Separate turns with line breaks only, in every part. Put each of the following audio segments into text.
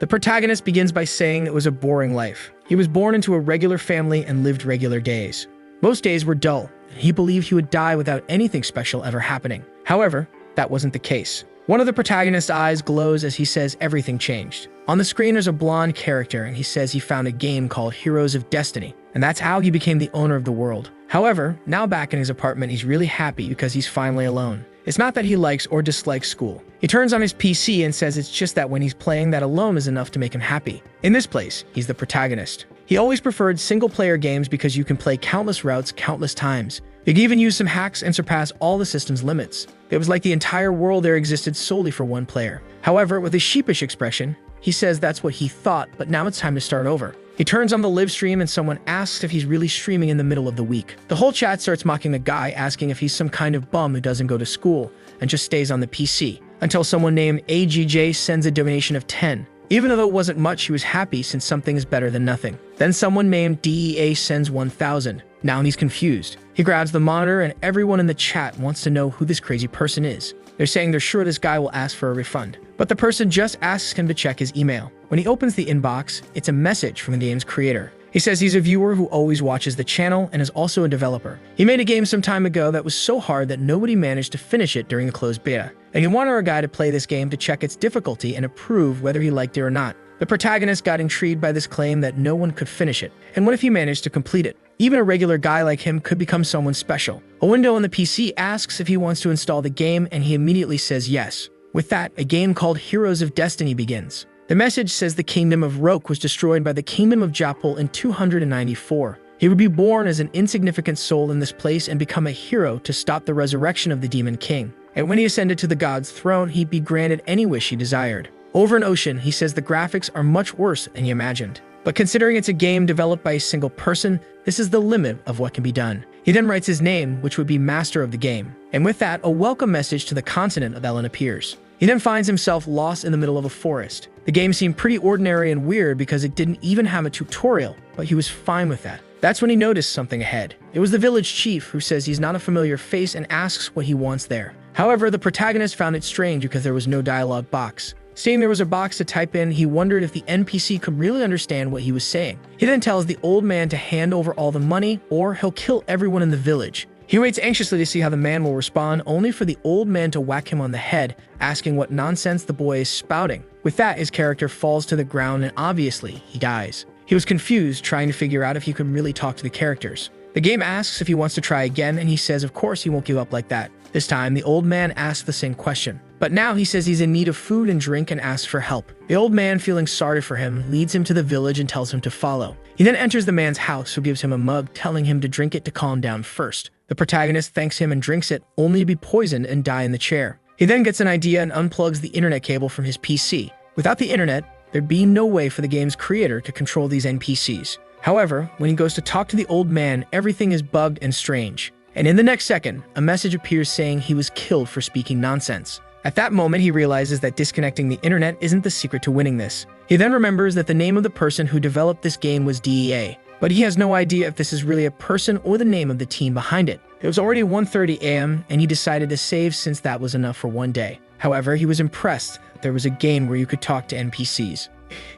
The protagonist begins by saying it was a boring life. He was born into a regular family and lived regular days. Most days were dull, and he believed he would die without anything special ever happening. However, that wasn't the case. One of the protagonist's eyes glows as he says everything changed. On the screen is a blonde character, and he says he found a game called Heroes of Destiny, and that's how he became the owner of the world. However, now back in his apartment, he's really happy because he's finally alone. It's not that he likes or dislikes school. He turns on his PC and says it's just that when he's playing, that alone is enough to make him happy. In this place, he's the protagonist. He always preferred single-player games because you can play countless routes countless times. You can even use some hacks and surpass all the system's limits. It was like the entire world there existed solely for one player. However, with a sheepish expression, he says that's what he thought, but now it's time to start over. He turns on the live stream and someone asks if he's really streaming in the middle of the week. The whole chat starts mocking the guy, asking if he's some kind of bum who doesn't go to school and just stays on the PC, until someone named AGJ sends a donation of 10. Even though it wasn't much, he was happy since something is better than nothing. Then someone named DEA sends 1,000. Now he's confused. He grabs the monitor and everyone in the chat wants to know who this crazy person is. They're saying they're sure this guy will ask for a refund, but the person just asks him to check his email. When he opens the inbox, it's a message from the game's creator. He says he's a viewer who always watches the channel and is also a developer. He made a game some time ago that was so hard that nobody managed to finish it during the closed beta, and he wanted a guy to play this game to check its difficulty and approve whether he liked it or not. The protagonist got intrigued by this claim that no one could finish it, and what if he managed to complete it? Even a regular guy like him could become someone special. A window on the PC asks if he wants to install the game, and he immediately says yes. With that, a game called Heroes of Destiny begins. The message says the kingdom of Roke was destroyed by the kingdom of Japal in 294. He would be born as an insignificant soul in this place and become a hero to stop the resurrection of the demon king. And when he ascended to the god's throne, he'd be granted any wish he desired. Over an ocean, he says the graphics are much worse than he imagined. But considering it's a game developed by a single person, this is the limit of what can be done. He then writes his name, which would be master of the game. And with that, a welcome message to the continent of Ellen appears. He then finds himself lost in the middle of a forest. The game seemed pretty ordinary and weird because it didn't even have a tutorial, but he was fine with that. That's when he noticed something ahead. It was the village chief who says he's not a familiar face and asks what he wants there. However, the protagonist found it strange because there was no dialogue box. Seeing there was a box to type in, he wondered if the NPC could really understand what he was saying. He then tells the old man to hand over all the money or he'll kill everyone in the village. He waits anxiously to see how the man will respond, only for the old man to whack him on the head, asking what nonsense the boy is spouting. With that, his character falls to the ground and obviously, he dies. He was confused, trying to figure out if he could really talk to the characters. The game asks if he wants to try again, and he says of course he won't give up like that. This time, the old man asks the same question. But now he says he's in need of food and drink and asks for help. The old man, feeling sorry for him, leads him to the village and tells him to follow. He then enters the man's house, who gives him a mug, telling him to drink it to calm down first. The protagonist thanks him and drinks it, only to be poisoned and die in the chair. He then gets an idea and unplugs the internet cable from his PC. Without the internet, there'd be no way for the game's creator to control these NPCs. However, when he goes to talk to the old man, everything is bugged and strange. And in the next second, a message appears saying he was killed for speaking nonsense. At that moment, he realizes that disconnecting the internet isn't the secret to winning this. He then remembers that the name of the person who developed this game was DEA, but he has no idea if this is really a person or the name of the team behind it. It was already 1:30 a.m., and he decided to save since that was enough for one day. However, he was impressed that there was a game where you could talk to NPCs.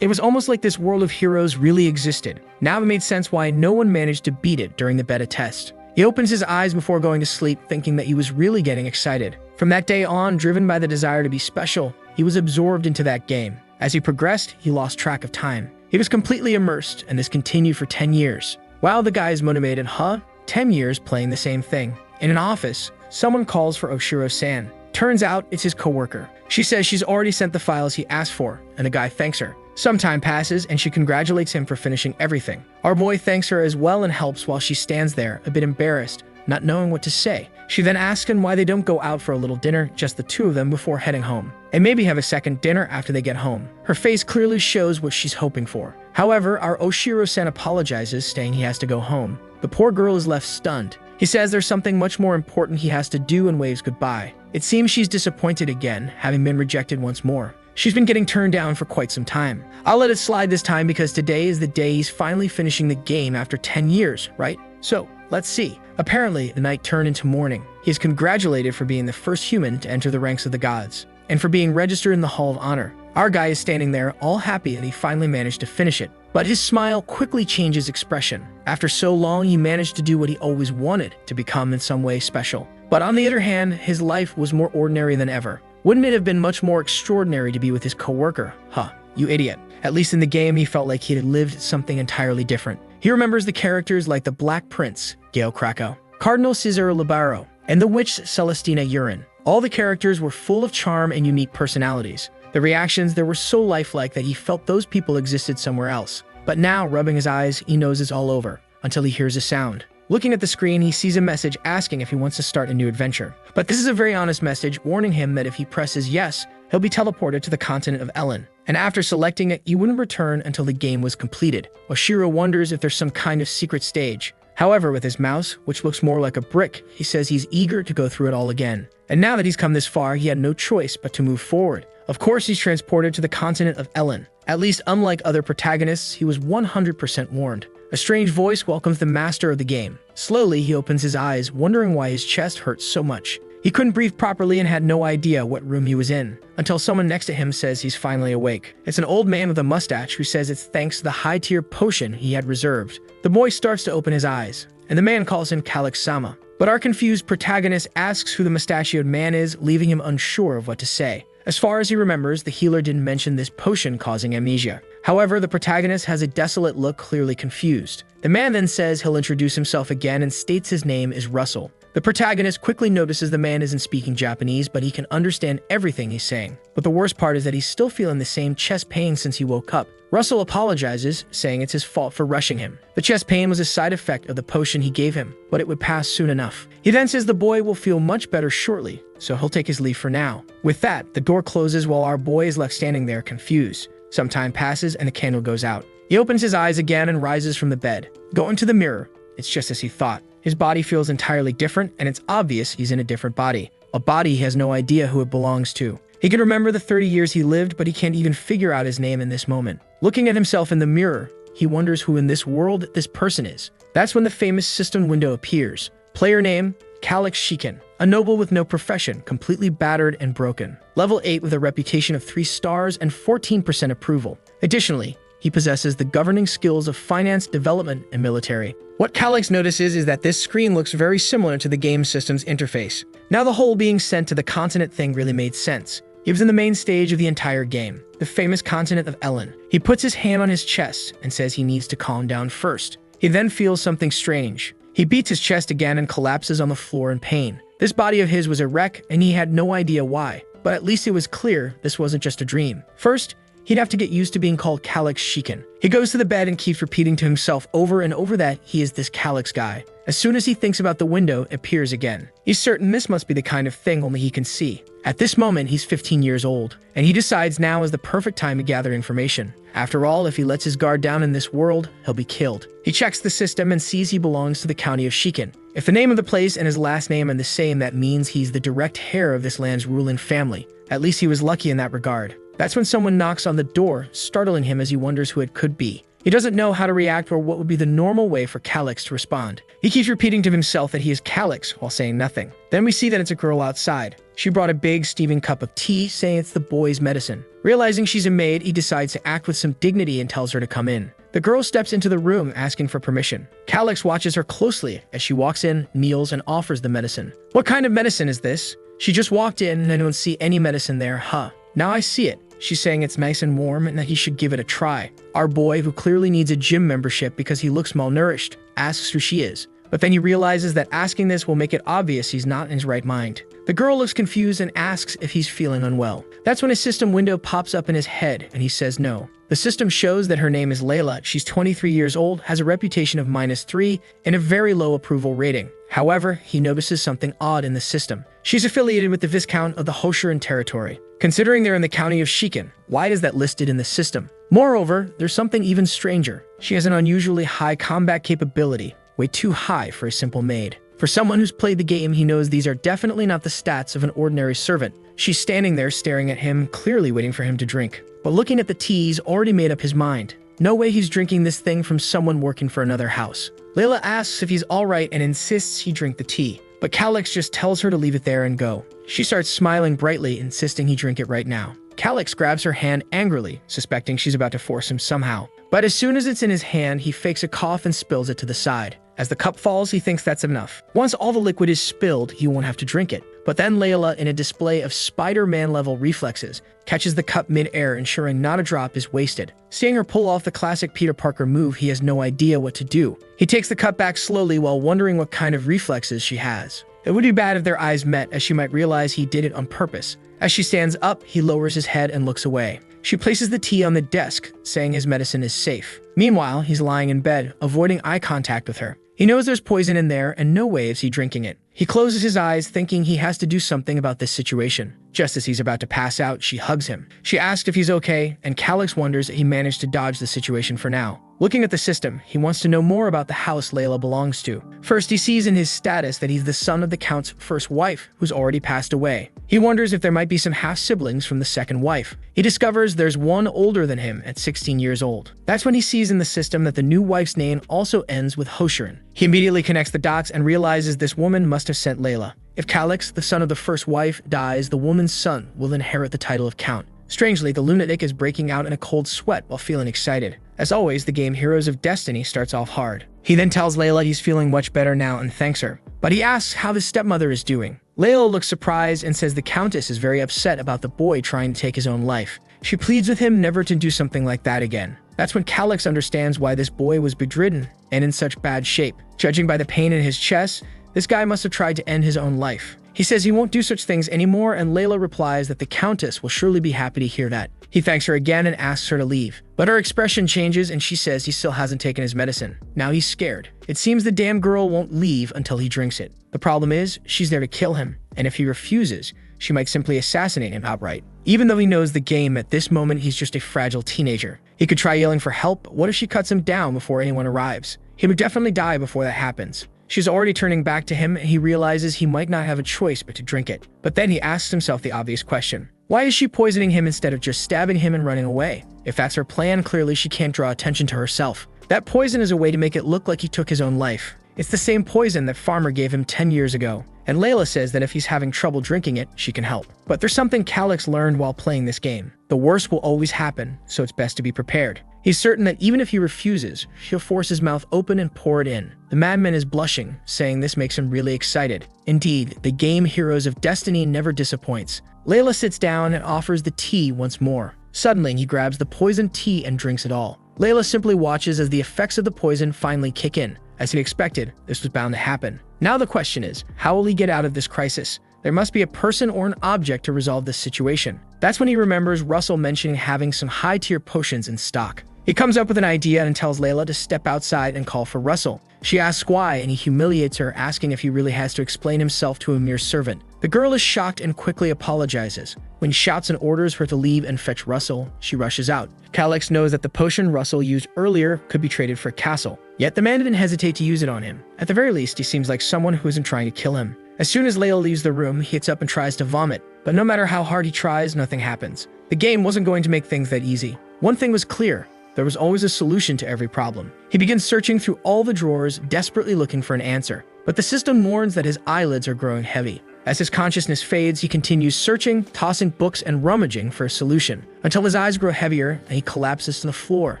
It was almost like this world of heroes really existed. Now it made sense why no one managed to beat it during the beta test. He opens his eyes before going to sleep, thinking that he was really getting excited. From that day on, driven by the desire to be special, he was absorbed into that game. As he progressed, he lost track of time. He was completely immersed, and this continued for 10 years. Wow, the guy is motivated, huh? 10 years playing the same thing. In an office, someone calls for Oshiro-san. Turns out it's his coworker. She says she's already sent the files he asked for, and the guy thanks her. Some time passes, and she congratulates him for finishing everything. Our boy thanks her as well and helps while she stands there, a bit embarrassed, not knowing what to say. She then asks him why they don't go out for a little dinner, just the two of them, before heading home, and maybe have a second dinner after they get home. Her face clearly shows what she's hoping for. However, our Oshiro-san apologizes, saying he has to go home. The poor girl is left stunned. He says there's something much more important he has to do and waves goodbye. It seems she's disappointed again, having been rejected once more. She's been getting turned down for quite some time. I'll let it slide this time because today is the day he's finally finishing the game after 10 years, right? So, let's see. Apparently, the night turned into morning. He is congratulated for being the first human to enter the ranks of the gods, and for being registered in the Hall of Honor. Our guy is standing there, all happy that he finally managed to finish it. But his smile quickly changes expression. After so long, he managed to do what he always wanted, to become in some way special. But on the other hand, his life was more ordinary than ever. Wouldn't it have been much more extraordinary to be with his coworker? Huh, you idiot. At least in the game, he felt like he had lived something entirely different. He remembers the characters like the Black Prince, Gale Krakow, Cardinal Cesar Libaro, and the Witch Celestina Urin. All the characters were full of charm and unique personalities. The reactions there were so lifelike that he felt those people existed somewhere else. But now, rubbing his eyes, he knows it's all over, until he hears a sound. Looking at the screen, he sees a message asking if he wants to start a new adventure. But this is a very honest message, warning him that if he presses yes, he'll be teleported to the continent of Ellen. And after selecting it, he wouldn't return until the game was completed. Oshiro wonders if there's some kind of secret stage. However, with his mouse, which looks more like a brick, he says he's eager to go through it all again. And now that he's come this far, he had no choice but to move forward. Of course, he's transported to the continent of Ellen. At least, unlike other protagonists, he was 100% warned. A strange voice welcomes the master of the game. Slowly, he opens his eyes, wondering why his chest hurts so much. He couldn't breathe properly and had no idea what room he was in, until someone next to him says he's finally awake. It's an old man with a mustache who says it's thanks to the high-tier potion he had reserved. The boy starts to open his eyes, and the man calls him Calix-sama. But our confused protagonist asks who the mustachioed man is, leaving him unsure of what to say. As far as he remembers, the healer didn't mention this potion causing amnesia. However, the protagonist has a desolate look, clearly confused. The man then says he'll introduce himself again and states his name is Russell. The protagonist quickly notices the man isn't speaking Japanese, but he can understand everything he's saying. But the worst part is that he's still feeling the same chest pain since he woke up. Russell apologizes, saying it's his fault for rushing him. The chest pain was a side effect of the potion he gave him, but it would pass soon enough. He then says the boy will feel much better shortly, so he'll take his leave for now. With that, the door closes while our boy is left standing there confused. Some time passes and the candle goes out. He opens his eyes again and rises from the bed. Going to the mirror, it's just as he thought. His body feels entirely different, and it's obvious he's in a different body. A body he has no idea who it belongs to. He can remember the 30 years he lived, but he can't even figure out his name in this moment. Looking at himself in the mirror, he wonders who in this world this person is. That's when the famous system window appears. Player name, Calix Shiken. A noble with no profession, completely battered and broken. Level 8 with a reputation of 3 stars and 14% approval. Additionally, he possesses the governing skills of finance, development, and military. What Calix notices is that this screen looks very similar to the game system's interface. Now the whole being sent to the continent thing really made sense. He was in the main stage of the entire game, the famous continent of Ellen. He puts his hand on his chest and says he needs to calm down first. He then feels something strange. He beats his chest again and collapses on the floor in pain. This body of his was a wreck and he had no idea why, but at least it was clear this wasn't just a dream. First, he'd have to get used to being called Calix Shiken. He goes to the bed and keeps repeating to himself over and over that he is this Calix guy. As soon as he thinks about the window, it appears again. He's certain this must be the kind of thing only he can see. At this moment, he's 15 years old, and he decides now is the perfect time to gather information. After all, if he lets his guard down in this world, he'll be killed. He checks the system and sees he belongs to the county of Shiken. If the name of the place and his last name are the same, that means he's the direct heir of this land's ruling family. At least he was lucky in that regard. That's when someone knocks on the door, startling him as he wonders who it could be. He doesn't know how to react or what would be the normal way for Calix to respond. He keeps repeating to himself that he is Calix while saying nothing. Then we see that it's a girl outside. She brought a big steaming cup of tea, saying it's the boy's medicine. Realizing she's a maid, he decides to act with some dignity and tells her to come in. The girl steps into the room asking for permission. Calix watches her closely as she walks in, kneels, and offers the medicine. What kind of medicine is this? She just walked in and I don't see any medicine there, huh? Now I see it. She's saying it's nice and warm and that he should give it a try. Our boy, who clearly needs a gym membership because he looks malnourished, asks who she is. But then he realizes that asking this will make it obvious he's not in his right mind. The girl looks confused and asks if he's feeling unwell. That's when a system window pops up in his head and he says no. The system shows that her name is Layla. She's 23 years old, has a reputation of -3, and a very low approval rating. However, he notices something odd in the system. She's affiliated with the Viscount of the Hoshiran territory. Considering they're in the county of Shiken, why is that listed in the system? Moreover, there's something even stranger. She has an unusually high combat capability, way too high for a simple maid. For someone who's played the game, he knows these are definitely not the stats of an ordinary servant. She's standing there staring at him, clearly waiting for him to drink. But looking at the tea, he's already made up his mind. No way he's drinking this thing from someone working for another house. Layla asks if he's alright and insists he drink the tea, but Calix just tells her to leave it there and go. She starts smiling brightly, insisting he drink it right now. Calix grabs her hand angrily, suspecting she's about to force him somehow. But as soon as it's in his hand, he fakes a cough and spills it to the side. As the cup falls, he thinks that's enough. Once all the liquid is spilled, he won't have to drink it. But then Layla, in a display of Spider-Man-level reflexes, catches the cup mid-air, ensuring not a drop is wasted. Seeing her pull off the classic Peter Parker move, he has no idea what to do. He takes the cup back slowly while wondering what kind of reflexes she has. It would be bad if their eyes met, as she might realize he did it on purpose. As she stands up, he lowers his head and looks away. She places the tea on the desk, saying his medicine is safe. Meanwhile, he's lying in bed, avoiding eye contact with her. He knows there's poison in there, and no way is he drinking it. He closes his eyes, thinking he has to do something about this situation. Just as he's about to pass out, she hugs him. She asks if he's okay, and Calix wonders that he managed to dodge the situation for now. Looking at the system, he wants to know more about the house Layla belongs to. First, he sees in his status that he's the son of the Count's first wife, who's already passed away. He wonders if there might be some half-siblings from the second wife. He discovers there's one older than him at 16 years old. That's when he sees in the system that the new wife's name also ends with Hoshirin. He immediately connects the dots and realizes this woman must have sent Layla. If Calix, the son of the first wife, dies, the woman's son will inherit the title of Count. Strangely, the lunatic is breaking out in a cold sweat while feeling excited. As always, the game Heroes of Destiny starts off hard. He then tells Layla he's feeling much better now and thanks her. But he asks how his stepmother is doing. Layla looks surprised and says the Countess is very upset about the boy trying to take his own life. She pleads with him never to do something like that again. That's when Calix understands why this boy was bedridden and in such bad shape. Judging by the pain in his chest, this guy must have tried to end his own life. He says he won't do such things anymore, and Layla replies that the Countess will surely be happy to hear that. He thanks her again and asks her to leave. But her expression changes and she says he still hasn't taken his medicine. Now he's scared. It seems the damn girl won't leave until he drinks it. The problem is, she's there to kill him, and if he refuses, she might simply assassinate him outright. Even though he knows the game, at this moment he's just a fragile teenager. He could try yelling for help, but what if she cuts him down before anyone arrives? He would definitely die before that happens. She's already turning back to him, and he realizes he might not have a choice but to drink it. But then he asks himself the obvious question. Why is she poisoning him instead of just stabbing him and running away? If that's her plan, clearly she can't draw attention to herself. That poison is a way to make it look like he took his own life. It's the same poison that Farmer gave him 10 years ago. And Layla says that if he's having trouble drinking it, she can help. But there's something Calix learned while playing this game. The worst will always happen, so it's best to be prepared. He's certain that even if he refuses, she'll force his mouth open and pour it in. The madman is blushing, saying this makes him really excited. Indeed, the game Heroes of Destiny never disappoints. Layla sits down and offers the tea once more. Suddenly, he grabs the poisoned tea and drinks it all. Layla simply watches as the effects of the poison finally kick in. As he expected, this was bound to happen. Now the question is, how will he get out of this crisis? There must be a person or an object to resolve this situation. That's when he remembers Russell mentioning having some high-tier potions in stock. He comes up with an idea and tells Layla to step outside and call for Russell. She asks why, and he humiliates her, asking if he really has to explain himself to a mere servant. The girl is shocked and quickly apologizes. When he shouts and orders her to leave and fetch Russell, she rushes out. Calix knows that the potion Russell used earlier could be traded for a castle. Yet the man didn't hesitate to use it on him. At the very least, he seems like someone who isn't trying to kill him. As soon as Layla leaves the room, he gets up and tries to vomit. But no matter how hard he tries, nothing happens. The game wasn't going to make things that easy. One thing was clear. There was always a solution to every problem. He begins searching through all the drawers, desperately looking for an answer. But the system warns that his eyelids are growing heavy. As his consciousness fades, he continues searching, tossing books and rummaging for a solution, until his eyes grow heavier and he collapses to the floor.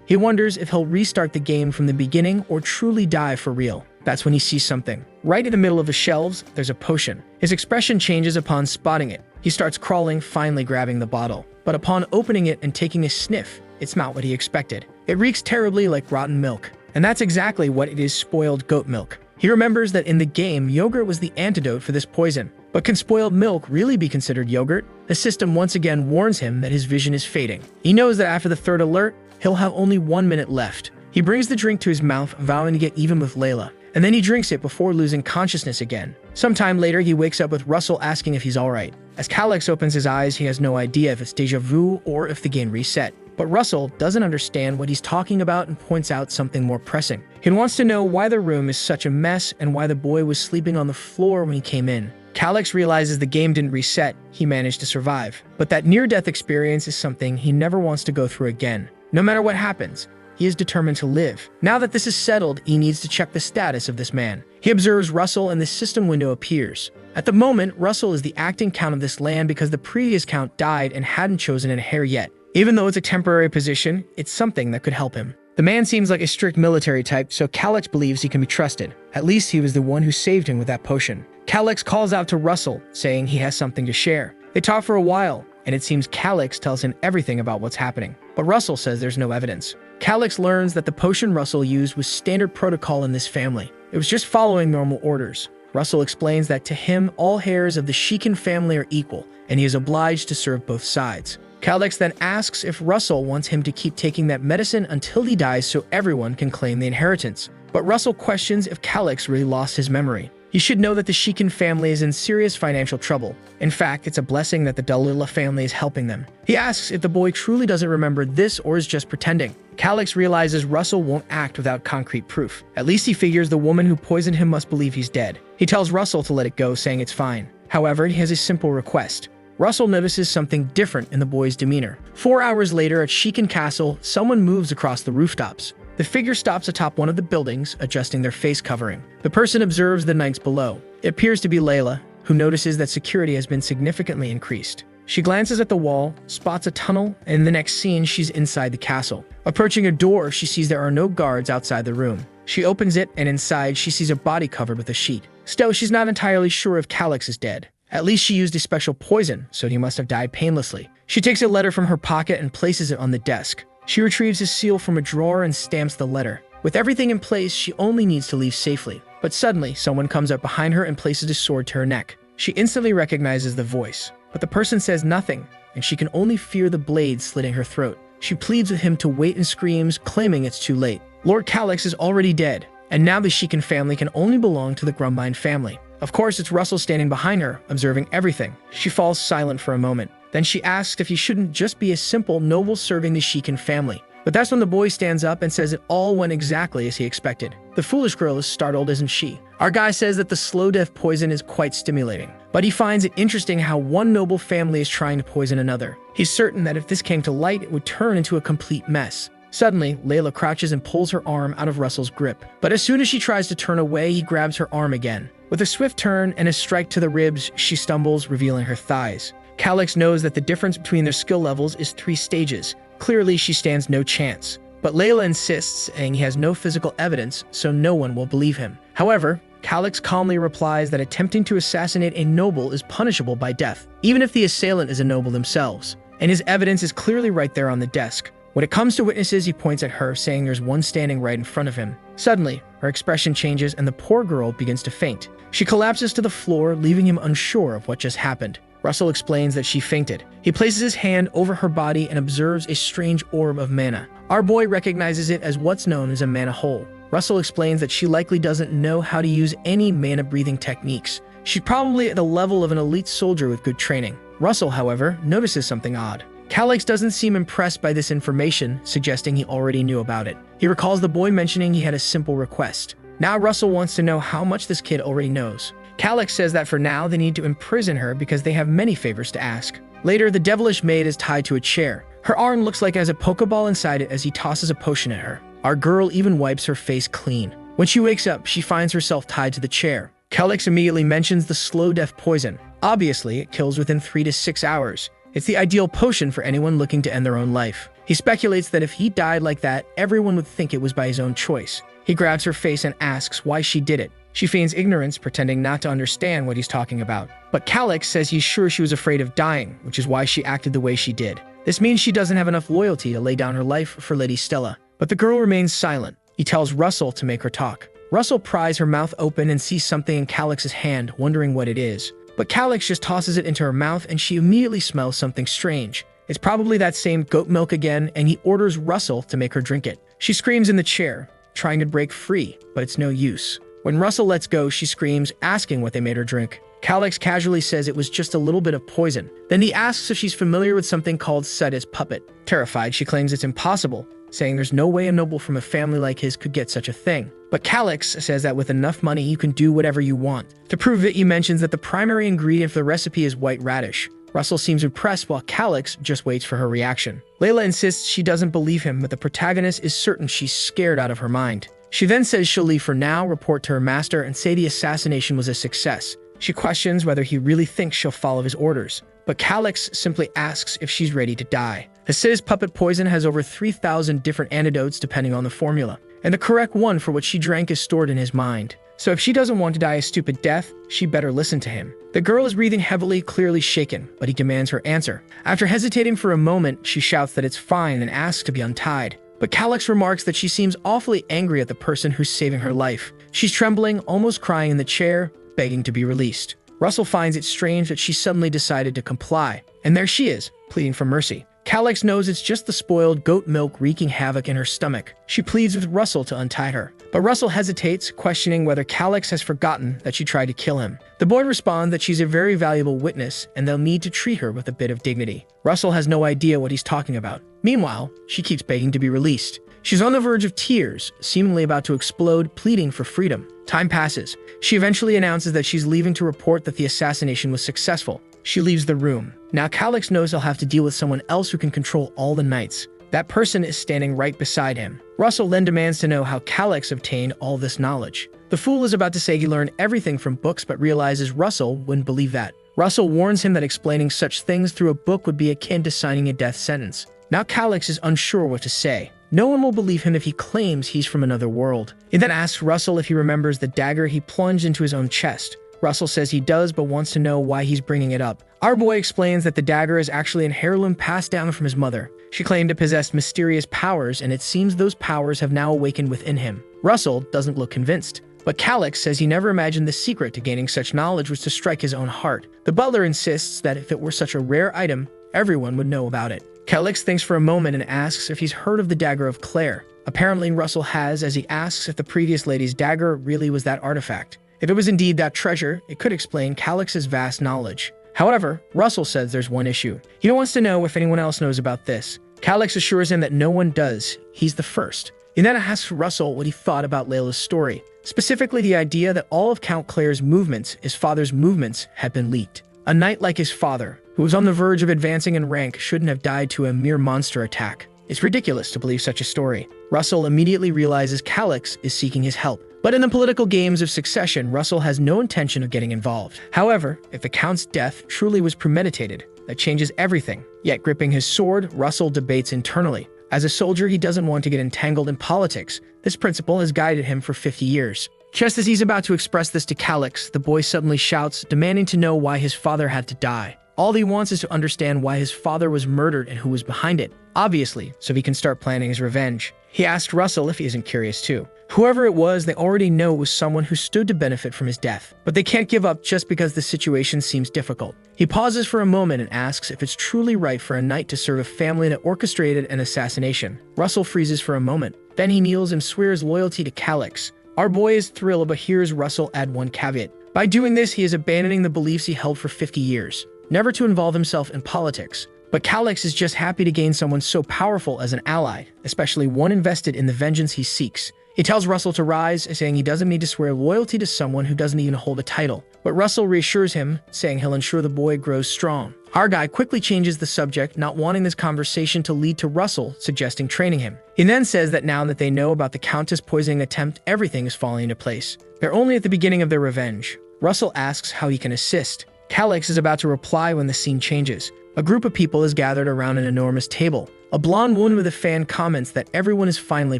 He wonders if he'll restart the game from the beginning or truly die for real. That's when he sees something. Right in the middle of the shelves, there's a potion. His expression changes upon spotting it. He starts crawling, finally grabbing the bottle. But upon opening it and taking a sniff, it's not what he expected. It reeks terribly like rotten milk. And that's exactly what it is: spoiled goat milk. He remembers that in the game, yogurt was the antidote for this poison. But can spoiled milk really be considered yogurt? The system once again warns him that his vision is fading. He knows that after the third alert, he'll have only 1 minute left. He brings the drink to his mouth, vowing to get even with Layla. And then he drinks it before losing consciousness again. Sometime later, he wakes up with Russell asking if he's alright. As Calix opens his eyes, he has no idea if it's deja vu or if the game reset. But Russell doesn't understand what he's talking about and points out something more pressing. He wants to know why the room is such a mess and why the boy was sleeping on the floor when he came in. Calix realizes the game didn't reset, he managed to survive. But that near-death experience is something he never wants to go through again. No matter what happens, he is determined to live. Now that this is settled, he needs to check the status of this man. He observes Russell and the system window appears. At the moment, Russell is the acting count of this land because the previous count died and hadn't chosen an heir yet. Even though it's a temporary position, it's something that could help him. The man seems like a strict military type, so Calyx believes he can be trusted. At least he was the one who saved him with that potion. Calyx calls out to Russell, saying he has something to share. They talk for a while, and it seems Calyx tells him everything about what's happening. But Russell says there's no evidence. Calyx learns that the potion Russell used was standard protocol in this family. It was just following normal orders. Russell explains that to him, all heirs of the Shikin family are equal, and he is obliged to serve both sides. Calyx then asks if Russell wants him to keep taking that medicine until he dies so everyone can claim the inheritance. But Russell questions if Calyx really lost his memory. You should know that the Shikin family is in serious financial trouble. In fact, it's a blessing that the Dalila family is helping them. He asks if the boy truly doesn't remember this or is just pretending. Calyx realizes Russell won't act without concrete proof. At least he figures the woman who poisoned him must believe he's dead. He tells Russell to let it go, saying it's fine. However, he has a simple request. Russell notices something different in the boy's demeanor. 4 hours later at Shikin Castle, someone moves across the rooftops. The figure stops atop one of the buildings, adjusting their face covering. The person observes the knights below. It appears to be Layla, who notices that security has been significantly increased. She glances at the wall, spots a tunnel, and in the next scene, she's inside the castle. Approaching a door, she sees there are no guards outside the room. She opens it, and inside, she sees a body covered with a sheet. Still, she's not entirely sure if Calyx is dead. At least she used a special poison, so he must have died painlessly. She takes a letter from her pocket and places it on the desk. She retrieves a seal from a drawer and stamps the letter. With everything in place, she only needs to leave safely. But suddenly, someone comes up behind her and places a sword to her neck. She instantly recognizes the voice, but the person says nothing, and she can only fear the blade slitting her throat. She pleads with him to wait and screams, claiming it's too late. Lord Calyx is already dead, and now the Shikin family can only belong to the Grumbine family. Of course, it's Russell standing behind her, observing everything. She falls silent for a moment. Then she asks if he shouldn't just be a simple noble serving the Shikin family. But that's when the boy stands up and says it all went exactly as he expected. The foolish girl is startled, isn't she? Our guy says that the slow death poison is quite stimulating, but he finds it interesting how one noble family is trying to poison another. He's certain that if this came to light, it would turn into a complete mess. Suddenly, Layla crouches and pulls her arm out of Russell's grip. But as soon as she tries to turn away, he grabs her arm again. With a swift turn and a strike to the ribs, she stumbles, revealing her thighs. Calyx knows that the difference between their skill levels is 3 stages. Clearly, she stands no chance. But Layla insists, saying he has no physical evidence, so no one will believe him. However, Calyx calmly replies that attempting to assassinate a noble is punishable by death, even if the assailant is a noble themselves. And his evidence is clearly right there on the desk. When it comes to witnesses, he points at her, saying there's one standing right in front of him. Suddenly, her expression changes and the poor girl begins to faint. She collapses to the floor, leaving him unsure of what just happened. Russell explains that she fainted. He places his hand over her body and observes a strange orb of mana. Our boy recognizes it as what's known as a mana hole. Russell explains that she likely doesn't know how to use any mana-breathing techniques. She's probably at the level of an elite soldier with good training. Russell, however, notices something odd. Calyx doesn't seem impressed by this information, suggesting he already knew about it. He recalls the boy mentioning he had a simple request. Now Russell wants to know how much this kid already knows. Calyx says that for now they need to imprison her because they have many favors to ask. Later, the devilish maid is tied to a chair. Her arm looks like it has a pokeball inside it as he tosses a potion at her. Our girl even wipes her face clean. When she wakes up, she finds herself tied to the chair. Calyx immediately mentions the slow death poison. Obviously, it kills within 3 to 6 hours. It's the ideal potion for anyone looking to end their own life. He speculates that if he died like that, everyone would think it was by his own choice. He grabs her face and asks why she did it. She feigns ignorance, pretending not to understand what he's talking about. But Calyx says he's sure she was afraid of dying, which is why she acted the way she did. This means she doesn't have enough loyalty to lay down her life for Lady Stella. But the girl remains silent. He tells Russell to make her talk. Russell pries her mouth open and sees something in Calyx's hand, wondering what it is. But Calyx just tosses it into her mouth and she immediately smells something strange. It's probably that same goat milk again, and he orders Russell to make her drink it. She screams in the chair, trying to break free, but it's no use. When Russell lets go, she screams, asking what they made her drink. Calyx casually says it was just a little bit of poison. Then he asks if she's familiar with something called Seta's puppet. Terrified, she claims it's impossible, saying there's no way a noble from a family like his could get such a thing. But Calyx says that with enough money, you can do whatever you want. To prove it, he mentions that the primary ingredient for the recipe is white radish. Russell seems impressed while Calyx just waits for her reaction. Layla insists she doesn't believe him, but the protagonist is certain she's scared out of her mind. She then says she'll leave for now, report to her master, and say the assassination was a success. She questions whether he really thinks she'll follow his orders, but Calix simply asks if she's ready to die. Hasida's puppet poison has over 3,000 different antidotes depending on the formula, and the correct one for what she drank is stored in his mind. So if she doesn't want to die a stupid death, she better listen to him. The girl is breathing heavily, clearly shaken, but he demands her answer. After hesitating for a moment, she shouts that it's fine and asks to be untied. But Calix remarks that she seems awfully angry at the person who's saving her life. She's trembling, almost crying in the chair, begging to be released. Russell finds it strange that she suddenly decided to comply, and there she is, pleading for mercy. Calix knows it's just the spoiled goat milk wreaking havoc in her stomach. She pleads with Russell to untie her, but Russell hesitates, questioning whether Calix has forgotten that she tried to kill him. The boy responds that she's a very valuable witness and they'll need to treat her with a bit of dignity. Russell has no idea what he's talking about. Meanwhile, she keeps begging to be released. She's on the verge of tears, seemingly about to explode, pleading for freedom. Time passes. She eventually announces that she's leaving to report that the assassination was successful. She leaves the room. Now Calix knows he'll have to deal with someone else who can control all the knights. That person is standing right beside him. Russell then demands to know how Calix obtained all this knowledge. The fool is about to say he learned everything from books but realizes Russell wouldn't believe that. Russell warns him that explaining such things through a book would be akin to signing a death sentence. Now Calix is unsure what to say. No one will believe him if he claims he's from another world. He then asks Russell if he remembers the dagger he plunged into his own chest. Russell says he does, but wants to know why he's bringing it up. Our boy explains that the dagger is actually an heirloom passed down from his mother. She claimed it possessed mysterious powers, and it seems those powers have now awakened within him. Russell doesn't look convinced, but Calix says he never imagined the secret to gaining such knowledge was to strike his own heart. The butler insists that if it were such a rare item, everyone would know about it. Calix thinks for a moment and asks if he's heard of the dagger of Claire. Apparently Russell has, as he asks if the previous lady's dagger really was that artifact. If it was indeed that treasure, it could explain Calix's vast knowledge. However, Russell says there's one issue. He wants to know if anyone else knows about this. Calix assures him that no one does. He's the first. He then asks Russell what he thought about Layla's story, specifically the idea that all of Count Claire's movements, his father's movements, had been leaked. A knight like his father, who was on the verge of advancing in rank, shouldn't have died to a mere monster attack. It's ridiculous to believe such a story. Russell immediately realizes Calix is seeking his help. But in the political games of succession, Russell has no intention of getting involved. However, if the Count's death truly was premeditated, that changes everything. Yet gripping his sword, Russell debates internally. As a soldier, he doesn't want to get entangled in politics. This principle has guided him for 50 years. Just as he's about to express this to Calix, the boy suddenly shouts, demanding to know why his father had to die. All he wants is to understand why his father was murdered and who was behind it, obviously, so he can start planning his revenge. He asked Russell if he isn't curious too. Whoever it was, they already know it was someone who stood to benefit from his death, but they can't give up just because the situation seems difficult. He pauses for a moment and asks if it's truly right for a knight to serve a family that orchestrated an assassination. Russell freezes for a moment. Then he kneels and swears loyalty to Calix. Our boy is thrilled, but hears Russell add one caveat. By doing this, he is abandoning the beliefs he held for 50 years, never to involve himself in politics. But Calix is just happy to gain someone so powerful as an ally, especially one invested in the vengeance he seeks. He tells Russell to rise, saying he doesn't need to swear loyalty to someone who doesn't even hold a title. But Russell reassures him, saying he'll ensure the boy grows strong. Our guy quickly changes the subject, not wanting this conversation to lead to Russell suggesting training him. He then says that now that they know about the Countess poisoning attempt, everything is falling into place. They're only at the beginning of their revenge. Russell asks how he can assist. Calix is about to reply when the scene changes. A group of people is gathered around an enormous table. A blonde woman with a fan comments that everyone is finally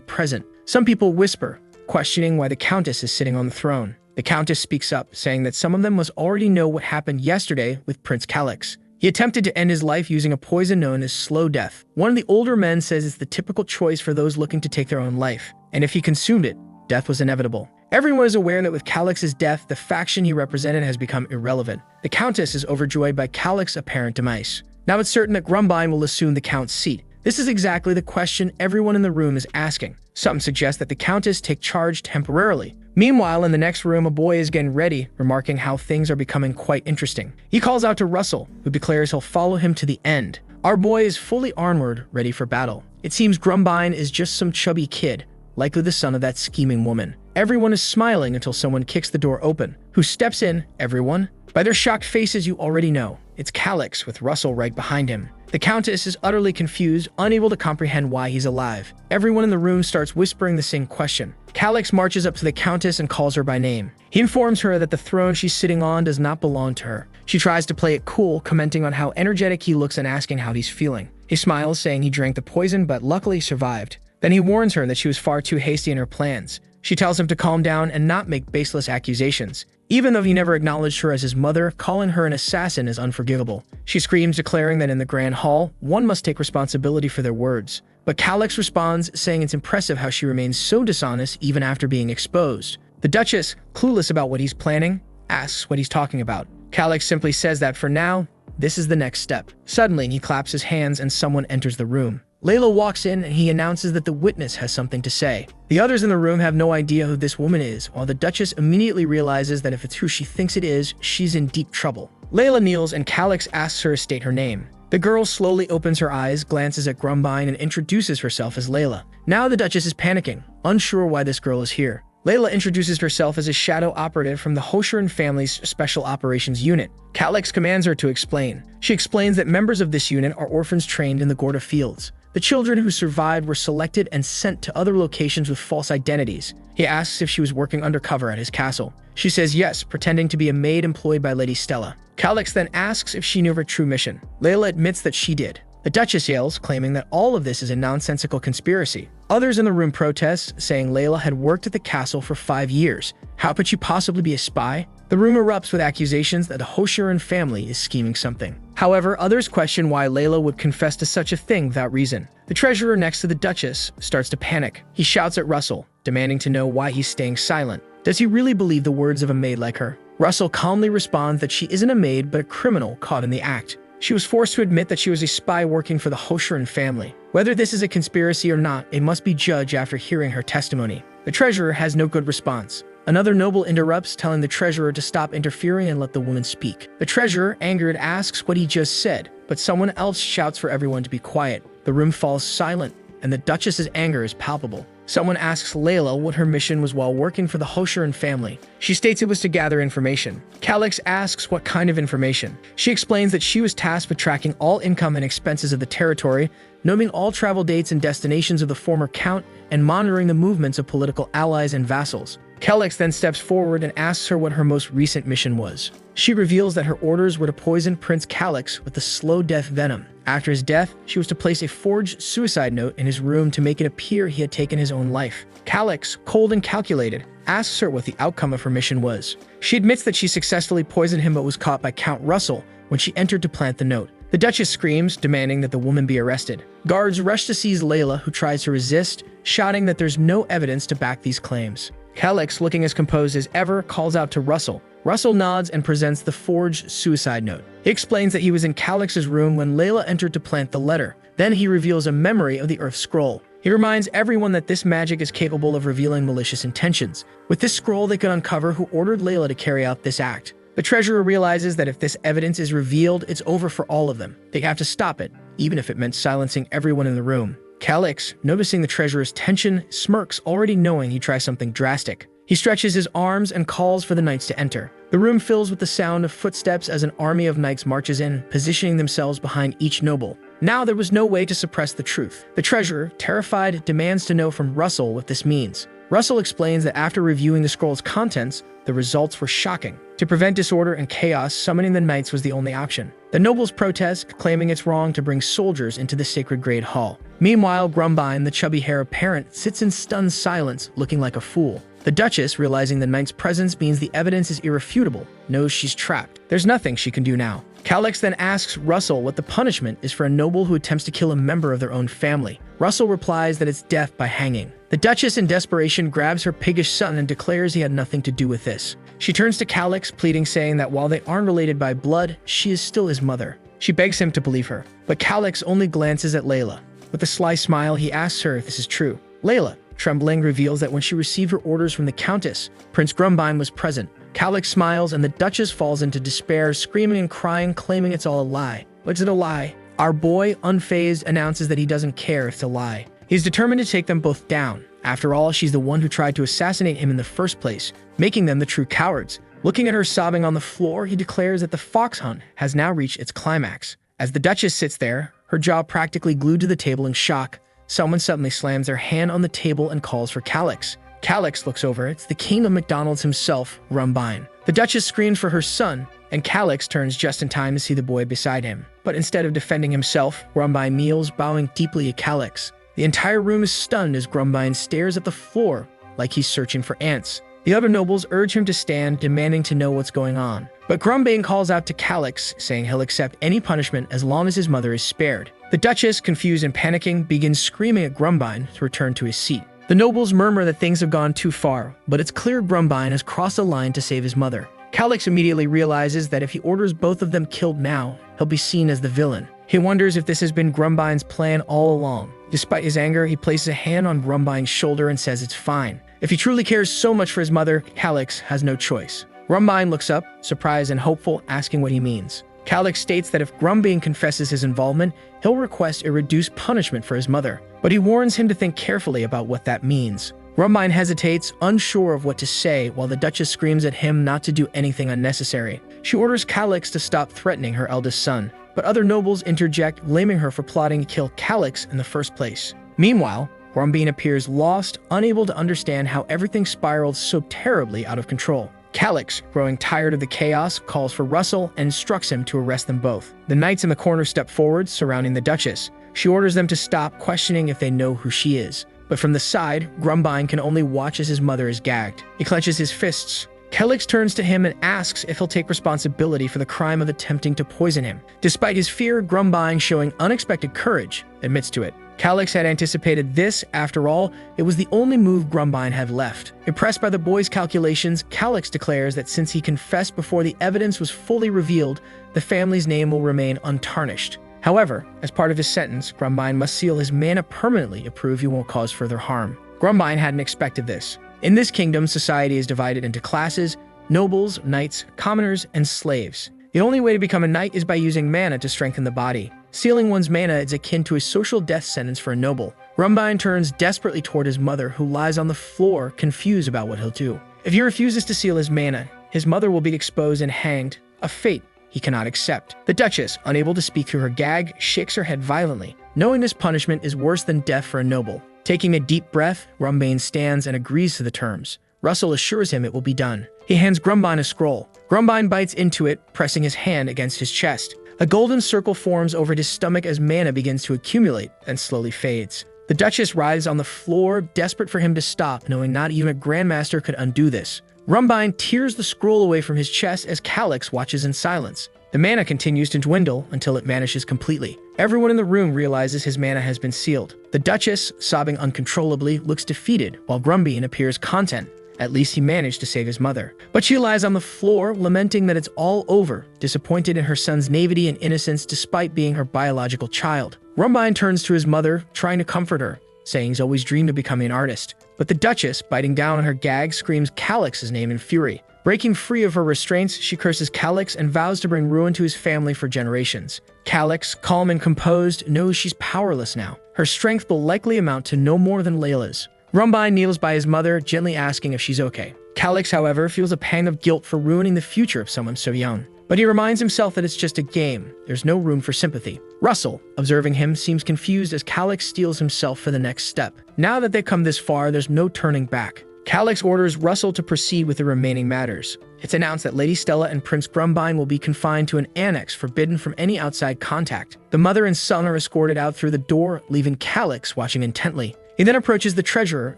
present. Some people whisper, questioning why the Countess is sitting on the throne. The Countess speaks up, saying that some of them must already know what happened yesterday with Prince Calix. He attempted to end his life using a poison known as slow death. One of the older men says it's the typical choice for those looking to take their own life, and if he consumed it, death was inevitable. Everyone is aware that with Calix's death, the faction he represented has become irrelevant. The Countess is overjoyed by Calix's apparent demise. Now it's certain that Grumbine will assume the Count's seat. This is exactly the question everyone in the room is asking. Some suggest that the Countess take charge temporarily. Meanwhile, in the next room, a boy is getting ready, remarking how things are becoming quite interesting. He calls out to Russell, who declares he'll follow him to the end. Our boy is fully armored, ready for battle. It seems Grumbine is just some chubby kid, likely the son of that scheming woman. Everyone is smiling until someone kicks the door open. Who steps in? Everyone? By their shocked faces, you already know. It's Calix, with Russell right behind him. The Countess is utterly confused, unable to comprehend why he's alive. Everyone in the room starts whispering the same question. Calix marches up to the Countess and calls her by name. He informs her that the throne she's sitting on does not belong to her. She tries to play it cool, commenting on how energetic he looks and asking how he's feeling. He smiles, saying he drank the poison but luckily survived. Then he warns her that she was far too hasty in her plans. She tells him to calm down and not make baseless accusations. Even though he never acknowledged her as his mother, calling her an assassin is unforgivable. She screams, declaring that in the Grand Hall, one must take responsibility for their words. But Calix responds, saying it's impressive how she remains so dishonest even after being exposed. The Duchess, clueless about what he's planning, asks what he's talking about. Calix simply says that for now, this is the next step. Suddenly, he claps his hands and someone enters the room. Layla walks in and he announces that the witness has something to say. The others in the room have no idea who this woman is, while the Duchess immediately realizes that if it's who she thinks it is, she's in deep trouble. Layla kneels and Calix asks her to state her name. The girl slowly opens her eyes, glances at Grumbine, and introduces herself as Layla. Now the Duchess is panicking, unsure why this girl is here. Layla introduces herself as a shadow operative from the Hoshiran family's Special Operations Unit. Calix commands her to explain. She explains that members of this unit are orphans trained in the Gorda fields. The children who survived were selected and sent to other locations with false identities. He asks if she was working undercover at his castle. She says yes, pretending to be a maid employed by Lady Stella. Calix then asks if she knew her true mission. Layla admits that she did. The Duchess yells, claiming that all of this is a nonsensical conspiracy. Others in the room protest, saying Layla had worked at the castle for 5 years. How could she possibly be a spy? The room erupts with accusations that the Hoshiran family is scheming something. However, others question why Layla would confess to such a thing without reason. The treasurer next to the Duchess starts to panic. He shouts at Russell, demanding to know why he's staying silent. Does he really believe the words of a maid like her? Russell calmly responds that she isn't a maid but a criminal caught in the act. She was forced to admit that she was a spy working for the Hoshiran family. Whether this is a conspiracy or not, it must be judged after hearing her testimony. The treasurer has no good response. Another noble interrupts, telling the treasurer to stop interfering and let the woman speak. The treasurer, angered, asks what he just said, but someone else shouts for everyone to be quiet. The room falls silent, and the Duchess's anger is palpable. Someone asks Layla what her mission was while working for the Hoshiran family. She states it was to gather information. Calix asks what kind of information. She explains that she was tasked with tracking all income and expenses of the territory, noting all travel dates and destinations of the former count, and monitoring the movements of political allies and vassals. Calix then steps forward and asks her what her most recent mission was. She reveals that her orders were to poison Prince Calix with the slow death venom. After his death, she was to place a forged suicide note in his room to make it appear he had taken his own life. Calix, cold and calculated, asks her what the outcome of her mission was. She admits that she successfully poisoned him but was caught by Count Russell when she entered to plant the note. The Duchess screams, demanding that the woman be arrested. Guards rush to seize Layla, who tries to resist, shouting that there's no evidence to back these claims. Calix, looking as composed as ever, calls out to Russell. Russell nods and presents the forged suicide note. He explains that he was in Calix's room when Layla entered to plant the letter. Then he reveals a memory of the Earth Scroll. He reminds everyone that this magic is capable of revealing malicious intentions. With this scroll, they could uncover who ordered Layla to carry out this act. The treasurer realizes that if this evidence is revealed, it's over for all of them. They have to stop it, even if it meant silencing everyone in the room. Calix, noticing the treasurer's tension, smirks, already knowing he tries something drastic. He stretches his arms and calls for the knights to enter. The room fills with the sound of footsteps as an army of knights marches in, positioning themselves behind each noble. Now there was no way to suppress the truth. The treasurer, terrified, demands to know from Russell what this means. Russell explains that after reviewing the scroll's contents, the results were shocking. To prevent disorder and chaos, summoning the knights was the only option. The nobles protest, claiming it's wrong to bring soldiers into the sacred Great Hall. Meanwhile, Grumbine, the chubby-haired parent, sits in stunned silence, looking like a fool. The Duchess, realizing the knight's presence means the evidence is irrefutable, knows she's trapped. There's nothing she can do now. Calix then asks Russell what the punishment is for a noble who attempts to kill a member of their own family. Russell replies that it's death by hanging. The Duchess, in desperation, grabs her piggish son and declares he had nothing to do with this. She turns to Calix, pleading, saying that while they aren't related by blood, she is still his mother. She begs him to believe her, but Calix only glances at Layla. With a sly smile, he asks her if this is true. Layla, trembling, reveals that when she received her orders from the Countess, Prince Grumbine was present. Calix smiles and the Duchess falls into despair, screaming and crying, claiming it's all a lie. But is it a lie? Our boy, unfazed, announces that he doesn't care if it's a lie. He's determined to take them both down. After all, she's the one who tried to assassinate him in the first place, making them the true cowards. Looking at her sobbing on the floor, he declares that the fox hunt has now reached its climax. As the Duchess sits there, her jaw practically glued to the table in shock, someone suddenly slams their hand on the table and calls for Calix. Calix looks over. It's the king of McDonald's himself, Grumbine. The Duchess screams for her son, and Calix turns just in time to see the boy beside him. But instead of defending himself, Grumbine kneels, bowing deeply at Calix. The entire room is stunned as Grumbine stares at the floor like he's searching for ants. The other nobles urge him to stand, demanding to know what's going on. But Grumbine calls out to Calix, saying he'll accept any punishment as long as his mother is spared. The Duchess, confused and panicking, begins screaming at Grumbine to return to his seat. The nobles murmur that things have gone too far, but it's clear Grumbine has crossed a line to save his mother. Calix immediately realizes that if he orders both of them killed now, he'll be seen as the villain. He wonders if this has been Grumbine's plan all along. Despite his anger, he places a hand on Grumbine's shoulder and says it's fine. If he truly cares so much for his mother, Calix has no choice. Grumbine looks up, surprised and hopeful, asking what he means. Calix states that if Grumbine confesses his involvement, he'll request a reduced punishment for his mother, but he warns him to think carefully about what that means. Grumbine hesitates, unsure of what to say, while the Duchess screams at him not to do anything unnecessary. She orders Calix to stop threatening her eldest son, but other nobles interject, blaming her for plotting to kill Calix in the first place. Meanwhile, Grumbine appears lost, unable to understand how everything spiraled so terribly out of control. Calix, growing tired of the chaos, calls for Russell and instructs him to arrest them both. The knights in the corner step forward, surrounding the Duchess. She orders them to stop, questioning if they know who she is. But from the side, Grumbine can only watch as his mother is gagged. He clenches his fists. Calix turns to him and asks if he'll take responsibility for the crime of attempting to poison him. Despite his fear, Grumbine, showing unexpected courage, admits to it. Calix had anticipated this. After all, it was the only move Grumbine had left. Impressed by the boy's calculations, Calix declares that since he confessed before the evidence was fully revealed, the family's name will remain untarnished. However, as part of his sentence, Grumbine must seal his mana permanently to prove he won't cause further harm. Grumbine hadn't expected this. In this kingdom, society is divided into classes: nobles, knights, commoners, and slaves. The only way to become a knight is by using mana to strengthen the body. Sealing one's mana is akin to a social death sentence for a noble. Grumbine turns desperately toward his mother, who lies on the floor, confused about what he'll do. If he refuses to seal his mana, his mother will be exposed and hanged, a fate he cannot accept. The Duchess, unable to speak through her gag, shakes her head violently, knowing this punishment is worse than death for a noble. Taking a deep breath, Grumbine stands and agrees to the terms. Russell assures him it will be done. He hands Grumbine a scroll. Grumbine bites into it, pressing his hand against his chest. A golden circle forms over his stomach as mana begins to accumulate and slowly fades. The Duchess writhes on the floor, desperate for him to stop, knowing not even a Grandmaster could undo this. Grumbine tears the scroll away from his chest as Calix watches in silence. The mana continues to dwindle until it vanishes completely. Everyone in the room realizes his mana has been sealed. The Duchess, sobbing uncontrollably, looks defeated, while Grumbine appears content. At least he managed to save his mother. But she lies on the floor, lamenting that it's all over, disappointed in her son's naivety and innocence despite being her biological child. Grumbine turns to his mother, trying to comfort her, saying he's always dreamed of becoming an artist. But the Duchess, biting down on her gag, screams Calix's name in fury. Breaking free of her restraints, she curses Calix and vows to bring ruin to his family for generations. Calix, calm and composed, knows she's powerless now. Her strength will likely amount to no more than Layla's. Grumbine kneels by his mother, gently asking if she's okay. Calix, however, feels a pang of guilt for ruining the future of someone so young. But he reminds himself that it's just a game. There's no room for sympathy. Russell, observing him, seems confused as Calix steels himself for the next step. Now that they've come this far, there's no turning back. Calix orders Russell to proceed with the remaining matters. It's announced that Lady Stella and Prince Grumbine will be confined to an annex, forbidden from any outside contact. The mother and son are escorted out through the door, leaving Calix watching intently. He then approaches the treasurer,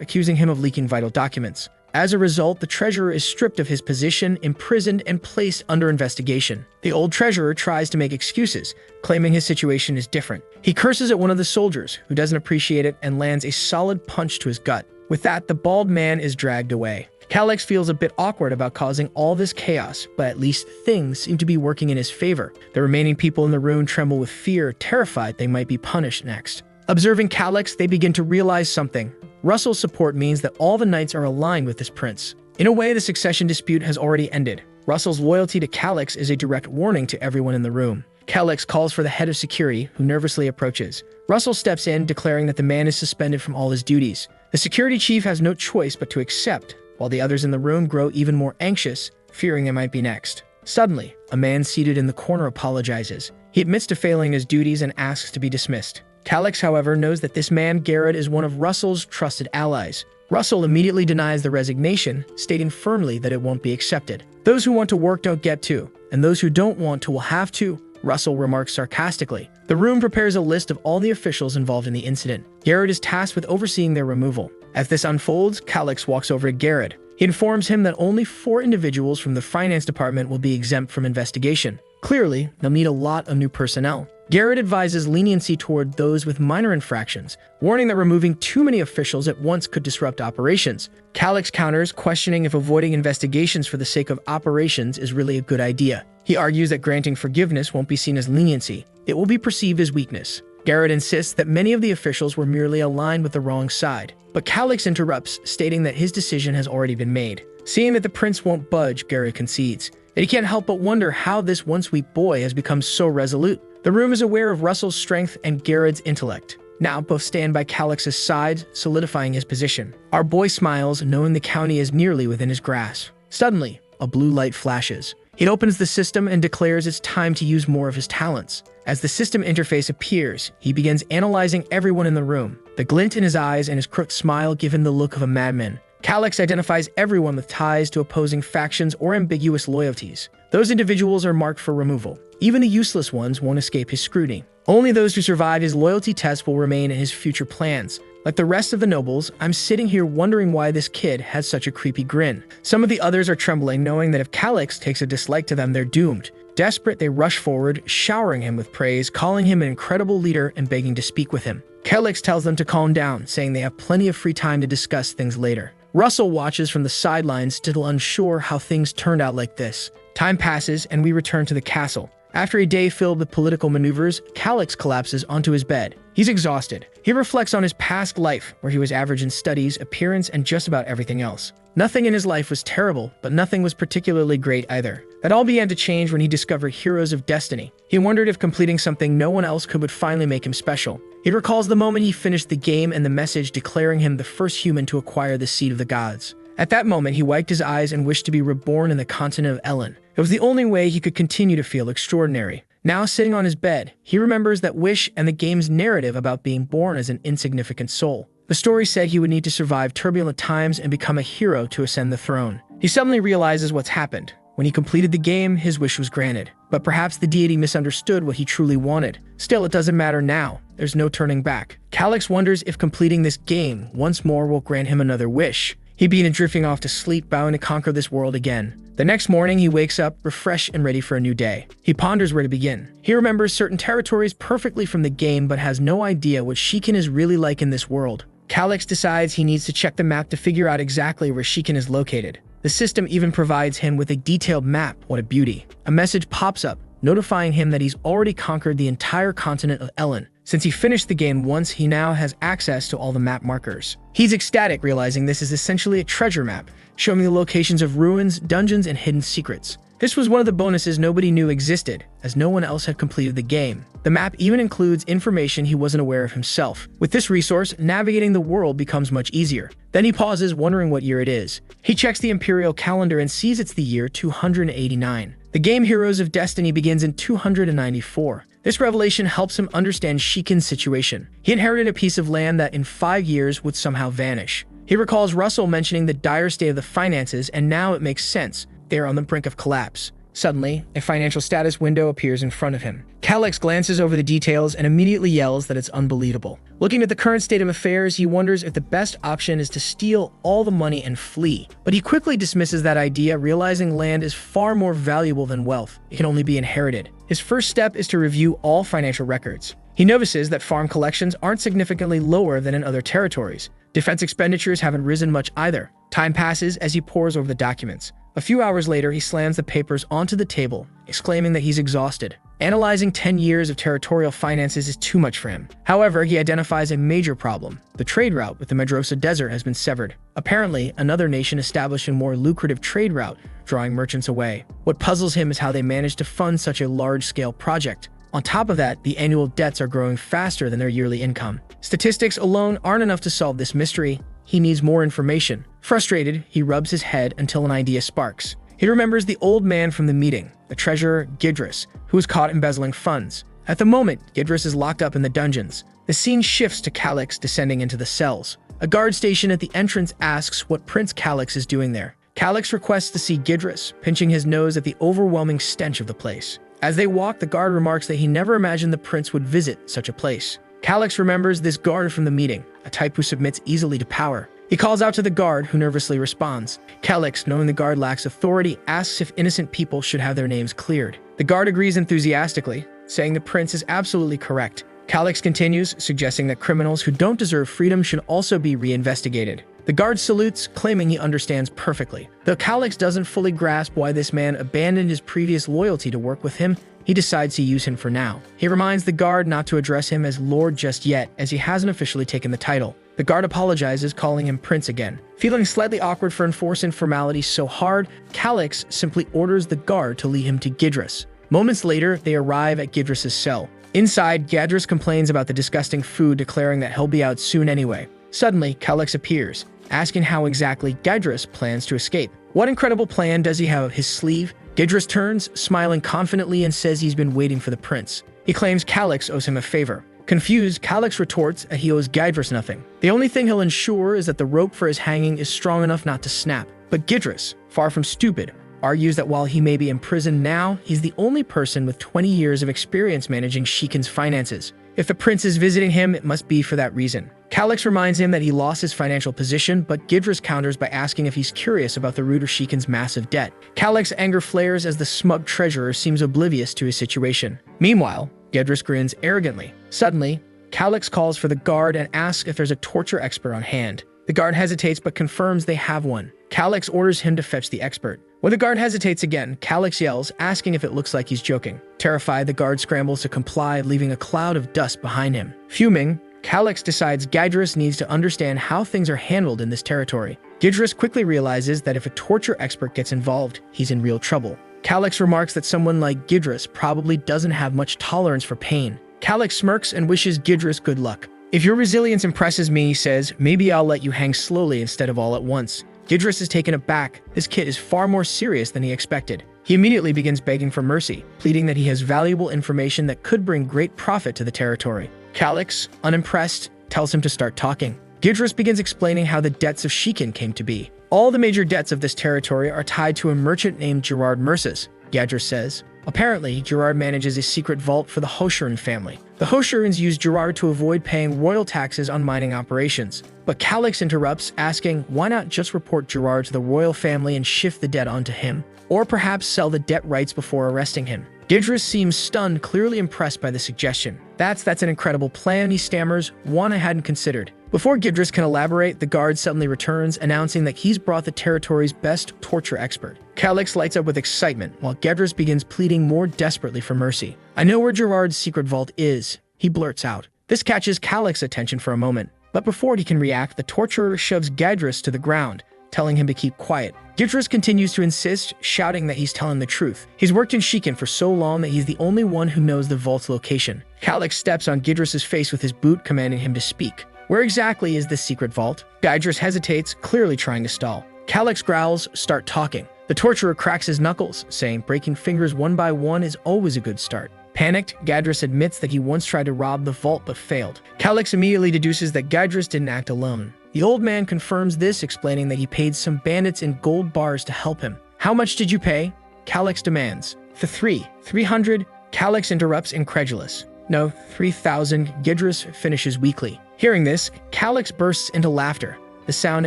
accusing him of leaking vital documents. As a result, the treasurer is stripped of his position, imprisoned, and placed under investigation. The old treasurer tries to make excuses, claiming his situation is different. He curses at one of the soldiers, who doesn't appreciate it, and lands a solid punch to his gut. With that, the bald man is dragged away. Calix feels a bit awkward about causing all this chaos, but at least things seem to be working in his favor. The remaining people in the room tremble with fear, terrified they might be punished next. Observing Calix, they begin to realize something. Russell's support means that all the knights are aligned with this prince. In a way, the succession dispute has already ended. Russell's loyalty to Calix is a direct warning to everyone in the room. Calix calls for the head of security, who nervously approaches. Russell steps in, declaring that the man is suspended from all his duties. The security chief has no choice but to accept, while the others in the room grow even more anxious, fearing they might be next. Suddenly, a man seated in the corner apologizes. He admits to failing his duties and asks to be dismissed. Calix, however, knows that this man, Garrett, is one of Russell's trusted allies. Russell immediately denies the resignation, stating firmly that it won't be accepted. Those who want to work don't get to, and those who don't want to will have to, Russell remarks sarcastically. The room prepares a list of all the officials involved in the incident. Garrett is tasked with overseeing their removal. As this unfolds, Calix walks over to Garrett. He informs him that only 4 individuals from the finance department will be exempt from investigation. Clearly, they'll need a lot of new personnel. Garrett advises leniency toward those with minor infractions, warning that removing too many officials at once could disrupt operations. Calix counters, questioning if avoiding investigations for the sake of operations is really a good idea. He argues that granting forgiveness won't be seen as leniency. It will be perceived as weakness. Garrett insists that many of the officials were merely aligned with the wrong side, but Calix interrupts, stating that his decision has already been made. Seeing that the prince won't budge, Garrett concedes. And he can't help but wonder how this once weak boy has become so resolute. The room is aware of Russell's strength and Garrett's intellect. Now both stand by Calix's side, solidifying his position. Our boy smiles, knowing the county is nearly within his grasp. Suddenly, a blue light flashes. He opens the system and declares it's time to use more of his talents. As the system interface appears, he begins analyzing everyone in the room. The glint in his eyes and his crooked smile give him the look of a madman. Calix identifies everyone with ties to opposing factions or ambiguous loyalties. Those individuals are marked for removal. Even the useless ones won't escape his scrutiny. Only those who survive his loyalty test will remain in his future plans. Like the rest of the nobles, I'm sitting here wondering why this kid has such a creepy grin. Some of the others are trembling, knowing that if Calix takes a dislike to them, they're doomed. Desperate, they rush forward, showering him with praise, calling him an incredible leader and begging to speak with him. Calix tells them to calm down, saying they have plenty of free time to discuss things later. Russell watches from the sidelines, still unsure how things turned out like this. Time passes, and we return to the castle. After a day filled with political maneuvers, Calix collapses onto his bed. He's exhausted. He reflects on his past life, where he was average in studies, appearance, and just about everything else. Nothing in his life was terrible, but nothing was particularly great either. That all began to change when he discovered Heroes of Destiny. He wondered if completing something no one else could would finally make him special. He recalls the moment he finished the game and the message declaring him the first human to acquire the Seed of the Gods. At that moment, he wiped his eyes and wished to be reborn in the continent of Ellen. It was the only way he could continue to feel extraordinary. Now sitting on his bed, he remembers that wish and the game's narrative about being born as an insignificant soul. The story said he would need to survive turbulent times and become a hero to ascend the throne. He suddenly realizes what's happened. When he completed the game, his wish was granted. But perhaps the deity misunderstood what he truly wanted. Still, it doesn't matter now. There's no turning back. Calix wonders if completing this game once more will grant him another wish. He began drifting off to sleep, vowing to conquer this world again. The next morning, he wakes up, refreshed and ready for a new day. He ponders where to begin. He remembers certain territories perfectly from the game, but has no idea what Shiken is really like in this world. Calix decides he needs to check the map to figure out exactly where Shiken is located. The system even provides him with a detailed map. What a beauty. A message pops up, notifying him that he's already conquered the entire continent of Ellen. Since he finished the game once, he now has access to all the map markers. He's ecstatic, realizing this is essentially a treasure map, showing the locations of ruins, dungeons, and hidden secrets. This was one of the bonuses nobody knew existed, as no one else had completed the game. The map even includes information he wasn't aware of himself. With this resource, navigating the world becomes much easier. Then he pauses, wondering what year it is. He checks the imperial calendar and sees it's the year 289. The game Heroes of Destiny begins in 294. This revelation helps him understand Shiken's situation. He inherited a piece of land that in 5 years would somehow vanish. He recalls Russell mentioning the dire state of the finances, and now it makes sense. They are on the brink of collapse. Suddenly, a financial status window appears in front of him. Calix glances over the details and immediately yells that it's unbelievable. Looking at the current state of affairs, he wonders if the best option is to steal all the money and flee. But he quickly dismisses that idea, realizing land is far more valuable than wealth. It can only be inherited. His first step is to review all financial records. He notices that farm collections aren't significantly lower than in other territories. Defense expenditures haven't risen much either. Time passes as he pores over the documents. A few hours later, he slams the papers onto the table, exclaiming that he's exhausted. Analyzing 10 years of territorial finances is too much for him. However, he identifies a major problem. The trade route with the Medrosa Desert has been severed. Apparently, another nation established a more lucrative trade route, drawing merchants away. What puzzles him is how they managed to fund such a large-scale project. On top of that, the annual debts are growing faster than their yearly income. Statistics alone aren't enough to solve this mystery. He needs more information. Frustrated, he rubs his head until an idea sparks. He remembers the old man from the meeting, the treasurer Gidris, who was caught embezzling funds. At the moment, Gidris is locked up in the dungeons. The scene shifts to Calix descending into the cells. A guard station at the entrance asks what Prince Calix is doing there. Calix requests to see Gidris, pinching his nose at the overwhelming stench of the place. As they walk, the guard remarks that he never imagined the prince would visit such a place. Calix remembers this guard from the meeting, a type who submits easily to power. He calls out to the guard, who nervously responds. Calix, knowing the guard lacks authority, asks if innocent people should have their names cleared. The guard agrees enthusiastically, saying the prince is absolutely correct. Calix continues, suggesting that criminals who don't deserve freedom should also be reinvestigated. The guard salutes, claiming he understands perfectly. Though Calix doesn't fully grasp why this man abandoned his previous loyalty to work with him, he decides to use him for now. He reminds the guard not to address him as Lord just yet, as he hasn't officially taken the title. The guard apologizes, calling him Prince again. Feeling slightly awkward for enforcing formalities so hard, Calix simply orders the guard to lead him to Gidris. Moments later, they arrive at Gidris' cell. Inside, Gadris complains about the disgusting food, declaring that he'll be out soon anyway. Suddenly, Calix appears, asking how exactly Gidris plans to escape. What incredible plan does he have up his sleeve? Gidris turns, smiling confidently, and says he's been waiting for the prince. He claims Calix owes him a favor. Confused, Calix retorts that he owes Gidris nothing. The only thing he'll ensure is that the rope for his hanging is strong enough not to snap. But Gidris, far from stupid, argues that while he may be imprisoned now, he's the only person with 20 years of experience managing Shikin's finances. If the prince is visiting him, it must be for that reason. Calix reminds him that he lost his financial position, but Gidris counters by asking if he's curious about the root of Shikin's massive debt. Calix's anger flares as the smug treasurer seems oblivious to his situation. Meanwhile, Gidris grins arrogantly. Suddenly, Calix calls for the guard and asks if there's a torture expert on hand. The guard hesitates but confirms they have one. Calix orders him to fetch the expert. When the guard hesitates again, Calix yells, asking if it looks like he's joking. Terrified, the guard scrambles to comply, leaving a cloud of dust behind him. Fuming, Calix decides Gidris needs to understand how things are handled in this territory. Gidris quickly realizes that if a torture expert gets involved, he's in real trouble. Calix remarks that someone like Gidris probably doesn't have much tolerance for pain. Calix smirks and wishes Gidris good luck. If your resilience impresses me, he says, maybe I'll let you hang slowly instead of all at once. Gidris is taken aback. This kid is far more serious than he expected. He immediately begins begging for mercy, pleading that he has valuable information that could bring great profit to the territory. Calix, unimpressed, tells him to start talking. Gidris begins explaining how the debts of Shikin came to be. All the major debts of this territory are tied to a merchant named Gerard Merces, Gidris says. Apparently, Gerard manages a secret vault for the Hoshurin family. The Hoshurins use Gerard to avoid paying royal taxes on mining operations. But Calix interrupts, asking why not just report Gerard to the royal family and shift the debt onto him? Or perhaps sell the debt rights before arresting him. Gidris seems stunned, clearly impressed by the suggestion. That's an incredible plan, he stammers, one I hadn't considered. Before Gidris can elaborate, the guard suddenly returns, announcing that he's brought the territory's best torture expert. Calix lights up with excitement, while Gidris begins pleading more desperately for mercy. I know where Gerard's secret vault is, he blurts out. This catches Calix's attention for a moment, but before he can react, the torturer shoves Gidris to the ground, telling him to keep quiet. Gidris continues to insist, shouting that he's telling the truth. He's worked in Shikin for so long that he's the only one who knows the vault's location. Calix steps on Gidris' face with his boot, commanding him to speak. Where exactly is this secret vault? Gidris hesitates, clearly trying to stall. Calix growls, start talking. The torturer cracks his knuckles, saying breaking fingers one by one is always a good start. Panicked, Gidris admits that he once tried to rob the vault but failed. Calix immediately deduces that Gidris didn't act alone. The old man confirms this, explaining that he paid some bandits in gold bars to help him. How much did you pay? Calix demands. For 300. Calix interrupts, incredulous. No, 3,000, Gidris finishes weakly. Hearing this, Calix bursts into laughter, the sound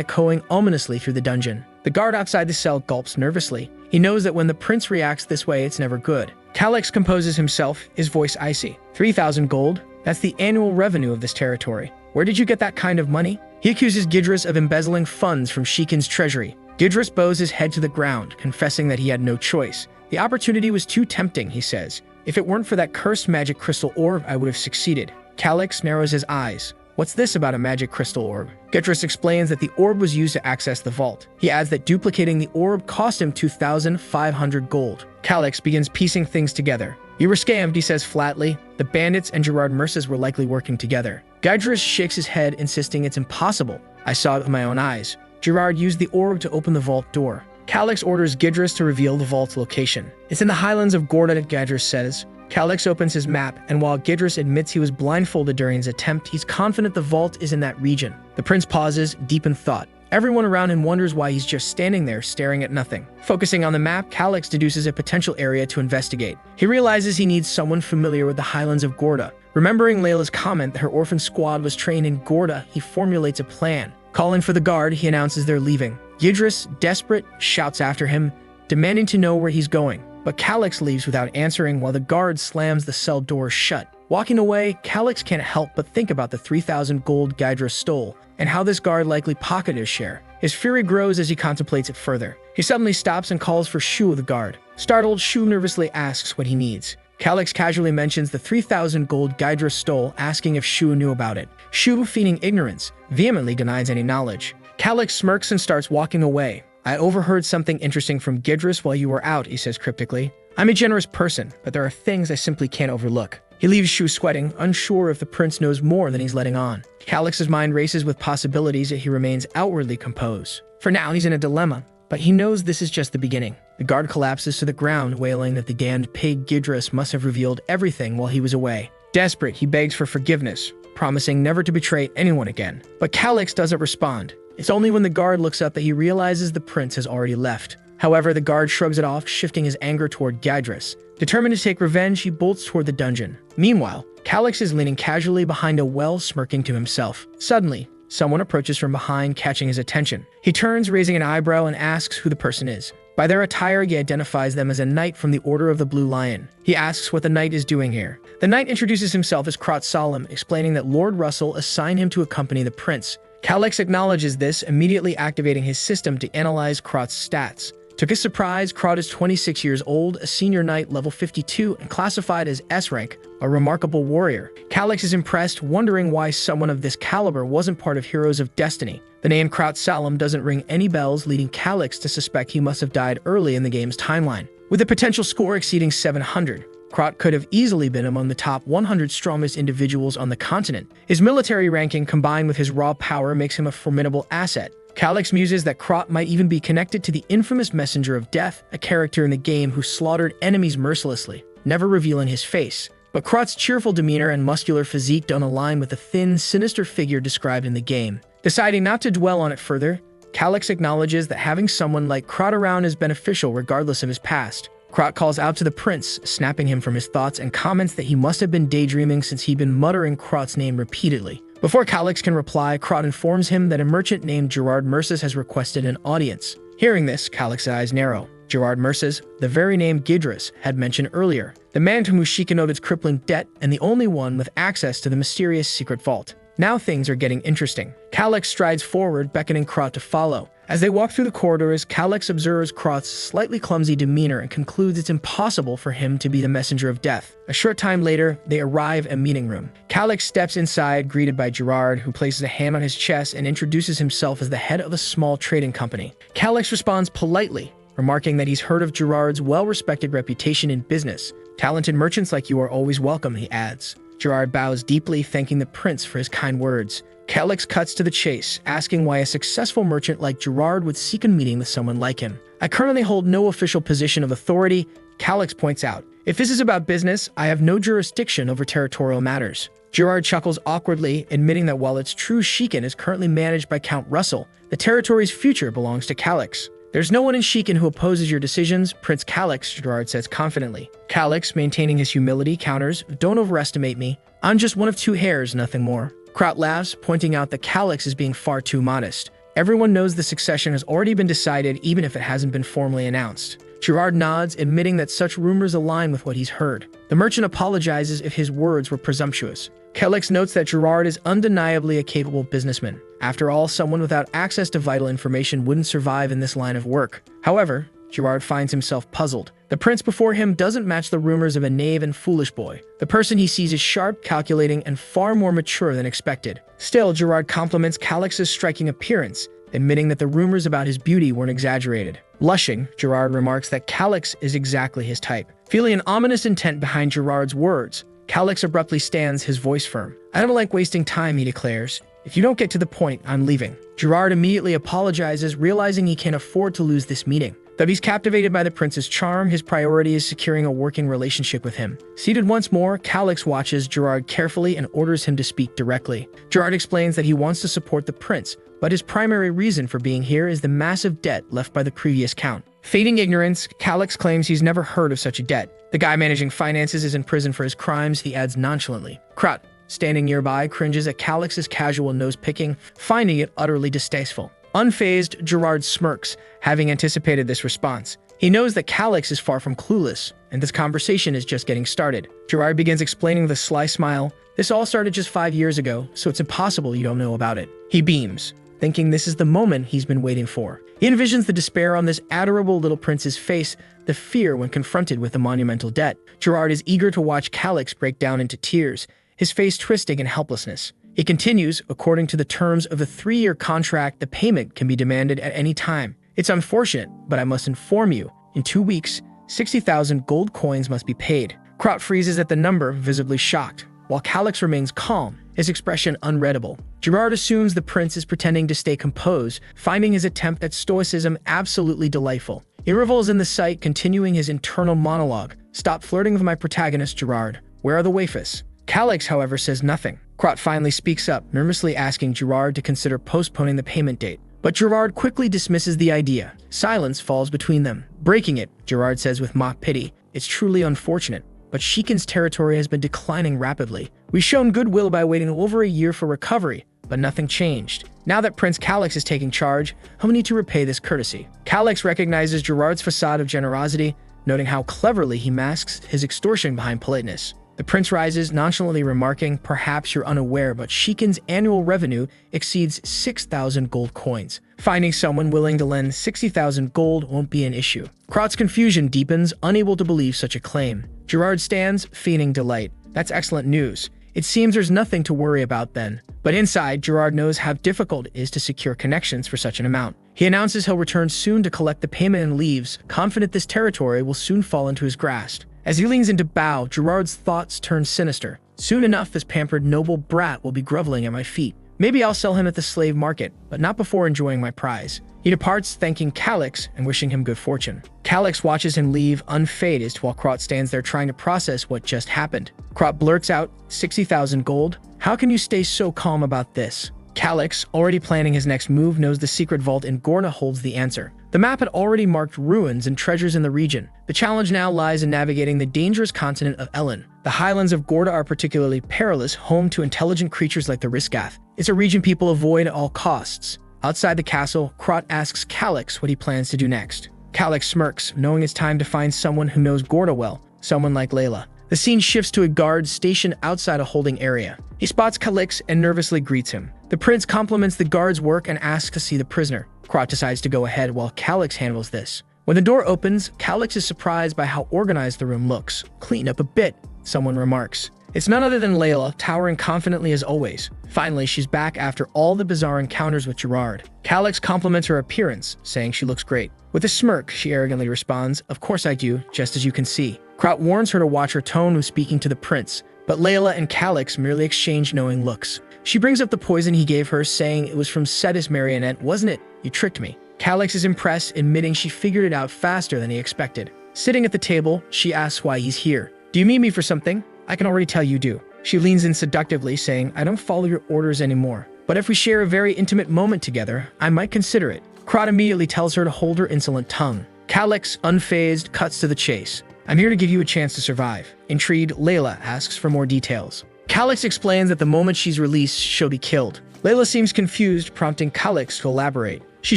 echoing ominously through the dungeon. The guard outside the cell gulps nervously. He knows that when the prince reacts this way, it's never good. Calix composes himself, his voice icy. 3,000 gold? That's the annual revenue of this territory. Where did you get that kind of money? He accuses Gidris of embezzling funds from Shikin's treasury. Gidris bows his head to the ground, confessing that he had no choice. The opportunity was too tempting, he says. If it weren't for that cursed magic crystal orb, I would have succeeded. Calix narrows his eyes. What's this about a magic crystal orb? Gidris explains that the orb was used to access the vault. He adds that duplicating the orb cost him 2,500 gold. Calix begins piecing things together. You were scammed, he says flatly. The bandits and Gerard Merces were likely working together. Gidris shakes his head, insisting it's impossible. I saw it with my own eyes. Gerard used the orb to open the vault door. Calix orders Gidris to reveal the vault's location. It's in the highlands of Gorda, Gidris says. Calix opens his map, and while Gidris admits he was blindfolded during his attempt, he's confident the vault is in that region. The prince pauses, deep in thought. Everyone around him wonders why he's just standing there, staring at nothing. Focusing on the map, Calix deduces a potential area to investigate. He realizes he needs someone familiar with the highlands of Gorda. Remembering Layla's comment that her orphan squad was trained in Gorda, he formulates a plan. Calling for the guard, he announces they're leaving. Gidris, desperate, shouts after him, demanding to know where he's going. But Calix leaves without answering while the guard slams the cell doors shut. Walking away, Calix can't help but think about the 3,000 gold Gidris stole, and how this guard likely pocketed his share. His fury grows as he contemplates it further. He suddenly stops and calls for Shu, the guard. Startled, Shu nervously asks what he needs. Calix casually mentions the 3,000 gold Gidris stole, asking if Shu knew about it. Shu, feigning ignorance, vehemently denies any knowledge. Calix smirks and starts walking away. I overheard something interesting from Gidris while you were out, he says cryptically. I'm a generous person, but there are things I simply can't overlook. He leaves Shu sweating, unsure if the prince knows more than he's letting on. Calix's mind races with possibilities, yet he remains outwardly composed. For now, he's in a dilemma, but he knows this is just the beginning. The guard collapses to the ground, wailing that the damned pig Gidris must have revealed everything while he was away. Desperate, he begs for forgiveness, promising never to betray anyone again. But Calix doesn't respond. It's only when the guard looks up that he realizes the prince has already left. However, the guard shrugs it off, shifting his anger toward Gidris. Determined to take revenge, he bolts toward the dungeon. Meanwhile, Calix is leaning casually behind a well, smirking to himself. Suddenly, someone approaches from behind, catching his attention. He turns, raising an eyebrow, and asks who the person is. By their attire, he identifies them as a knight from the Order of the Blue Lion. He asks what the knight is doing here. The knight introduces himself as Krot Solemn, explaining that Lord Russell assigned him to accompany the prince. Calix acknowledges this, immediately activating his system to analyze Krot's stats. To his surprise, Krot is 26 years old, a senior knight level 52, and classified as S rank, a remarkable warrior. Calix is impressed, wondering why someone of this caliber wasn't part of Heroes of Destiny. The name Krot Solemn doesn't ring any bells, leading Calix to suspect he must have died early in the game's timeline. With a potential score exceeding 700, Krot could have easily been among the top 100 strongest individuals on the continent. His military ranking combined with his raw power makes him a formidable asset. Calix muses that Krot might even be connected to the infamous Messenger of Death, a character in the game who slaughtered enemies mercilessly, never revealing his face. But Krot's cheerful demeanor and muscular physique don't align with the thin, sinister figure described in the game. Deciding not to dwell on it further, Calix acknowledges that having someone like Krot around is beneficial regardless of his past. Krot calls out to the prince, snapping him from his thoughts, and comments that he must have been daydreaming since he'd been muttering Krot's name repeatedly. Before Calix can reply, Krot informs him that a merchant named Gerard Merces has requested an audience. Hearing this, Calix's eyes narrow. Gerard Merces, the very name Gidris had mentioned earlier, the man to whom Sheikah owed its crippling debt and the only one with access to the mysterious secret vault. Now things are getting interesting. Calix strides forward, beckoning Krot to follow. As they walk through the corridors, Calix observes Krot's slightly clumsy demeanor and concludes it's impossible for him to be the Messenger of Death. A short time later, they arrive at a meeting room. Calix steps inside, greeted by Gerard, who places a hand on his chest and introduces himself as the head of a small trading company. Calix responds politely, remarking that he's heard of Gerard's well-respected reputation in business. Talented merchants like you are always welcome, he adds. Gerard bows deeply, thanking the prince for his kind words. Calix cuts to the chase, asking why a successful merchant like Gerard would seek a meeting with someone like him. I currently hold no official position of authority, Calix points out. If this is about business, I have no jurisdiction over territorial matters. Gerard chuckles awkwardly, admitting that while it's true Sheikah is currently managed by Count Russell, the territory's future belongs to Calix. There's no one in Sheikah who opposes your decisions, Prince Calix, Gerard says confidently. Calix, maintaining his humility, counters, don't overestimate me. I'm just one of two heirs, nothing more. Krot laughs, pointing out that Calix is being far too modest. Everyone knows the succession has already been decided, even if it hasn't been formally announced. Gerard nods, admitting that such rumors align with what he's heard. The merchant apologizes if his words were presumptuous. Calix notes that Gerard is undeniably a capable businessman. After all, someone without access to vital information wouldn't survive in this line of work. However, Gerard finds himself puzzled. The prince before him doesn't match the rumors of a knave and foolish boy. The person he sees is sharp, calculating, and far more mature than expected. Still, Gerard compliments Calix's striking appearance, admitting that the rumors about his beauty weren't exaggerated. Blushing, Gerard remarks that Calix is exactly his type. Feeling an ominous intent behind Gerard's words, Calix abruptly stands, his voice firm. I don't like wasting time, he declares. If you don't get to the point, I'm leaving. Gerard immediately apologizes, realizing he can't afford to lose this meeting. Though he's captivated by the prince's charm, his priority is securing a working relationship with him. Seated once more, Calix watches Gerard carefully and orders him to speak directly. Gerard explains that he wants to support the prince, but his primary reason for being here is the massive debt left by the previous count. Feigning ignorance, Calix claims he's never heard of such a debt. The guy managing finances is in prison for his crimes, he adds nonchalantly. Krot, standing nearby, cringes at Calix's casual nose-picking, finding it utterly distasteful. Unfazed, Gerard smirks, having anticipated this response. He knows that Calix is far from clueless, and this conversation is just getting started. Gerard begins explaining with a sly smile. This all started just 5 years ago, so it's impossible you don't know about it. He beams, thinking this is the moment he's been waiting for. He envisions the despair on this adorable little prince's face, the fear when confronted with the monumental debt. Gerard is eager to watch Calix break down into tears, his face twisting in helplessness. It continues, according to the terms of the 3-year contract, the payment can be demanded at any time. It's unfortunate, but I must inform you, in 2 weeks, 60,000 gold coins must be paid. Krot freezes at the number, visibly shocked, while Calix remains calm, his expression unreadable. Gerard assumes the prince is pretending to stay composed, finding his attempt at stoicism absolutely delightful. He revels in the sight, continuing his internal monologue. Stop flirting with my protagonist, Gerard. Where are the waifus? Calix, however, says nothing. Krot finally speaks up, nervously asking Gerard to consider postponing the payment date. But Gerard quickly dismisses the idea. Silence falls between them. Breaking it, Gerard says with mock pity, it's truly unfortunate, but Shikin's territory has been declining rapidly. We've shown goodwill by waiting over a year for recovery, but nothing changed. Now that Prince Calix is taking charge, he'll need to repay this courtesy. Calix recognizes Gerard's facade of generosity, noting how cleverly he masks his extortion behind politeness. The prince rises, nonchalantly remarking, perhaps you're unaware, but Shikin's annual revenue exceeds 6,000 gold coins. Finding someone willing to lend 60,000 gold won't be an issue. Krot's confusion deepens, unable to believe such a claim. Gerard stands, feigning delight. That's excellent news. It seems there's nothing to worry about then. But inside, Gerard knows how difficult it is to secure connections for such an amount. He announces he'll return soon to collect the payment and leaves, confident this territory will soon fall into his grasp. As he leans in to bow, Gerard's thoughts turn sinister. Soon enough, this pampered noble brat will be groveling at my feet. Maybe I'll sell him at the slave market, but not before enjoying my prize. He departs, thanking Calix and wishing him good fortune. Calix watches him leave, unfazed, while Krot stands there trying to process what just happened. Krot blurts out, 60,000 gold? How can you stay so calm about this? Calix, already planning his next move, knows the secret vault in Gorna holds the answer. The map had already marked ruins and treasures in the region. The challenge now lies in navigating the dangerous continent of Ellen. The highlands of Gorda are particularly perilous, home to intelligent creatures like the Riskath. It's a region people avoid at all costs. Outside the castle, Krot asks Calix what he plans to do next. Calix smirks, knowing it's time to find someone who knows Gorda well, someone like Layla. The scene shifts to a guard stationed outside a holding area. He spots Calix and nervously greets him. The prince compliments the guard's work and asks to see the prisoner. Krot decides to go ahead while Calix handles this. When the door opens, Calix is surprised by how organized the room looks. Clean up a bit, someone remarks. It's none other than Layla, towering confidently as always. Finally, she's back after all the bizarre encounters with Gerard. Calix compliments her appearance, saying she looks great. With a smirk, she arrogantly responds, of course I do, just as you can see. Krot warns her to watch her tone when speaking to the prince, but Layla and Calix merely exchange knowing looks. She brings up the poison he gave her, saying it was from Cetus Marionette, wasn't it? You tricked me. Calix is impressed, admitting she figured it out faster than he expected. Sitting at the table, she asks why he's here. Do you mean me for something? I can already tell you do. She leans in seductively, saying, I don't follow your orders anymore. But if we share a very intimate moment together, I might consider it. Krot immediately tells her to hold her insolent tongue. Calix, unfazed, cuts to the chase. I'm here to give you a chance to survive. Intrigued, Layla asks for more details. Calix explains that the moment she's released, she'll be killed. Layla seems confused, prompting Calix to elaborate. She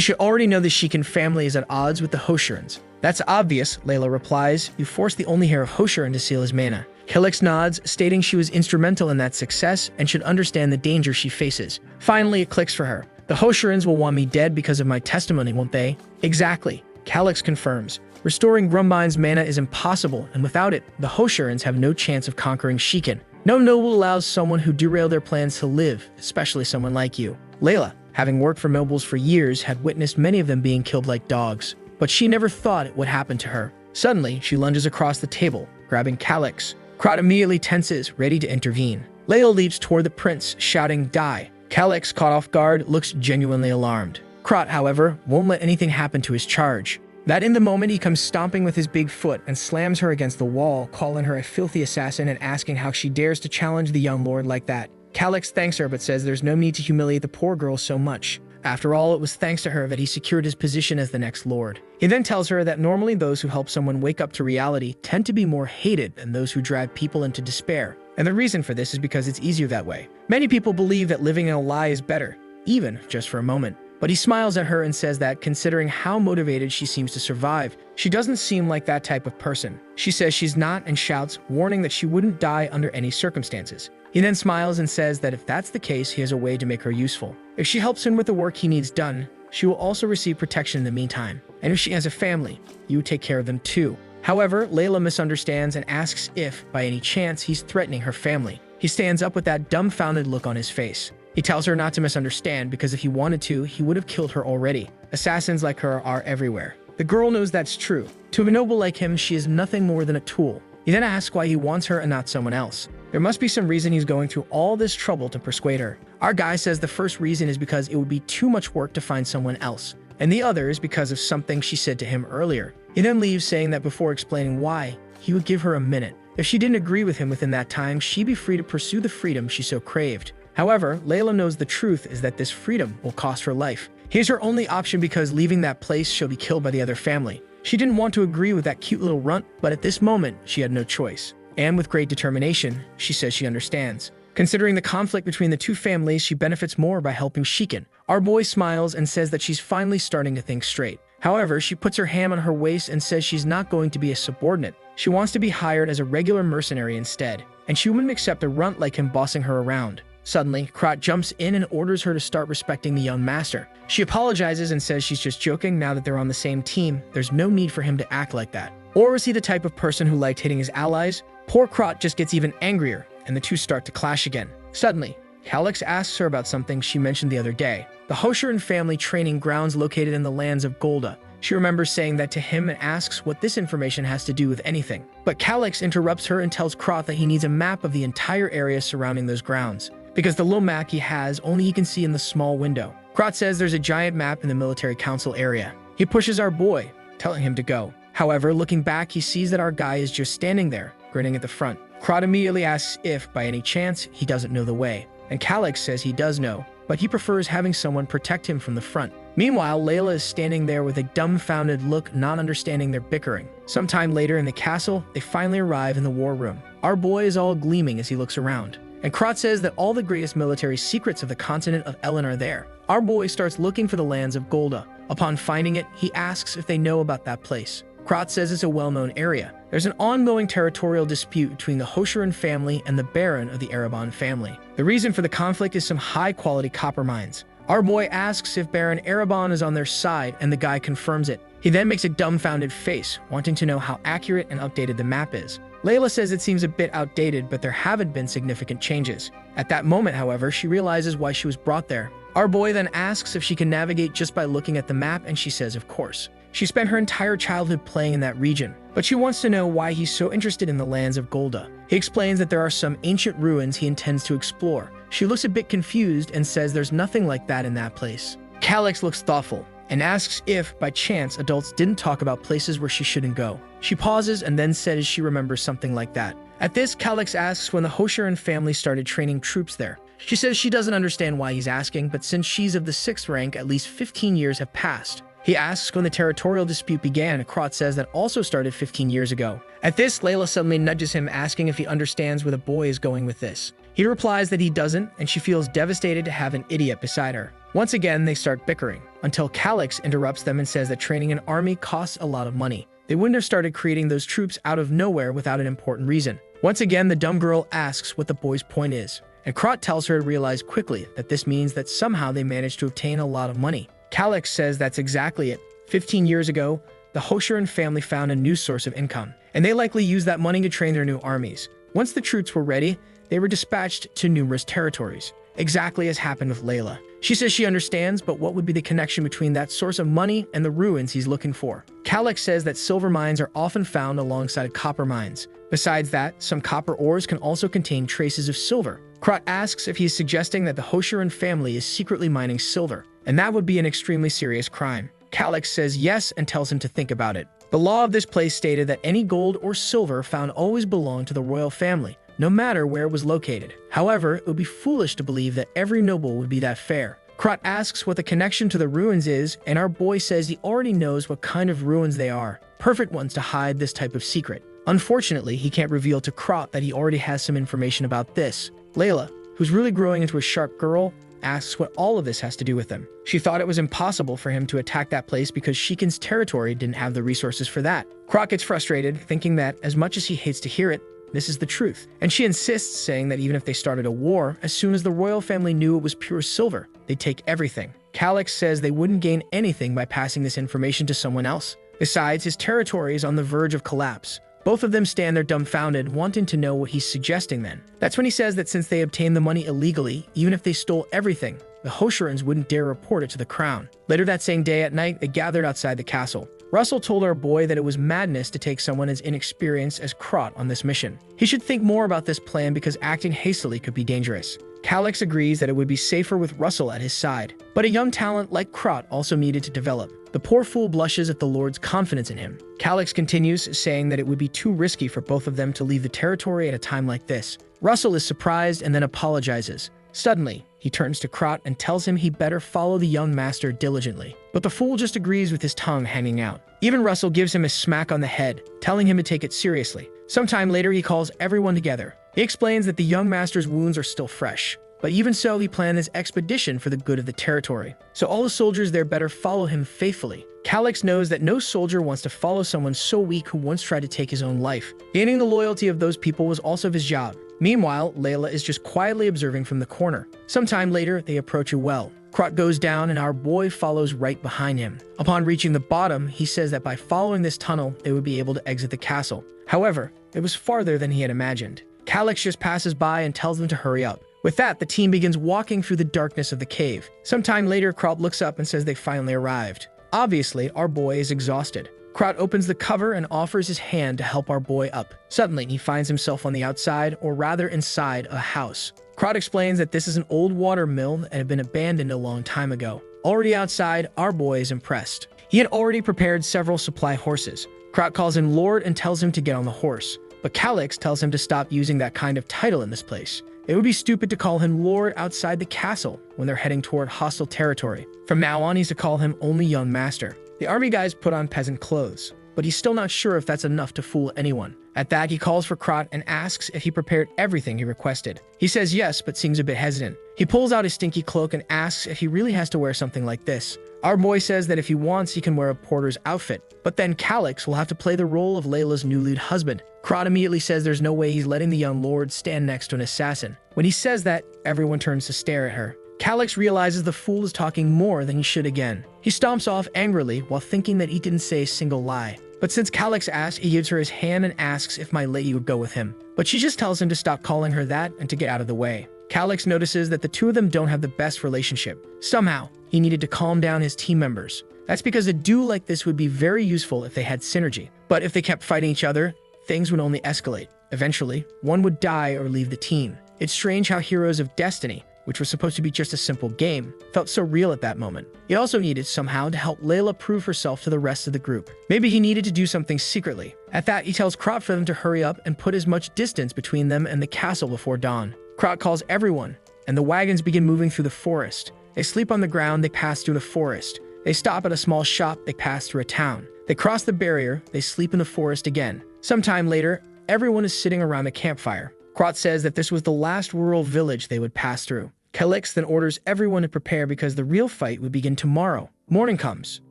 should already know the Shikin family is at odds with the Hoshirans. That's obvious, Layla replies. You forced the only heir of Hoshiran to seal his mana. Calix nods, stating she was instrumental in that success and should understand the danger she faces. Finally, it clicks for her. The Hoshirans will want me dead because of my testimony, won't they? Exactly. Calix confirms. Restoring Grumbine's mana is impossible, and without it, the Hoshirans have no chance of conquering Shikin. No noble allows someone who derailed their plans to live, especially someone like you. Layla, having worked for nobles for years, had witnessed many of them being killed like dogs, but she never thought it would happen to her. Suddenly, she lunges across the table, grabbing Calix. Krot immediately tenses, ready to intervene. Layla leaps toward the prince, shouting, die. Calix, caught off guard, looks genuinely alarmed. Krot, however, won't let anything happen to his charge. That in the moment he comes stomping with his big foot and slams her against the wall, calling her a filthy assassin and asking how she dares to challenge the young lord like that. Calix thanks her but says there's no need to humiliate the poor girl so much. After all, it was thanks to her that he secured his position as the next lord. He then tells her that normally those who help someone wake up to reality tend to be more hated than those who drive people into despair. And the reason for this is because it's easier that way. Many people believe that living in a lie is better, even just for a moment. But he smiles at her and says that, considering how motivated she seems to survive, she doesn't seem like that type of person. She says she's not and shouts, warning that she wouldn't die under any circumstances. He then smiles and says that if that's the case, he has a way to make her useful. If she helps him with the work he needs done, she will also receive protection in the meantime. And if she has a family, you would take care of them too. However, Layla misunderstands and asks if, by any chance, he's threatening her family. He stands up with that dumbfounded look on his face. He tells her not to misunderstand because if he wanted to, he would have killed her already. Assassins like her are everywhere. The girl knows that's true. To a noble like him, she is nothing more than a tool. He then asks why he wants her and not someone else. There must be some reason he's going through all this trouble to persuade her. Our guy says the first reason is because it would be too much work to find someone else, and the other is because of something she said to him earlier. He then leaves saying that before explaining why, he would give her a minute. If she didn't agree with him within that time, she'd be free to pursue the freedom she so craved. However, Layla knows the truth is that this freedom will cost her life. Here's her only option because leaving that place, she'll be killed by the other family. She didn't want to agree with that cute little runt, but at this moment, she had no choice. And with great determination, she says she understands. Considering the conflict between the two families, she benefits more by helping Shiken. Our boy smiles and says that she's finally starting to think straight. However, she puts her hand on her waist and says she's not going to be a subordinate. She wants to be hired as a regular mercenary instead, and she wouldn't accept a runt like him bossing her around. Suddenly, Krot jumps in and orders her to start respecting the young master. She apologizes and says she's just joking now that they're on the same team. There's no need for him to act like that. Or is he the type of person who liked hitting his allies? Poor Krot just gets even angrier, and the two start to clash again. Suddenly, Calix asks her about something she mentioned the other day, the Hoshiran family training grounds located in the lands of Golda. She remembers saying that to him and asks what this information has to do with anything. But Calix interrupts her and tells Krot that he needs a map of the entire area surrounding those grounds, because the little map he has only he can see in the small window. Krot says there's a giant map in the military council area. He pushes our boy, telling him to go. However, looking back, he sees that our guy is just standing there, grinning at the front. Krot immediately asks if, by any chance, he doesn't know the way. And Calix says he does know, but he prefers having someone protect him from the front. Meanwhile, Layla is standing there with a dumbfounded look, not understanding their bickering. Sometime later in the castle, they finally arrive in the war room. Our boy is all gleaming as he looks around. And Krot says that all the greatest military secrets of the continent of Elen are there. Our boy starts looking for the lands of Golda. Upon finding it, he asks if they know about that place. Krot says it's a well-known area. There's an ongoing territorial dispute between the Hoshiran family and the Baron of the Erebon family. The reason for the conflict is some high-quality copper mines. Our boy asks if Baron Erebon is on their side, and the guy confirms it. He then makes a dumbfounded face, wanting to know how accurate and updated the map is. Layla says it seems a bit outdated, but there haven't been significant changes. At that moment, however, she realizes why she was brought there. Our boy then asks if she can navigate just by looking at the map, and she says of course. She spent her entire childhood playing in that region, but she wants to know why he's so interested in the lands of Golda. He explains that there are some ancient ruins he intends to explore. She looks a bit confused and says there's nothing like that in that place. Calix looks thoughtful and asks if, by chance, adults didn't talk about places where she shouldn't go. She pauses and then says she remembers something like that. At this, Calix asks when the Hoshiran family started training troops there. She says she doesn't understand why he's asking, but since she's of the 6th rank, at least 15 years have passed. He asks when the territorial dispute began. Krot says that also started 15 years ago. At this, Layla suddenly nudges him, asking if he understands where the boy is going with this. He replies that he doesn't, and she feels devastated to have an idiot beside her. Once again, they start bickering, until Calix interrupts them and says that training an army costs a lot of money. They wouldn't have started creating those troops out of nowhere without an important reason. Once again, the dumb girl asks what the boy's point is, and Krot tells her to realize quickly that this means that somehow they managed to obtain a lot of money. Calix says that's exactly it. 15 years ago, the Hoshiran family found a new source of income, and they likely used that money to train their new armies. Once the troops were ready, they were dispatched to numerous territories, exactly as happened with Layla. She says she understands, but what would be the connection between that source of money and the ruins he's looking for? Calix says that silver mines are often found alongside copper mines. Besides that, some copper ores can also contain traces of silver. Krot asks if he's suggesting that the Hoshiran family is secretly mining silver, and that would be an extremely serious crime. Calyx says yes and tells him to think about it. The law of this place stated that any gold or silver found always belonged to the royal family, no matter where it was located. However, it would be foolish to believe that every noble would be that fair. Krot asks what the connection to the ruins is, and our boy says he already knows what kind of ruins they are. Perfect ones to hide this type of secret. Unfortunately, he can't reveal to Krot that he already has some information about this. Layla, who's really growing into a sharp girl, asks what all of this has to do with them. She thought it was impossible for him to attack that place because Shikin's territory didn't have the resources for that. Krot gets frustrated, thinking that, as much as he hates to hear it, this is the truth. And she insists, saying that even if they started a war, as soon as the royal family knew it was pure silver, they'd take everything. Calyx says they wouldn't gain anything by passing this information to someone else. Besides, his territory is on the verge of collapse. Both of them stand there dumbfounded, wanting to know what he's suggesting then. That's when he says that since they obtained the money illegally, even if they stole everything, the Hoshirans wouldn't dare report it to the crown. Later that same day at night, they gathered outside the castle. Russell told our boy that it was madness to take someone as inexperienced as Krot on this mission. He should think more about this plan because acting hastily could be dangerous. Calyx agrees that it would be safer with Russell at his side, but a young talent like Krot also needed to develop. The poor fool blushes at the Lord's confidence in him. Calyx continues, saying that it would be too risky for both of them to leave the territory at a time like this. Russell is surprised and then apologizes. Suddenly, he turns to Krot and tells him he better follow the young master diligently. But the fool just agrees with his tongue hanging out. Even Russell gives him a smack on the head, telling him to take it seriously. Sometime later, he calls everyone together. He explains that the young master's wounds are still fresh. But even so, he planned this expedition for the good of the territory. So all the soldiers there better follow him faithfully. Calyx knows that no soldier wants to follow someone so weak who once tried to take his own life. Gaining the loyalty of those people was also his job. Meanwhile, Layla is just quietly observing from the corner. Sometime later, they approach a well. Krot goes down and our boy follows right behind him. Upon reaching the bottom, he says that by following this tunnel, they would be able to exit the castle. However, it was farther than he had imagined. Calyx just passes by and tells them to hurry up. With that, the team begins walking through the darkness of the cave. Sometime later, Krot looks up and says they finally arrived. Obviously, our boy is exhausted. Krot opens the cover and offers his hand to help our boy up. Suddenly, he finds himself on the outside, or rather inside, a house. Krot explains that this is an old water mill that had been abandoned a long time ago. Already outside, our boy is impressed. He had already prepared several supply horses. Krot calls him Lord and tells him to get on the horse. But Calyx tells him to stop using that kind of title in this place. It would be stupid to call him Lord outside the castle when they're heading toward hostile territory. From now on, he's to call him only Young Master. The army guys put on peasant clothes, but he's still not sure if that's enough to fool anyone. At that, he calls for Krot and asks if he prepared everything he requested. He says yes, but seems a bit hesitant. He pulls out his stinky cloak and asks if he really has to wear something like this. Our boy says that if he wants, he can wear a porter's outfit, but then Calyx will have to play the role of Layla's new lead husband. Krot immediately says there's no way he's letting the young lord stand next to an assassin. When he says that, everyone turns to stare at her. Calyx realizes the fool is talking more than he should again. He stomps off angrily while thinking that he didn't say a single lie. But since Calyx asks, he gives her his hand and asks if my lady would go with him. But she just tells him to stop calling her that and to get out of the way. Calyx notices that the two of them don't have the best relationship. Somehow, he needed to calm down his team members. That's because a duo like this would be very useful if they had synergy. But if they kept fighting each other, things would only escalate. Eventually, one would die or leave the team. It's strange how Heroes of Destiny, which was supposed to be just a simple game, felt so real at that moment. He also needed somehow to help Layla prove herself to the rest of the group. Maybe he needed to do something secretly. At that, he tells Krot for them to hurry up and put as much distance between them and the castle before dawn. Krot calls everyone, and the wagons begin moving through the forest. They sleep on the ground, they pass through the forest. They stop at a small shop, they pass through a town. They cross the barrier, they sleep in the forest again. Sometime later, everyone is sitting around a campfire. Krot says that this was the last rural village they would pass through. Calyx then orders everyone to prepare because the real fight would begin tomorrow. Morning comes.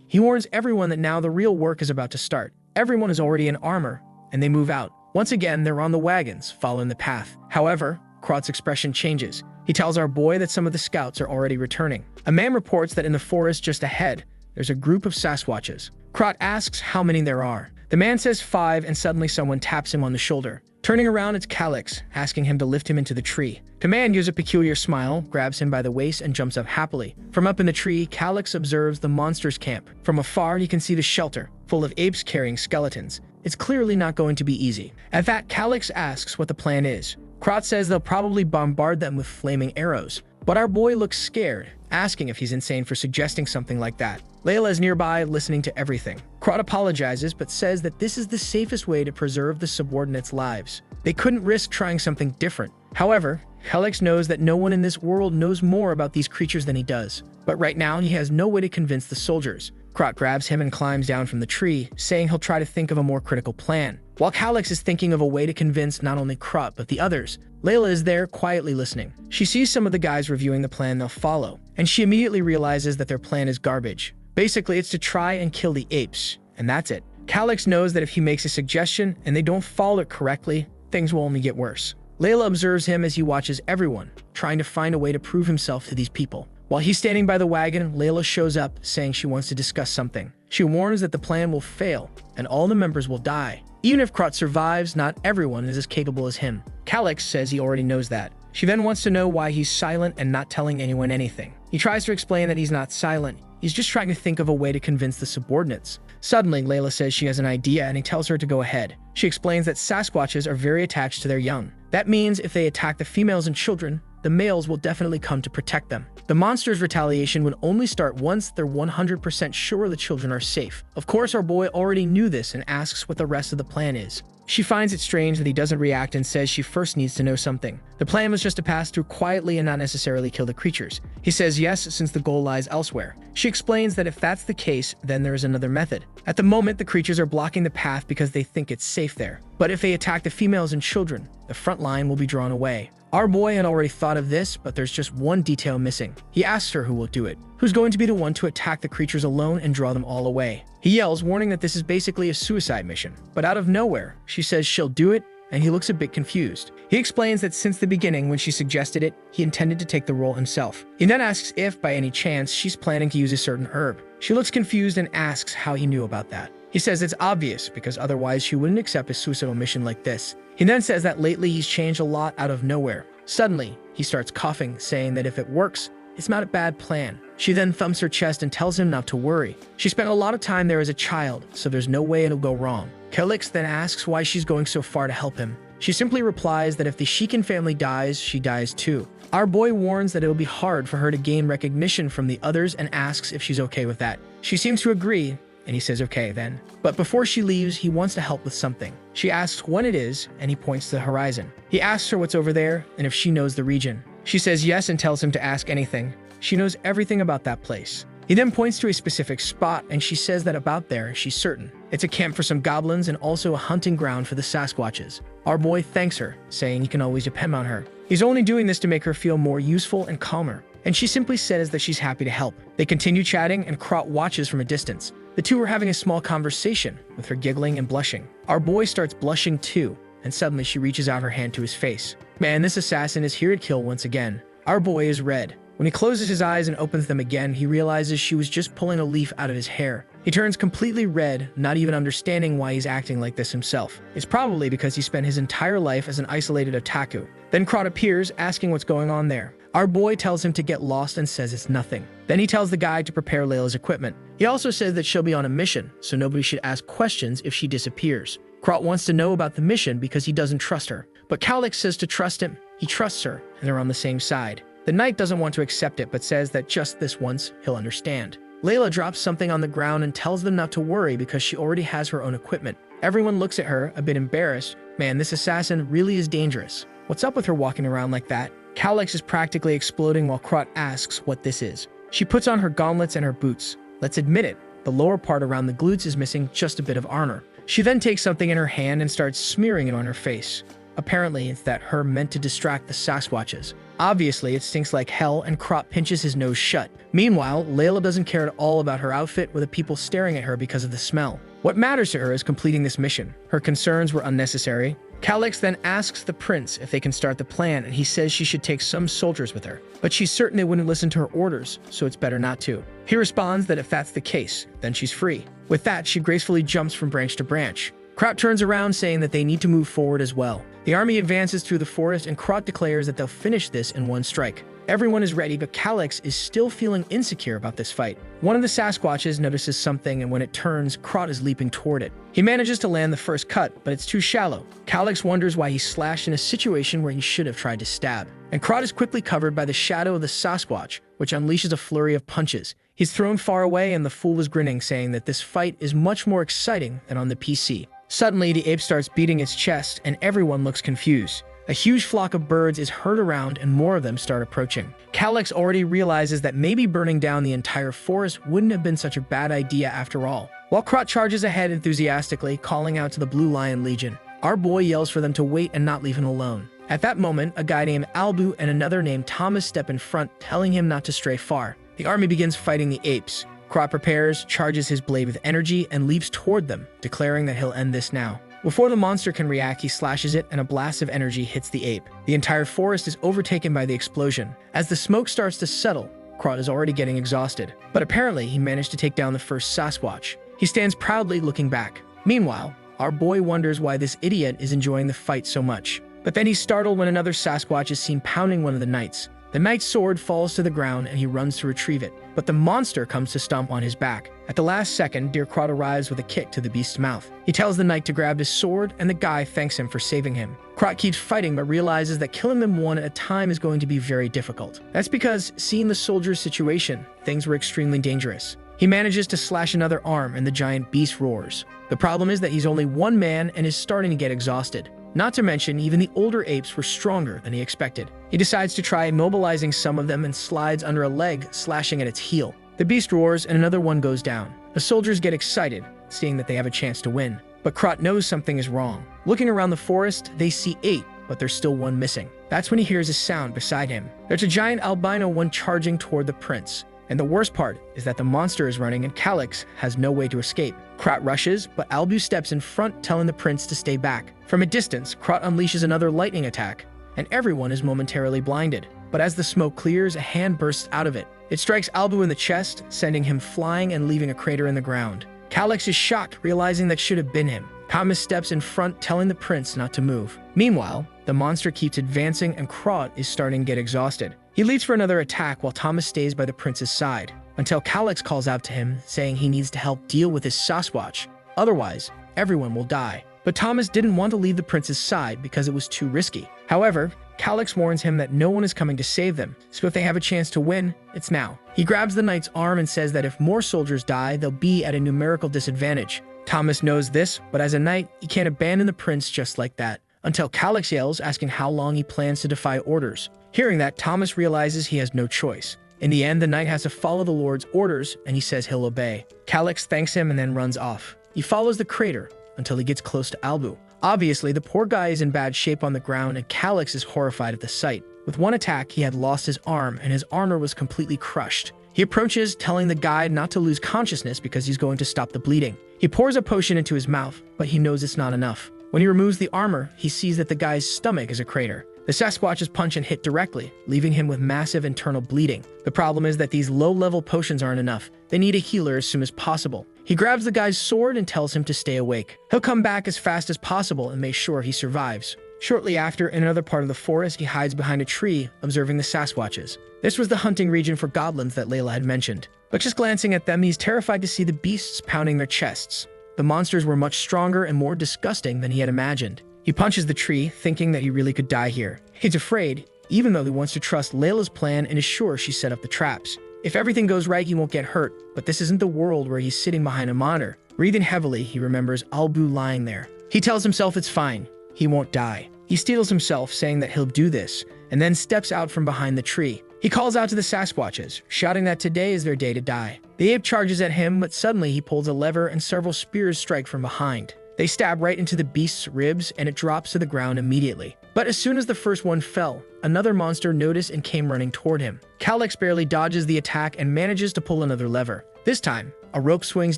He warns everyone that now the real work is about to start. Everyone is already in armor, and they move out. Once again, they're on the wagons, following the path. However, Krot's expression changes. He tells our boy that some of the scouts are already returning. A man reports that in the forest just ahead, there's a group of Sasquatches. Krot asks how many there are. The man says 5, and suddenly someone taps him on the shoulder. Turning around, it's Calyx, asking him to lift him into the tree. The man gives a peculiar smile, grabs him by the waist, and jumps up happily. From up in the tree, Calyx observes the monster's camp. From afar, he can see the shelter, full of apes carrying skeletons. It's clearly not going to be easy. At that, Calyx asks what the plan is. Krot says they'll probably bombard them with flaming arrows. But our boy looks scared, asking if he's insane for suggesting something like that. Layla is nearby, listening to everything. Krat apologizes, but says that this is the safest way to preserve the subordinates' lives. They couldn't risk trying something different. However, Calyx knows that no one in this world knows more about these creatures than he does. But right now, he has no way to convince the soldiers. Krat grabs him and climbs down from the tree, saying he'll try to think of a more critical plan. While Calyx is thinking of a way to convince not only Krat but the others, Layla is there quietly listening. She sees some of the guys reviewing the plan they'll follow, and she immediately realizes that their plan is garbage. Basically, it's to try and kill the apes, and that's it. Calyx knows that if he makes a suggestion and they don't follow it correctly, things will only get worse. Layla observes him as he watches everyone, trying to find a way to prove himself to these people. While he's standing by the wagon, Layla shows up, saying she wants to discuss something. She warns that the plan will fail, and all the members will die. Even if Krat survives, not everyone is as capable as him. Calyx says he already knows that. She then wants to know why he's silent and not telling anyone anything. He tries to explain that he's not silent. He's just trying to think of a way to convince the subordinates. Suddenly, Layla says she has an idea and he tells her to go ahead. She explains that Sasquatches are very attached to their young. That means if they attack the females and children, the males will definitely come to protect them. The monster's retaliation would only start once they're 100% sure the children are safe. Of course, our boy already knew this and asks what the rest of the plan is. She finds it strange that he doesn't react and says she first needs to know something. The plan was just to pass through quietly and not necessarily kill the creatures. He says yes, since the goal lies elsewhere. She explains that if that's the case, then there is another method. At the moment, the creatures are blocking the path because they think it's safe there. But if they attack the females and children, the front line will be drawn away. Our boy had already thought of this, but there's just one detail missing. He asks her who will do it. Who's going to be the one to attack the creatures alone and draw them all away? He yells, warning that this is basically a suicide mission. But out of nowhere, she says she'll do it, and he looks a bit confused. He explains that since the beginning, when she suggested it, he intended to take the role himself. He then asks if, by any chance, she's planning to use a certain herb. She looks confused and asks how he knew about that. He says it's obvious, because otherwise she wouldn't accept a suicidal mission like this. He then says that lately he's changed a lot out of nowhere. Suddenly, he starts coughing, saying that if it works, it's not a bad plan. She then thumps her chest and tells him not to worry. She spent a lot of time there as a child, so there's no way it'll go wrong. Calyx then asks why she's going so far to help him. She simply replies that if the Shikin family dies, she dies too. Our boy warns that it'll be hard for her to gain recognition from the others and asks if she's okay with that. She seems to agree, and he says okay then. But before she leaves, he wants to help with something. She asks when it is, and he points to the horizon. He asks her what's over there and if she knows the region. She says yes and tells him to ask anything. She knows everything about that place. He then points to a specific spot, and she says that about there, she's certain. It's a camp for some goblins and also a hunting ground for the Sasquatches. Our boy thanks her, saying he can always depend on her. He's only doing this to make her feel more useful and calmer, and she simply says that she's happy to help. They continue chatting, and Krat watches from a distance. The two are having a small conversation, with her giggling and blushing. Our boy starts blushing too, and suddenly she reaches out her hand to his face. Man, this assassin is here to kill once again. Our boy is red. When he closes his eyes and opens them again, he realizes she was just pulling a leaf out of his hair. He turns completely red, not even understanding why he's acting like this himself. It's probably because he spent his entire life as an isolated otaku. Then Krat appears, asking what's going on there. Our boy tells him to get lost and says it's nothing. Then he tells the guy to prepare Layla's equipment. He also says that she'll be on a mission, so nobody should ask questions if she disappears. Krat wants to know about the mission because he doesn't trust her. But Calyx says to trust him. He trusts her, and they're on the same side. The knight doesn't want to accept it, but says that just this once, he'll understand. Layla drops something on the ground and tells them not to worry because she already has her own equipment. Everyone looks at her, a bit embarrassed. Man, this assassin really is dangerous. What's up with her walking around like that? Calyx is practically exploding while Krat asks what this is. She puts on her gauntlets and her boots. Let's admit it, the lower part around the glutes is missing just a bit of armor. She then takes something in her hand and starts smearing it on her face. Apparently, it's that herb meant to distract the Sasquatches. Obviously, it stinks like hell, and Krat pinches his nose shut. Meanwhile, Layla doesn't care at all about her outfit or the people staring at her because of the smell. What matters to her is completing this mission. Her concerns were unnecessary. Calyx then asks the prince if they can start the plan, and he says she should take some soldiers with her. But she's certain they wouldn't listen to her orders, so it's better not to. He responds that if that's the case, then she's free. With that, she gracefully jumps from branch to branch. Krat turns around, saying that they need to move forward as well. The army advances through the forest, and Krat declares that they'll finish this in one strike. Everyone is ready, but Calyx is still feeling insecure about this fight. One of the Sasquatches notices something, and when it turns, Krat is leaping toward it. He manages to land the first cut, but it's too shallow. Calyx wonders why he slashed in a situation where he should have tried to stab. and Krot is quickly covered by the shadow of the Sasquatch, which unleashes a flurry of punches. He's thrown far away, and the fool was grinning, saying that this fight is much more exciting than on the PC. Suddenly, the ape starts beating its chest, and everyone looks confused. A huge flock of birds is heard around, and more of them start approaching. Calyx already realizes that maybe burning down the entire forest wouldn't have been such a bad idea after all. While Krot charges ahead enthusiastically, calling out to the Blue Lion Legion, our boy yells for them to wait and not leave him alone. At that moment, a guy named Albu and another named Thomas step in front, telling him not to stray far. The army begins fighting the apes. Krot prepares, charges his blade with energy, and leaps toward them, declaring that he'll end this now. Before the monster can react, he slashes it, and a blast of energy hits the ape. The entire forest is overtaken by the explosion. As the smoke starts to settle, Krot is already getting exhausted. But apparently, he managed to take down the first Sasquatch. He stands proudly looking back. Meanwhile, our boy wonders why this idiot is enjoying the fight so much. But then he's startled when another Sasquatch is seen pounding one of the knights. The knight's sword falls to the ground and he runs to retrieve it, but the monster comes to stomp on his back. At the last second, Dear Krot arrives with a kick to the beast's mouth. He tells the knight to grab his sword, and the guy thanks him for saving him. Krot keeps fighting but realizes that killing them one at a time is going to be very difficult. That's because, seeing the soldier's situation, things were extremely dangerous. He manages to slash another arm and the giant beast roars. The problem is that he's only one man and is starting to get exhausted. Not to mention, even the older apes were stronger than he expected. He decides to try immobilizing some of them and slides under a leg, slashing at its heel. The beast roars and another one goes down. The soldiers get excited, seeing that they have a chance to win. But Krot knows something is wrong. Looking around the forest, they see 8, but there's still one missing. That's when he hears a sound beside him. There's a giant albino one charging toward the prince. And the worst part is that the monster is running and Calyx has no way to escape. Krot rushes, but Albu steps in front, telling the prince to stay back. From a distance, Krot unleashes another lightning attack, and everyone is momentarily blinded. But as the smoke clears, a hand bursts out of it. It strikes Albu in the chest, sending him flying and leaving a crater in the ground. Calyx is shocked, realizing that should have been him. Thomas steps in front, telling the prince not to move. Meanwhile, the monster keeps advancing and Krot is starting to get exhausted. He leaps for another attack while Thomas stays by the prince's side, until Calyx calls out to him, saying he needs to help deal with his Sasquatch. Otherwise, everyone will die. But Thomas didn't want to leave the prince's side because it was too risky. However, Calyx warns him that no one is coming to save them, so if they have a chance to win, it's now. He grabs the knight's arm and says that if more soldiers die, they'll be at a numerical disadvantage. Thomas knows this, but as a knight, he can't abandon the prince just like that, until Calyx yells, asking how long he plans to defy orders. Hearing that, Thomas realizes he has no choice. In the end, the knight has to follow the Lord's orders, and he says he'll obey. Calyx thanks him and then runs off. He follows the crater until he gets close to Albu. Obviously, the poor guy is in bad shape on the ground, and Calyx is horrified at the sight. With one attack, he had lost his arm, and his armor was completely crushed. He approaches, telling the guide not to lose consciousness because he's going to stop the bleeding. He pours a potion into his mouth, but he knows it's not enough. When he removes the armor, he sees that the guy's stomach is a crater. The Sasquatch's punch and hit directly, leaving him with massive internal bleeding. The problem is that these low-level potions aren't enough. They need a healer as soon as possible. He grabs the guy's sword and tells him to stay awake. He'll come back as fast as possible and make sure he survives. Shortly after, in another part of the forest, he hides behind a tree, observing the Sasquatches. This was the hunting region for goblins that Layla had mentioned. But just glancing at them, he's terrified to see the beasts pounding their chests. The monsters were much stronger and more disgusting than he had imagined. He punches the tree, thinking that he really could die here. He's afraid, even though he wants to trust Layla's plan and is sure she set up the traps. If everything goes right, he won't get hurt, but this isn't the world where he's sitting behind a monitor. Breathing heavily, he remembers Albu lying there. He tells himself it's fine. He won't die. He steels himself, saying that he'll do this, and then steps out from behind the tree. He calls out to the Sasquatches, shouting that today is their day to die. The ape charges at him, but suddenly he pulls a lever and several spears strike from behind. They stab right into the beast's ribs, and it drops to the ground immediately. But as soon as the first one fell, another monster noticed and came running toward him. Calyx barely dodges the attack and manages to pull another lever. This time, a rope swings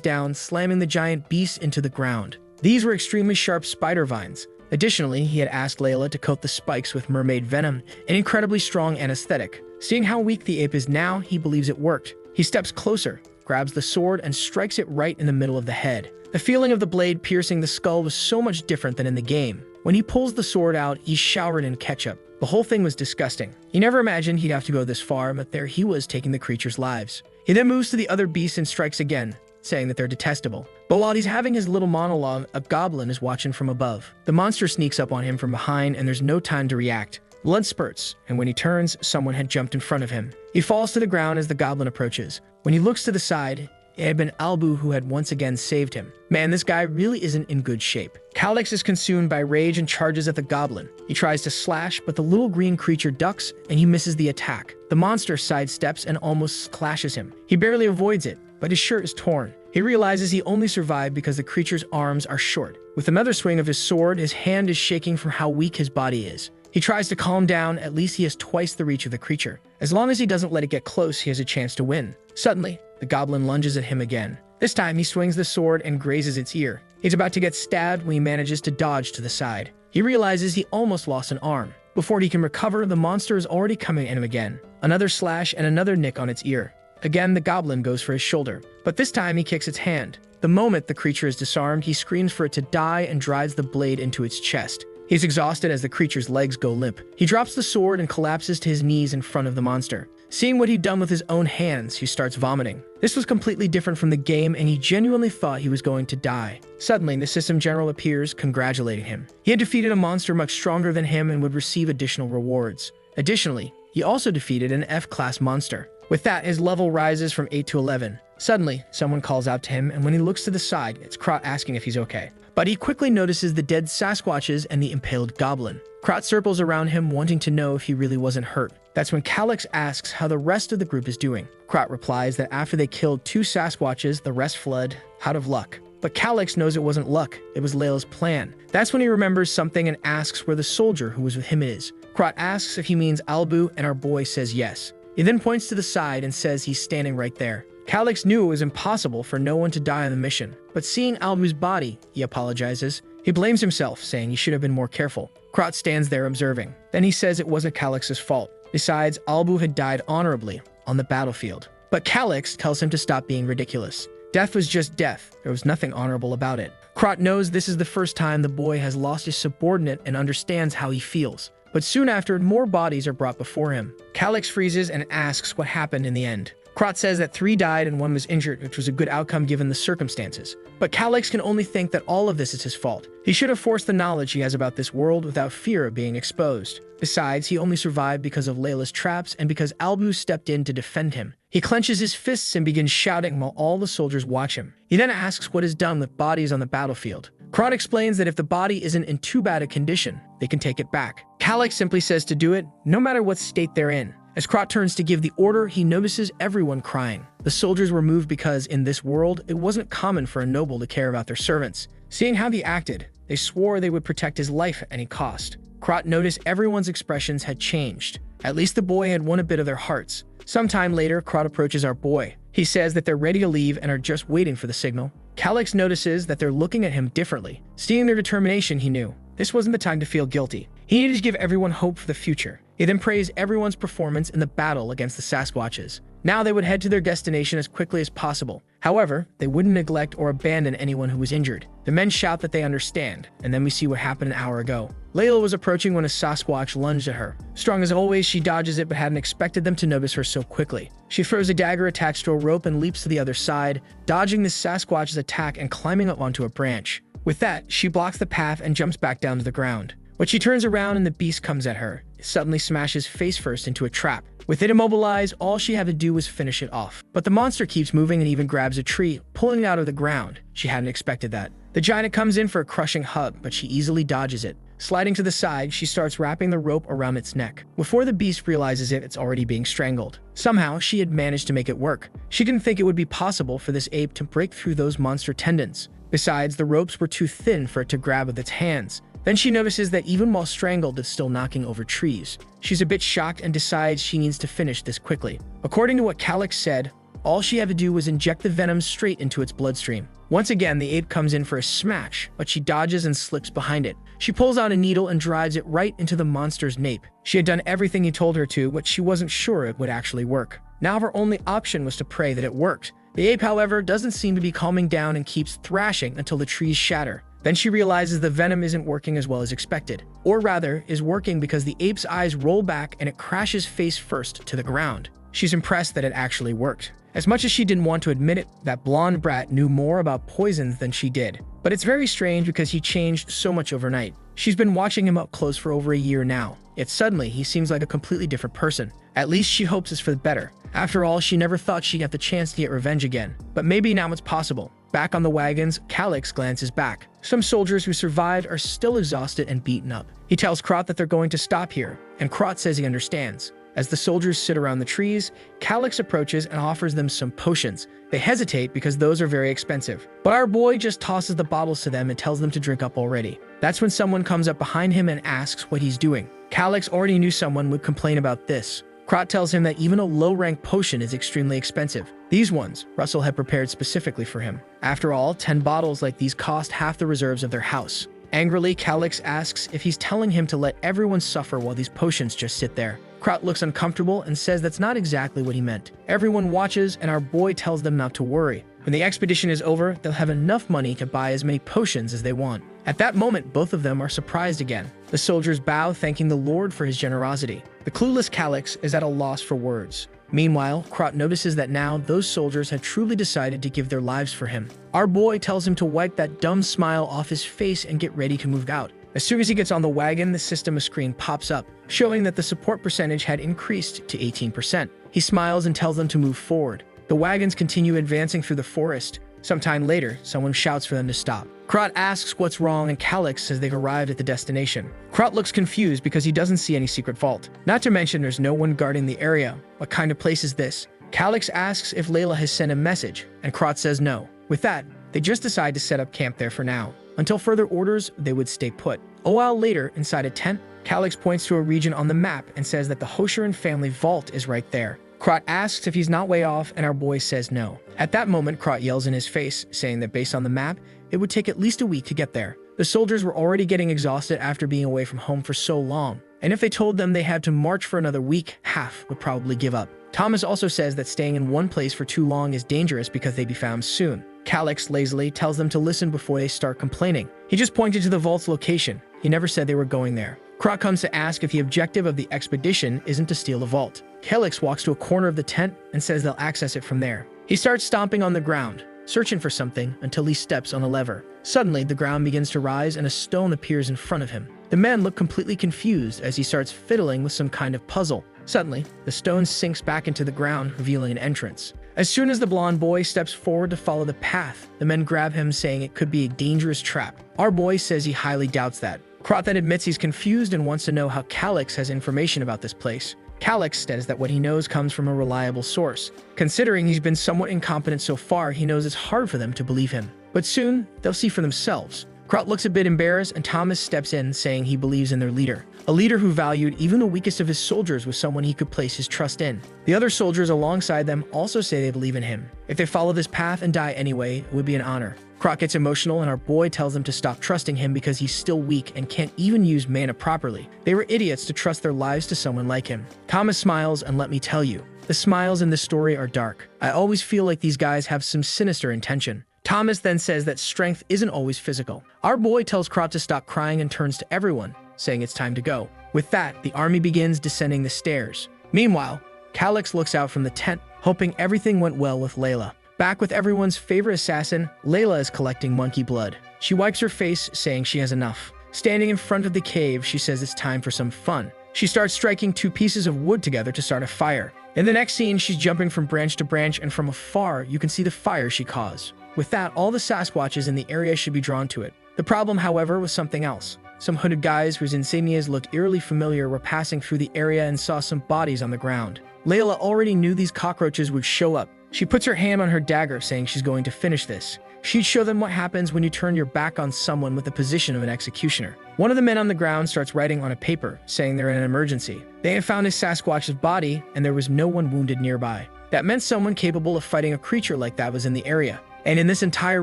down, slamming the giant beast into the ground. These were extremely sharp spider vines. Additionally, he had asked Layla to coat the spikes with mermaid venom, an incredibly strong anesthetic. Seeing how weak the ape is now, he believes it worked. He steps closer, grabs the sword, and strikes it right in the middle of the head. The feeling of the blade piercing the skull was so much different than in the game. When he pulls the sword out, he's showered in ketchup. The whole thing was disgusting. He never imagined he'd have to go this far, but there he was taking the creatures' lives. He then moves to the other beasts and strikes again, saying that they're detestable. But while he's having his little monologue, a goblin is watching from above. The monster sneaks up on him from behind, and there's no time to react. Blood spurts, and when he turns, someone had jumped in front of him. He falls to the ground as the goblin approaches. When he looks to the side, it had been Albu who had once again saved him. Man, this guy really isn't in good shape. Calyx is consumed by rage and charges at the goblin. He tries to slash, but the little green creature ducks, and he misses the attack. The monster sidesteps and almost clashes him. He barely avoids it, but his shirt is torn. He realizes he only survived because the creature's arms are short. With another swing of his sword, his hand is shaking from how weak his body is. He tries to calm down, at least he has twice the reach of the creature. As long as he doesn't let it get close, he has a chance to win. Suddenly, the goblin lunges at him again. This time, he swings the sword and grazes its ear. He's about to get stabbed when he manages to dodge to the side. He realizes he almost lost an arm. Before he can recover, the monster is already coming at him again. Another slash and another nick on its ear. Again, the goblin goes for his shoulder, but this time he kicks its hand. The moment the creature is disarmed, he screams for it to die and drives the blade into its chest. He's exhausted as the creature's legs go limp. He drops the sword and collapses to his knees in front of the monster. Seeing what he'd done with his own hands, he starts vomiting. This was completely different from the game, and he genuinely thought he was going to die. Suddenly, the system general appears, congratulating him. He had defeated a monster much stronger than him and would receive additional rewards. Additionally, he also defeated an F-class monster. With that, his level rises from 8 to 11. Suddenly, someone calls out to him, and when he looks to the side, it's Krot asking if he's okay. But he quickly notices the dead Sasquatches and the impaled goblin. Krot circles around him, wanting to know if he really wasn't hurt. That's when Calyx asks how the rest of the group is doing. Krot replies that after they killed 2 Sasquatches, the rest fled out of luck. But Calyx knows it wasn't luck, it was Layla's plan. That's when he remembers something and asks where the soldier who was with him is. Krot asks if he means Albu, and our boy says yes. He then points to the side and says he's standing right there. Calyx knew it was impossible for no one to die on the mission, but seeing Albu's body, he apologizes. He blames himself, saying he should have been more careful. Krot stands there observing. Then he says it wasn't Calyx's fault. Besides, Albu had died honorably on the battlefield. But Calyx tells him to stop being ridiculous. Death was just death. There was nothing honorable about it. Krot knows this is the first time the boy has lost his subordinate and understands how he feels. But soon after, more bodies are brought before him. Calyx freezes and asks what happened in the end. Krot says that 3 died and 1 was injured, which was a good outcome given the circumstances. But Calyx can only think that all of this is his fault. He should have forced the knowledge he has about this world without fear of being exposed. Besides, he only survived because of Layla's traps and because Albu stepped in to defend him. He clenches his fists and begins shouting while all the soldiers watch him. He then asks what is done with bodies on the battlefield. Krot explains that if the body isn't in too bad a condition, they can take it back. Calyx simply says to do it, no matter what state they're in. As Krot turns to give the order, he notices everyone crying. The soldiers were moved because, in this world, it wasn't common for a noble to care about their servants. Seeing how he acted, they swore they would protect his life at any cost. Krot noticed everyone's expressions had changed. At least the boy had won a bit of their hearts. Sometime later, Krot approaches our boy. He says that they're ready to leave and are just waiting for the signal. Calyx notices that they're looking at him differently. Seeing their determination, he knew this wasn't the time to feel guilty. He needed to give everyone hope for the future. He then praised everyone's performance in the battle against the Sasquatches. Now they would head to their destination as quickly as possible. However, they wouldn't neglect or abandon anyone who was injured. The men shout that they understand, and then we see what happened an hour ago. Layla was approaching when a Sasquatch lunged at her. Strong as always, she dodges it but hadn't expected them to notice her so quickly. She throws a dagger attached to a rope and leaps to the other side, dodging the Sasquatch's attack and climbing up onto a branch. With that, she blocks the path and jumps back down to the ground. But she turns around and the beast comes at her. It suddenly smashes face first into a trap. With it immobilized, all she had to do was finish it off. But the monster keeps moving and even grabs a tree, pulling it out of the ground. She hadn't expected that. The giant comes in for a crushing hug, but she easily dodges it. Sliding to the side, she starts wrapping the rope around its neck. Before the beast realizes it, it's already being strangled. Somehow, she had managed to make it work. She didn't think it would be possible for this ape to break through those monster tendons. Besides, the ropes were too thin for it to grab with its hands. Then she notices that even while strangled, it's still knocking over trees. She's a bit shocked and decides she needs to finish this quickly. According to what Calyx said, all she had to do was inject the venom straight into its bloodstream. Once again, the ape comes in for a smash, but she dodges and slips behind it. She pulls out a needle and drives it right into the monster's nape. She had done everything he told her to, but she wasn't sure it would actually work. Now her only option was to pray that it worked. The ape, however, doesn't seem to be calming down and keeps thrashing until the trees shatter. Then she realizes the venom isn't working as well as expected. Or rather, is working because the ape's eyes roll back and it crashes face first to the ground. She's impressed that it actually worked. As much as she didn't want to admit it, that blonde brat knew more about poisons than she did. But it's very strange because he changed so much overnight. She's been watching him up close for over a year now. yet suddenly he seems like a completely different person. At least she hopes it's for the better. After all, she never thought she'd get the chance to get revenge again. But maybe now it's possible. Back on the wagons, Calix glances back. Some soldiers who survived are still exhausted and beaten up. He tells Krot that they're going to stop here, and Krot says he understands. As the soldiers sit around the trees, Calix approaches and offers them some potions. They hesitate because those are very expensive. But our boy just tosses the bottles to them and tells them to drink up already. That's when someone comes up behind him and asks what he's doing. Calix already knew someone would complain about this. Krot tells him that even a low-rank potion is extremely expensive. These ones, Russell had prepared specifically for him. After all, 10 bottles like these cost half the reserves of their house. Angrily, Calix asks if he's telling him to let everyone suffer while these potions just sit there. Krot looks uncomfortable and says that's not exactly what he meant. Everyone watches, and our boy tells them not to worry. When the expedition is over, they'll have enough money to buy as many potions as they want. At that moment, both of them are surprised again. The soldiers bow, thanking the Lord for his generosity. The clueless Calix is at a loss for words. Meanwhile, Krot notices that now those soldiers have truly decided to give their lives for him. Our boy tells him to wipe that dumb smile off his face and get ready to move out. As soon as he gets on the wagon, the system screen pops up, showing that the support percentage had increased to 18%. He smiles and tells them to move forward. The wagons continue advancing through the forest. Sometime later, someone shouts for them to stop. Krot asks what's wrong, and Calix says they've arrived at the destination. Krot looks confused because he doesn't see any secret vault. Not to mention there's no one guarding the area. What kind of place is this? Calix asks if Layla has sent a message, and Krot says no. With that, they just decide to set up camp there for now. Until further orders, they would stay put. A while later, inside a tent, Calix points to a region on the map and says that the Hoshiran family vault is right there. Krot asks if he's not way off, and our boy says no. At that moment, Krot yells in his face, saying that based on the map, it would take at least a week to get there. The soldiers were already getting exhausted after being away from home for so long, and if they told them they had to march for another week, half would probably give up. Thomas also says that staying in one place for too long is dangerous because they'd be found soon. Calix lazily tells them to listen before they start complaining. He just pointed to the vault's location. He never said they were going there. Krot comes to ask if the objective of the expedition isn't to steal the vault. Calix walks to a corner of the tent and says they'll access it from there. He starts stomping on the ground, searching for something until he steps on a lever. Suddenly, the ground begins to rise and a stone appears in front of him. The men look completely confused as he starts fiddling with some kind of puzzle. Suddenly, the stone sinks back into the ground, revealing an entrance. As soon as the blonde boy steps forward to follow the path, the men grab him, saying it could be a dangerous trap. Our boy says he highly doubts that. Krot then admits he's confused and wants to know how Calix has information about this place. Calix says that what he knows comes from a reliable source. Considering he's been somewhat incompetent so far, he knows it's hard for them to believe him. But soon, they'll see for themselves. Krot looks a bit embarrassed, and Thomas steps in, saying he believes in their leader. A leader who valued even the weakest of his soldiers was someone he could place his trust in. The other soldiers alongside them also say they believe in him. If they follow this path and die anyway, it would be an honor. Krot gets emotional, and our boy tells them to stop trusting him because he's still weak and can't even use mana properly. They were idiots to trust their lives to someone like him. Thomas smiles, and let me tell you, the smiles in this story are dark. I always feel like these guys have some sinister intention. Thomas then says that strength isn't always physical. Our boy tells Krot to stop crying and turns to everyone, saying it's time to go. With that, the army begins descending the stairs. Meanwhile, Calix looks out from the tent, hoping everything went well with Layla. Back with everyone's favorite assassin, Layla is collecting monkey blood. She wipes her face, saying she has enough. Standing in front of the cave, she says it's time for some fun. She starts striking 2 pieces of wood together to start a fire. In the next scene, she's jumping from branch to branch, and from afar, you can see the fire she caused. With that, all the Sasquatches in the area should be drawn to it. The problem, however, was something else. Some hooded guys whose insignias looked eerily familiar were passing through the area and saw some bodies on the ground. Layla already knew these cockroaches would show up. She puts her hand on her dagger, saying she's going to finish this. She'd show them what happens when you turn your back on someone with the position of an executioner. One of the men on the ground starts writing on a paper, saying they're in an emergency. They have found his Sasquatch's body, and there was no one wounded nearby. That meant someone capable of fighting a creature like that was in the area. And in this entire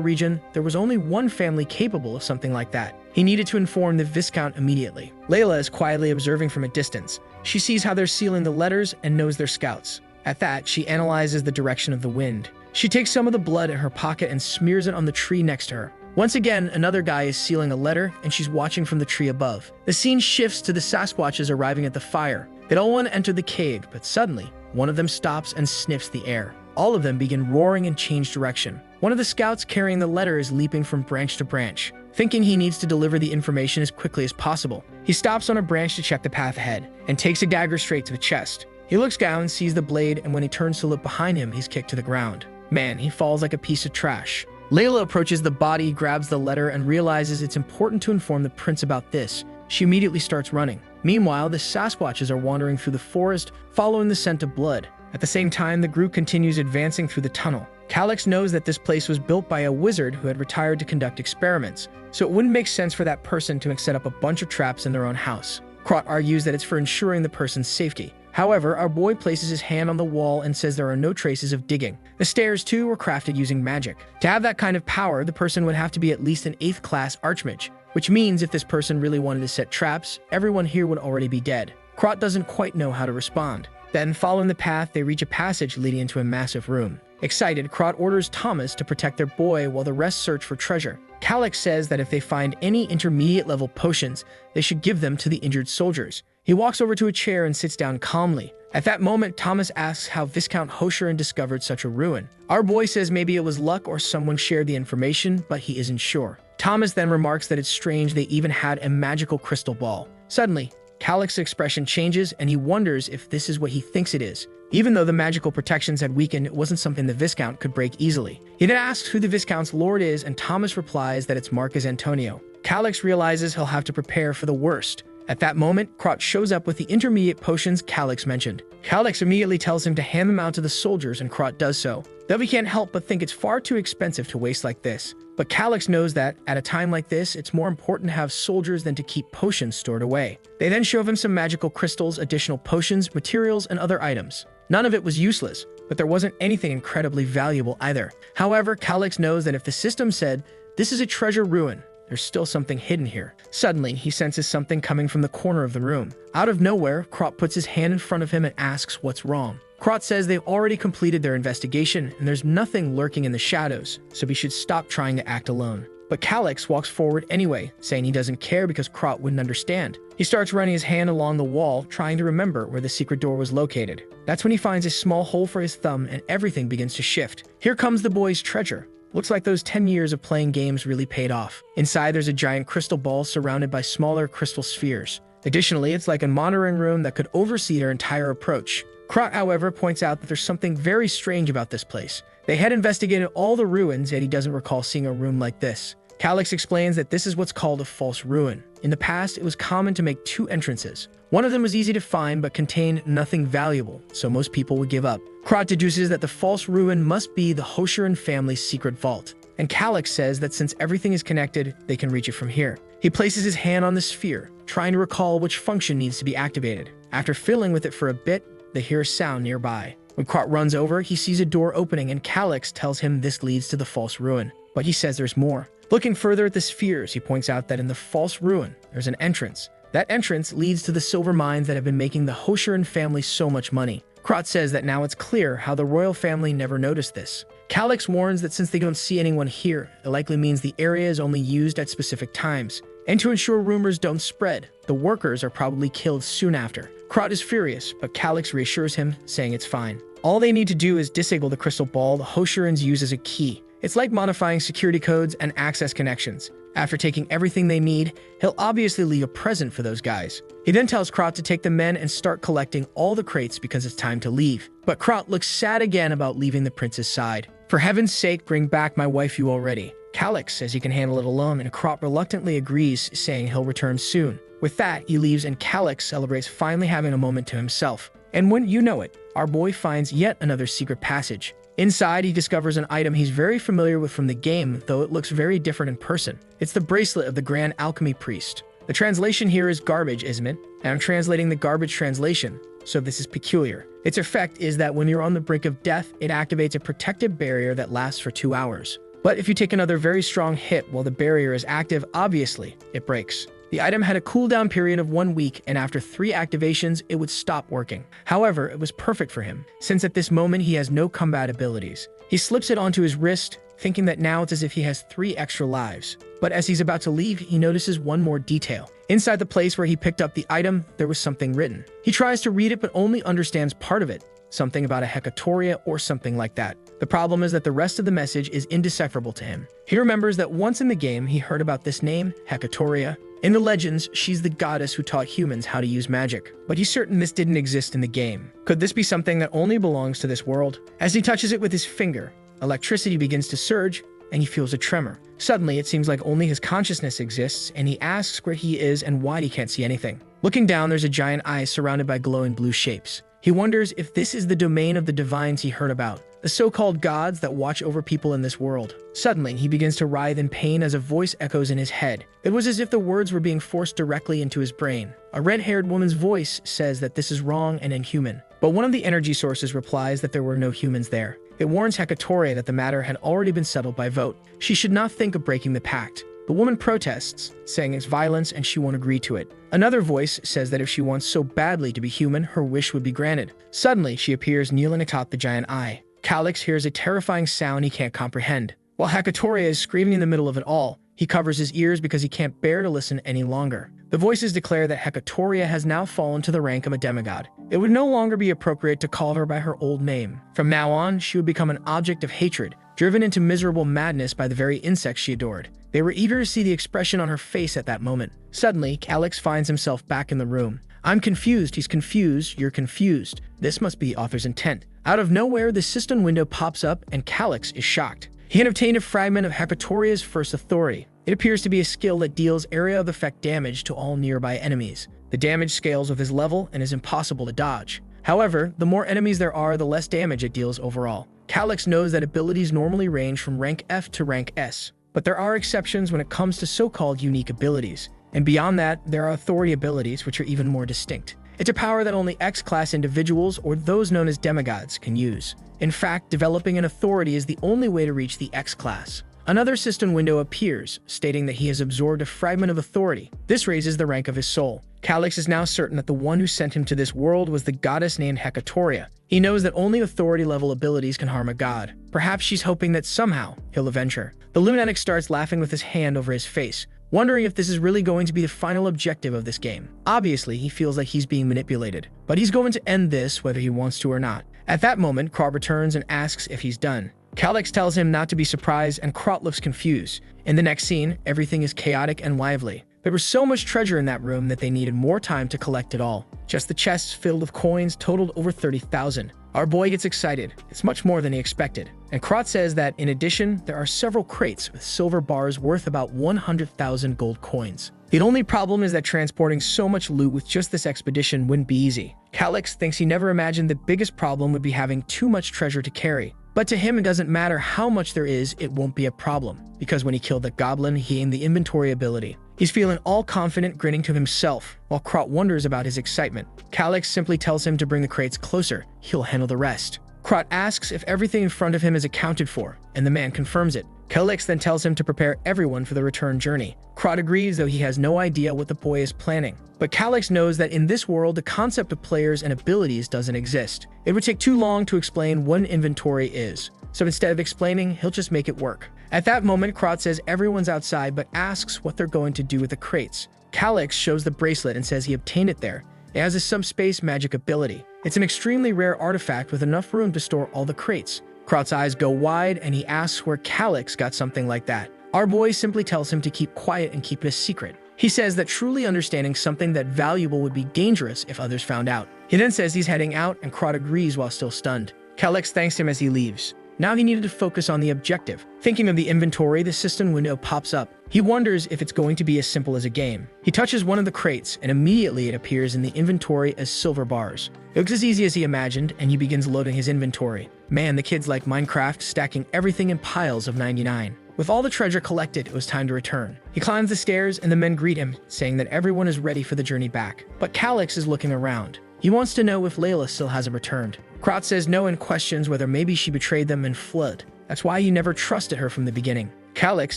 region, there was only one family capable of something like that. He needed to inform the Viscount immediately. Layla is quietly observing from a distance. She sees how they're sealing the letters and knows they're scouts. At that, she analyzes the direction of the wind. She takes some of the blood in her pocket and smears it on the tree next to her. Once again, another guy is sealing a letter, and she's watching from the tree above. The scene shifts to the Sasquatches arriving at the fire. They all want to enter the cave, but suddenly, one of them stops and sniffs the air. All of them begin roaring and change direction. One of the scouts carrying the letter is leaping from branch to branch. Thinking he needs to deliver the information as quickly as possible, He stops on a branch to check the path ahead and takes a dagger straight to the chest. He looks down, sees the blade, and when he turns to look behind him, he's kicked to the ground. Man, he falls like a piece of trash. Layla approaches the body, grabs the letter, and realizes it's important to inform the prince about this. She immediately starts running. Meanwhile, the Sasquatches are wandering through the forest, following the scent of blood. At the same time, the group continues advancing through the tunnel. Calyx knows that this place was built by a wizard who had retired to conduct experiments, so it wouldn't make sense for that person to set up a bunch of traps in their own house. Krot argues that it's for ensuring the person's safety. However, our boy places his hand on the wall and says there are no traces of digging. The stairs, too, were crafted using magic. To have that kind of power, the person would have to be at least an 8th class archmage, which means if this person really wanted to set traps, everyone here would already be dead. Krot doesn't quite know how to respond. Then, following the path, they reach a passage leading into a massive room. Excited, Krot orders Thomas to protect their boy while the rest search for treasure. Calyx says that if they find any intermediate-level potions, they should give them to the injured soldiers. He walks over to a chair and sits down calmly. At that moment, Thomas asks how Viscount Hosherin discovered such a ruin. Our boy says maybe it was luck or someone shared the information, but he isn't sure. Thomas then remarks that it's strange they even had a magical crystal ball. Suddenly, Calyx's expression changes and he wonders if this is what he thinks it is. Even though the magical protections had weakened, it wasn't something the Viscount could break easily. He then asks who the Viscount's lord is and Thomas replies that it's Marcus Antonio. Calyx realizes he'll have to prepare for the worst. At that moment, Krot shows up with the intermediate potions Calyx mentioned. Calyx immediately tells him to hand them out to the soldiers and Krot does so. Though he can't help but think it's far too expensive to waste like this. But Calyx knows that, at a time like this, it's more important to have soldiers than to keep potions stored away. They then show him some magical crystals, additional potions, materials, and other items. None of it was useless, but there wasn't anything incredibly valuable either. However, Calyx knows that if the system said, "This is a treasure ruin," there's still something hidden here. Suddenly, he senses something coming from the corner of the room. Out of nowhere, Krot puts his hand in front of him and asks what's wrong. Krot says they've already completed their investigation and there's nothing lurking in the shadows, so he should stop trying to act alone. But Calyx walks forward anyway, saying he doesn't care because Krot wouldn't understand. He starts running his hand along the wall, trying to remember where the secret door was located. That's when he finds a small hole for his thumb and everything begins to shift. Here comes the boy's treasure. Looks like those 10 years of playing games really paid off. Inside, there's a giant crystal ball surrounded by smaller crystal spheres. Additionally, it's like a monitoring room that could oversee their entire approach. Krot, however, points out that there's something very strange about this place. They had investigated all the ruins, yet he doesn't recall seeing a room like this. Calyx explains that this is what's called a false ruin. In the past, it was common to make 2 entrances. One of them was easy to find but contained nothing valuable, so most people would give up. Krot deduces that the false ruin must be the Hosherin family's secret vault, and Calyx says that since everything is connected, they can reach it from here. He places his hand on the sphere, trying to recall which function needs to be activated. After fiddling with it for a bit, they hear a sound nearby. When Krot runs over, he sees a door opening and Calyx tells him this leads to the false ruin, but he says there's more. Looking further at the spheres, he points out that in the false ruin, there's an entrance. That entrance leads to the silver mines that have been making the Hosherin family so much money. Krot says that now it's clear how the royal family never noticed this. Calyx warns that since they don't see anyone here, it likely means the area is only used at specific times. And to ensure rumors don't spread, the workers are probably killed soon after. Krot is furious, but Calyx reassures him, saying it's fine. All they need to do is disable the crystal ball the Hosherins use as a key. It's like modifying security codes and access connections. After taking everything they need, he'll obviously leave a present for those guys. He then tells Krot to take the men and start collecting all the crates because it's time to leave. But Krot looks sad again about leaving the prince's side. For heaven's sake, bring back my wife you already. Calyx says he can handle it alone and Krot reluctantly agrees, saying he'll return soon. With that, he leaves and Calyx celebrates finally having a moment to himself. And when you know it, our boy finds yet another secret passage. Inside, he discovers an item he's very familiar with from the game, though it looks very different in person. It's the bracelet of the Grand Alchemy Priest. The translation here is garbage, isn't it? And I'm translating the garbage translation, so this is peculiar. Its effect is that when you're on the brink of death, it activates a protective barrier that lasts for 2 hours. But if you take another very strong hit while the barrier is active, obviously, it breaks. The item had a cooldown period of 1 week, and after 3 activations, it would stop working. However, it was perfect for him, since at this moment he has no combat abilities. He slips it onto his wrist, thinking that now it's as if he has 3 extra lives. But as he's about to leave, he notices one more detail. Inside the place where he picked up the item, there was something written. He tries to read it but only understands part of it. something about a Hecatoria or something like that. The problem is that the rest of the message is indecipherable to him. He remembers that once in the game he heard about this name, Hecatoria. In the legends, she's the goddess who taught humans how to use magic. But he's certain this didn't exist in the game. Could this be something that only belongs to this world? As he touches it with his finger, electricity begins to surge, and he feels a tremor. Suddenly, it seems like only his consciousness exists, and he asks where he is and why he can't see anything. Looking down, there's a giant eye surrounded by glowing blue shapes. He wonders if this is the domain of the divines he heard about, the so-called gods that watch over people in this world. Suddenly, he begins to writhe in pain as a voice echoes in his head. It was as if the words were being forced directly into his brain. A red-haired woman's voice says that this is wrong and inhuman. But one of the energy sources replies that there were no humans there. It warns Hecatoria that the matter had already been settled by vote. She should not think of breaking the pact. The woman protests, saying it's violence and she won't agree to it. Another voice says that if she wants so badly to be human, her wish would be granted. Suddenly, she appears kneeling atop the giant eye. Calix hears a terrifying sound he can't comprehend. While Hecatoria is screaming in the middle of it all, he covers his ears because he can't bear to listen any longer. The voices declare that Hecatoria has now fallen to the rank of a demigod. It would no longer be appropriate to call her by her old name. From now on, she would become an object of hatred, driven into miserable madness by the very insects she adored. They were eager to see the expression on her face at that moment. Suddenly, Calix finds himself back in the room. I'm confused, he's confused, you're confused. This must be the author's intent. Out of nowhere, the cistern window pops up and Calix is shocked. He had obtained a fragment of Hecatoria's first authority. It appears to be a skill that deals area of effect damage to all nearby enemies. The damage scales with his level and is impossible to dodge. However, the more enemies there are, the less damage it deals overall. Calix knows that abilities normally range from rank F to rank S, but there are exceptions when it comes to so-called unique abilities. And beyond that, there are authority abilities which are even more distinct. It's a power that only X-class individuals or those known as demigods can use. In fact, developing an authority is the only way to reach the X-class. Another cistern window appears, stating that he has absorbed a fragment of authority. This raises the rank of his soul. Calix is now certain that the one who sent him to this world was the goddess named Hecatoria. He knows that only authority-level abilities can harm a god. Perhaps she's hoping that somehow he'll avenge her. The lunatic starts laughing with his hand over his face, wondering if this is really going to be the final objective of this game. Obviously, he feels like he's being manipulated, but he's going to end this whether he wants to or not. At that moment, Krot returns and asks if he's done. Calix tells him not to be surprised, and Krot looks confused. In the next scene, everything is chaotic and lively. There was so much treasure in that room that they needed more time to collect it all. Just the chests filled with coins totaled over 30,000. Our boy gets excited. It's much more than he expected. And Krot says that, in addition, there are several crates with silver bars worth about 100,000 gold coins. The only problem is that transporting so much loot with just this expedition wouldn't be easy. Calix thinks he never imagined the biggest problem would be having too much treasure to carry. But to him, it doesn't matter how much there is, it won't be a problem. Because when he killed the goblin, he aimed the inventory ability. He's feeling all confident, grinning to himself, while Krot wonders about his excitement. Calix simply tells him to bring the crates closer. He'll handle the rest. Krot asks if everything in front of him is accounted for, and the man confirms it. Calix then tells him to prepare everyone for the return journey. Krot agrees, though he has no idea what the boy is planning. But Calix knows that in this world, the concept of players and abilities doesn't exist. It would take too long to explain what an inventory is. So instead of explaining, he'll just make it work. At that moment, Krot says everyone's outside but asks what they're going to do with the crates. Calix shows the bracelet and says he obtained it there. It has a subspace magic ability. It's an extremely rare artifact with enough room to store all the crates. Krot's eyes go wide and he asks where Calix got something like that. Our boy simply tells him to keep quiet and keep it a secret. He says that truly understanding something that valuable would be dangerous if others found out. He then says he's heading out and Krot agrees while still stunned. Calix thanks him as he leaves. Now he needed to focus on the objective. Thinking of the inventory, the cistern window pops up. He wonders if it's going to be as simple as a game. He touches one of the crates, and immediately it appears in the inventory as silver bars. It looks as easy as he imagined, and he begins loading his inventory. Man, the kid's like Minecraft, stacking everything in piles of 99. With all the treasure collected, it was time to return. He climbs the stairs, and the men greet him, saying that everyone is ready for the journey back. But Calix is looking around. He wants to know if Layla still hasn't returned. Krot says no and questions whether maybe she betrayed them and fled. That's why he never trusted her from the beginning. Calix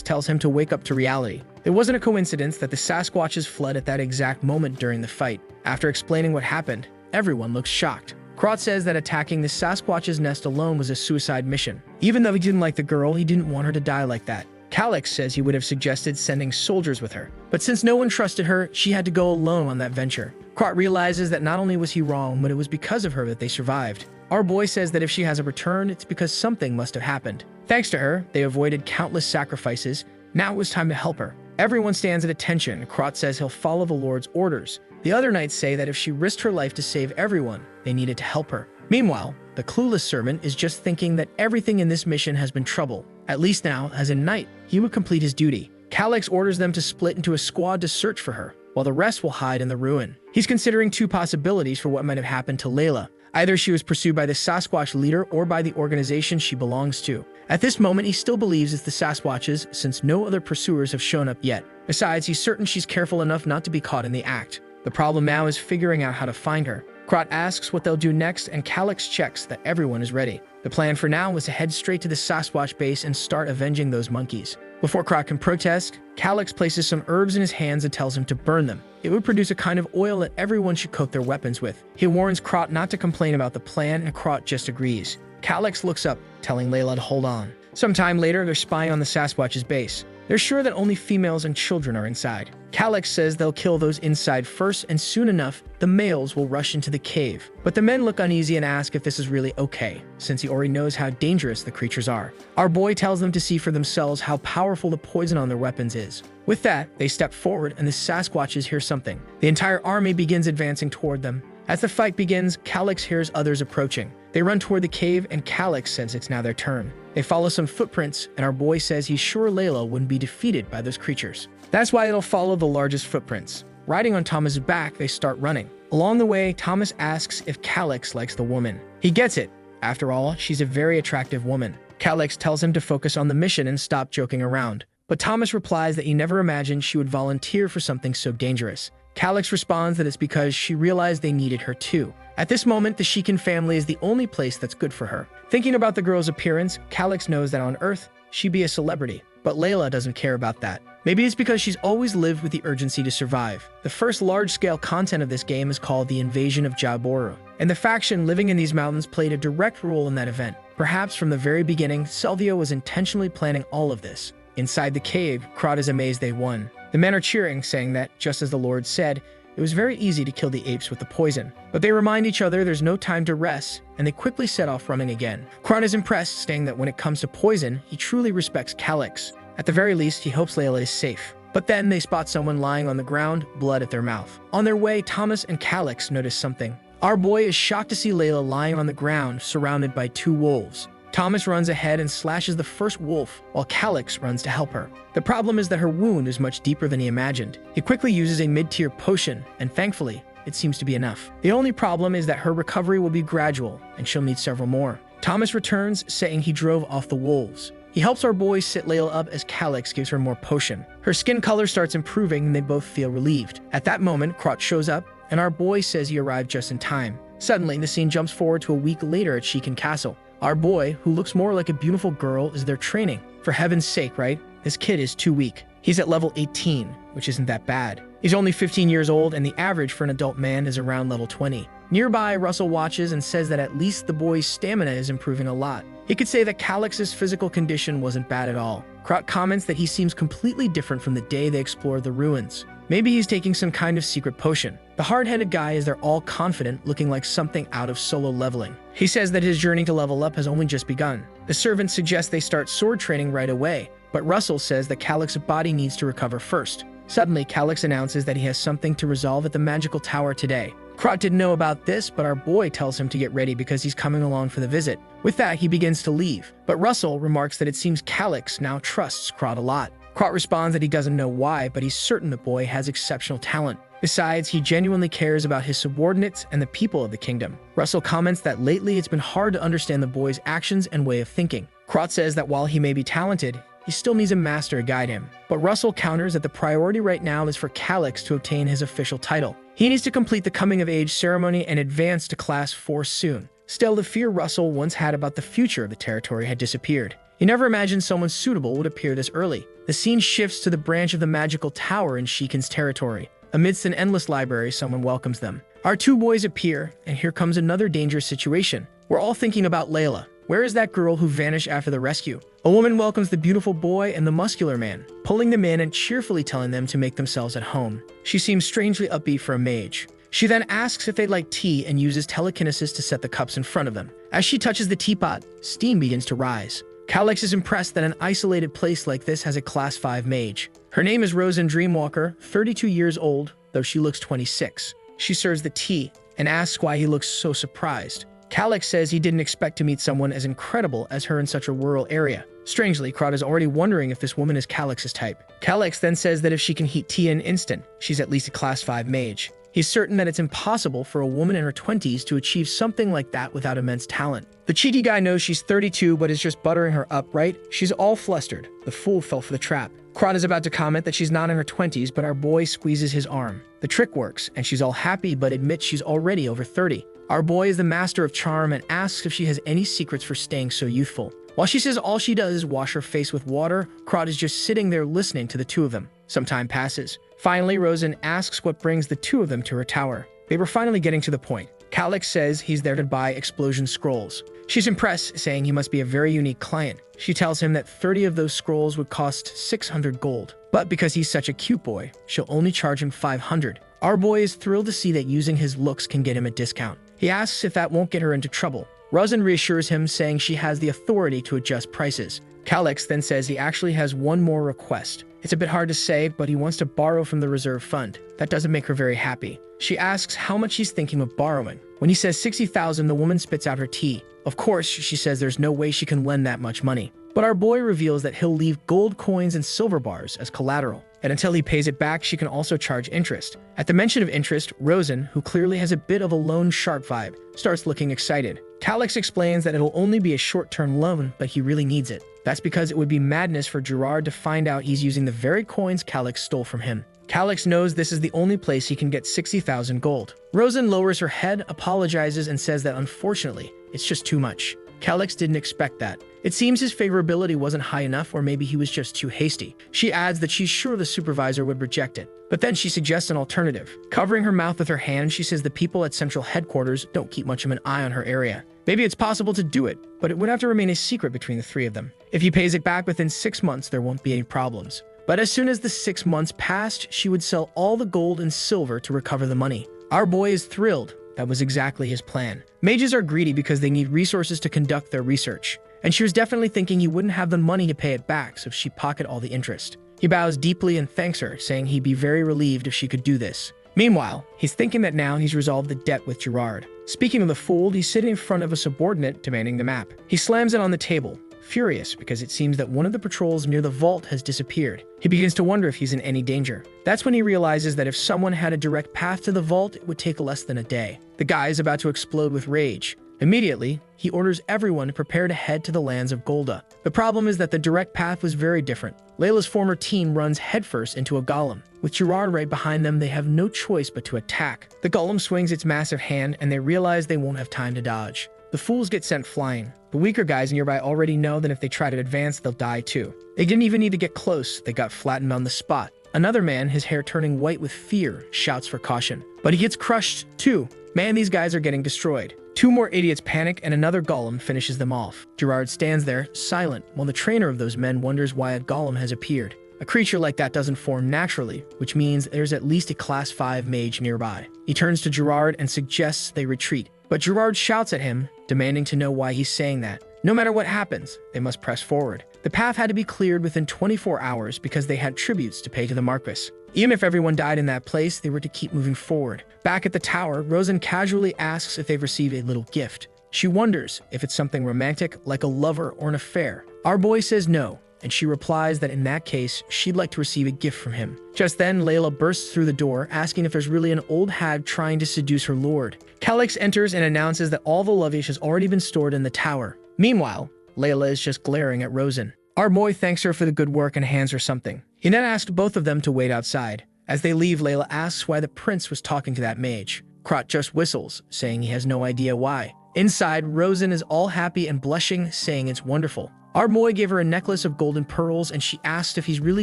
tells him to wake up to reality. It wasn't a coincidence that the Sasquatches fled at that exact moment during the fight. After explaining what happened, everyone looks shocked. Krot says that attacking the Sasquatch's nest alone was a suicide mission. Even though he didn't like the girl, he didn't want her to die like that. Calix says he would have suggested sending soldiers with her. But since no one trusted her, she had to go alone on that venture. Krot realizes that not only was he wrong, but it was because of her that they survived. Our boy says that if she hasn't returned, it's because something must have happened. Thanks to her, they avoided countless sacrifices. Now it was time to help her. Everyone stands at attention. Krot says he'll follow the Lord's orders. The other knights say that if she risked her life to save everyone, they needed to help her. Meanwhile, the clueless servant is just thinking that everything in this mission has been trouble. At least now, as a knight, he would complete his duty. Calyx orders them to split into a squad to search for her, while the rest will hide in the ruin. He's considering two possibilities for what might have happened to Layla. Either she was pursued by the Sasquatch leader or by the organization she belongs to. At this moment, he still believes it's the Sasquatches since no other pursuers have shown up yet. Besides, he's certain she's careful enough not to be caught in the act. The problem now is figuring out how to find her. Krot asks what they'll do next, and Calyx checks that everyone is ready. The plan for now was to head straight to the Sasquatch base and start avenging those monkeys. Before Krot can protest, Calyx places some herbs in his hands and tells him to burn them. It would produce a kind of oil that everyone should coat their weapons with. He warns Krot not to complain about the plan, and Krot just agrees. Calyx looks up, telling Layla to hold on. Sometime later, they're spying on the Sasquatch's base. They're sure that only females and children are inside. Calyx says they'll kill those inside first, and soon enough, the males will rush into the cave. But the men look uneasy and ask if this is really okay, since he already knows how dangerous the creatures are. Our boy tells them to see for themselves how powerful the poison on their weapons is. With that, they step forward and the Sasquatches hear something. The entire army begins advancing toward them. As the fight begins, Calyx hears others approaching. They run toward the cave, and Calyx says it's now their turn. They follow some footprints, and our boy says he's sure Layla wouldn't be defeated by those creatures. That's why they'll follow the largest footprints. Riding on Thomas' back, they start running. Along the way, Thomas asks if Calyx likes the woman. He gets it. After all, she's a very attractive woman. Calyx tells him to focus on the mission and stop joking around. But Thomas replies that he never imagined she would volunteer for something so dangerous. Calyx responds that it's because she realized they needed her too. At this moment, the Shekin family is the only place that's good for her. Thinking about the girl's appearance, Calyx knows that on Earth, she'd be a celebrity. But Layla doesn't care about that. Maybe it's because she's always lived with the urgency to survive. The first large-scale content of this game is called the Invasion of Jaboru, and the faction living in these mountains played a direct role in that event. Perhaps from the very beginning, Selvio was intentionally planning all of this. Inside the cave, Krot is amazed they won. The men are cheering, saying that, just as the Lord said, it was very easy to kill the apes with the poison. But they remind each other there's no time to rest, and they quickly set off running again. Krot is impressed, saying that when it comes to poison, he truly respects Calyx. At the very least, he hopes Layla is safe. But then they spot someone lying on the ground, blood at their mouth. On their way, Thomas and Calyx notice something. Our boy is shocked to see Layla lying on the ground, surrounded by two wolves. Thomas runs ahead and slashes the first wolf, while Calyx runs to help her. The problem is that her wound is much deeper than he imagined. He quickly uses a mid-tier potion, and thankfully, it seems to be enough. The only problem is that her recovery will be gradual, and she'll need several more. Thomas returns, saying he drove off the wolves. He helps our boy sit Layla up as Calyx gives her more potion. Her skin color starts improving, and they both feel relieved. At that moment, Krot shows up, and our boy says he arrived just in time. Suddenly, the scene jumps forward to a week later at Shekin Castle. Our boy, who looks more like a beautiful girl, is there training. For heaven's sake, right? This kid is too weak. He's at level 18, which isn't that bad. He's only 15 years old, and the average for an adult man is around level 20. Nearby, Russell watches and says that at least the boy's stamina is improving a lot. He could say that Calyx's physical condition wasn't bad at all. Krot comments that he seems completely different from the day they explored the ruins. Maybe he's taking some kind of secret potion. The hard-headed guy is there all confident, looking like something out of Solo Leveling. He says that his journey to level up has only just begun. The servant suggests they start sword training right away, but Russell says that Calyx's body needs to recover first. Suddenly, Calyx announces that he has something to resolve at the magical tower today. Krot didn't know about this, but our boy tells him to get ready because he's coming along for the visit. With that, he begins to leave, but Russell remarks that it seems Calyx now trusts Krot a lot. Krot responds that he doesn't know why, but he's certain the boy has exceptional talent. Besides, he genuinely cares about his subordinates and the people of the kingdom. Russell comments that lately it's been hard to understand the boy's actions and way of thinking. Krot says that while he may be talented, he still needs a master to guide him. But Russell counters that the priority right now is for Calyx to obtain his official title. He needs to complete the coming-of-age ceremony and advance to Class 4 soon. Still, the fear Russell once had about the future of the territory had disappeared. He never imagined someone suitable would appear this early. The scene shifts to the branch of the magical tower in Shekin's territory. Amidst an endless library, someone welcomes them. Our two boys appear, and here comes another dangerous situation. We're all thinking about Layla. Where is that girl who vanished after the rescue? A woman welcomes the beautiful boy and the muscular man, pulling them in and cheerfully telling them to make themselves at home. She seems strangely upbeat for a mage. She then asks if they'd like tea and uses telekinesis to set the cups in front of them. As she touches the teapot, steam begins to rise. Calix is impressed that an isolated place like this has a Class 5 mage. Her name is Rosen Dreamwalker, 32 years old, though she looks 26. She serves the tea and asks why he looks so surprised. Calix says he didn't expect to meet someone as incredible as her in such a rural area. Strangely, Krot is already wondering if this woman is Calix's type. Calix then says that if she can heat tea in an instant, she's at least a Class 5 mage. He's certain that it's impossible for a woman in her 20s to achieve something like that without immense talent. The cheaty guy knows she's 32 but is just buttering her up, right? She's all flustered. The fool fell for the trap. Krot is about to comment that she's not in her 20s, but our boy squeezes his arm. The trick works, and she's all happy but admits she's already over 30. Our boy is the master of charm and asks if she has any secrets for staying so youthful. While she says all she does is wash her face with water, Krot is just sitting there listening to the two of them. Some time passes. Finally, Rosen asks what brings the two of them to her tower. They were finally getting to the point. Calix says he's there to buy explosion scrolls. She's impressed, saying he must be a very unique client. She tells him that 30 of those scrolls would cost 600 gold. But because he's such a cute boy, she'll only charge him 500. Our boy is thrilled to see that using his looks can get him a discount. He asks if that won't get her into trouble. Rosen reassures him, saying she has the authority to adjust prices. Calix then says he actually has one more request. It's a bit hard to say, but he wants to borrow from the reserve fund. That doesn't make her very happy. She asks how much he's thinking of borrowing. When he says 60,000, the woman spits out her tea. Of course, she says there's no way she can lend that much money. But our boy reveals that he'll leave gold coins and silver bars as collateral. And until he pays it back, she can also charge interest. At the mention of interest, Rosen, who clearly has a bit of a loan shark vibe, starts looking excited. Calix explains that it'll only be a short-term loan, but he really needs it. That's because it would be madness for Gerard to find out he's using the very coins Calix stole from him. Calix knows this is the only place he can get 60,000 gold. Rosen lowers her head, apologizes, and says that unfortunately, it's just too much. Calix didn't expect that. It seems his favorability wasn't high enough, or maybe he was just too hasty. She adds that she's sure the supervisor would reject it. But then she suggests an alternative. Covering her mouth with her hand, she says the people at Central Headquarters don't keep much of an eye on her area. Maybe it's possible to do it, but it would have to remain a secret between the three of them. If he pays it back within 6 months, there won't be any problems. But as soon as the 6 months passed, she would sell all the gold and silver to recover the money. Our boy is thrilled. That was exactly his plan. Mages are greedy because they need resources to conduct their research. And she was definitely thinking he wouldn't have the money to pay it back, so she'd pocket all the interest. He bows deeply and thanks her, saying he'd be very relieved if she could do this. Meanwhile, he's thinking that now he's resolved the debt with Gerard. Speaking of the fool, he's sitting in front of a subordinate demanding the map. He slams it on the table, furious because it seems that one of the patrols near the vault has disappeared. He begins to wonder if he's in any danger. That's when he realizes that if someone had a direct path to the vault, it would take less than a day. The guy is about to explode with rage. Immediately, he orders everyone to prepare to head to the lands of Golda. The problem is that the direct path was very different. Layla's former team runs headfirst into a golem. With Gerard right behind them, they have no choice but to attack. The golem swings its massive hand, and they realize they won't have time to dodge. The fools get sent flying. The weaker guys nearby already know that if they try to advance, they'll die too. They didn't even need to get close, they got flattened on the spot. Another man, his hair turning white with fear, shouts for caution. But he gets crushed too. Man, these guys are getting destroyed. 2 more idiots panic and another golem finishes them off. Gerard stands there, silent, while the trainer of those men wonders why a golem has appeared. A creature like that doesn't form naturally, which means there's at least a Class 5 mage nearby. He turns to Gerard and suggests they retreat. But Gerard shouts at him, demanding to know why he's saying that. No matter what happens, they must press forward. The path had to be cleared within 24 hours because they had tributes to pay to the Marquis. Even if everyone died in that place, they were to keep moving forward. Back at the tower, Rosen casually asks if they've received a little gift. She wonders if it's something romantic, like a lover or an affair. Our boy says no, and she replies that in that case, she'd like to receive a gift from him. Just then, Layla bursts through the door, asking if there's really an old hag trying to seduce her lord. Calix enters and announces that all the loveish has already been stored in the tower. Meanwhile, Layla is just glaring at Rosen. Our boy thanks her for the good work and hands her something. He then asks both of them to wait outside. As they leave, Layla asks why the prince was talking to that mage. Krot just whistles, saying he has no idea why. Inside, Rosen is all happy and blushing, saying it's wonderful. Our boy gave her a necklace of golden pearls, and she asked if he's really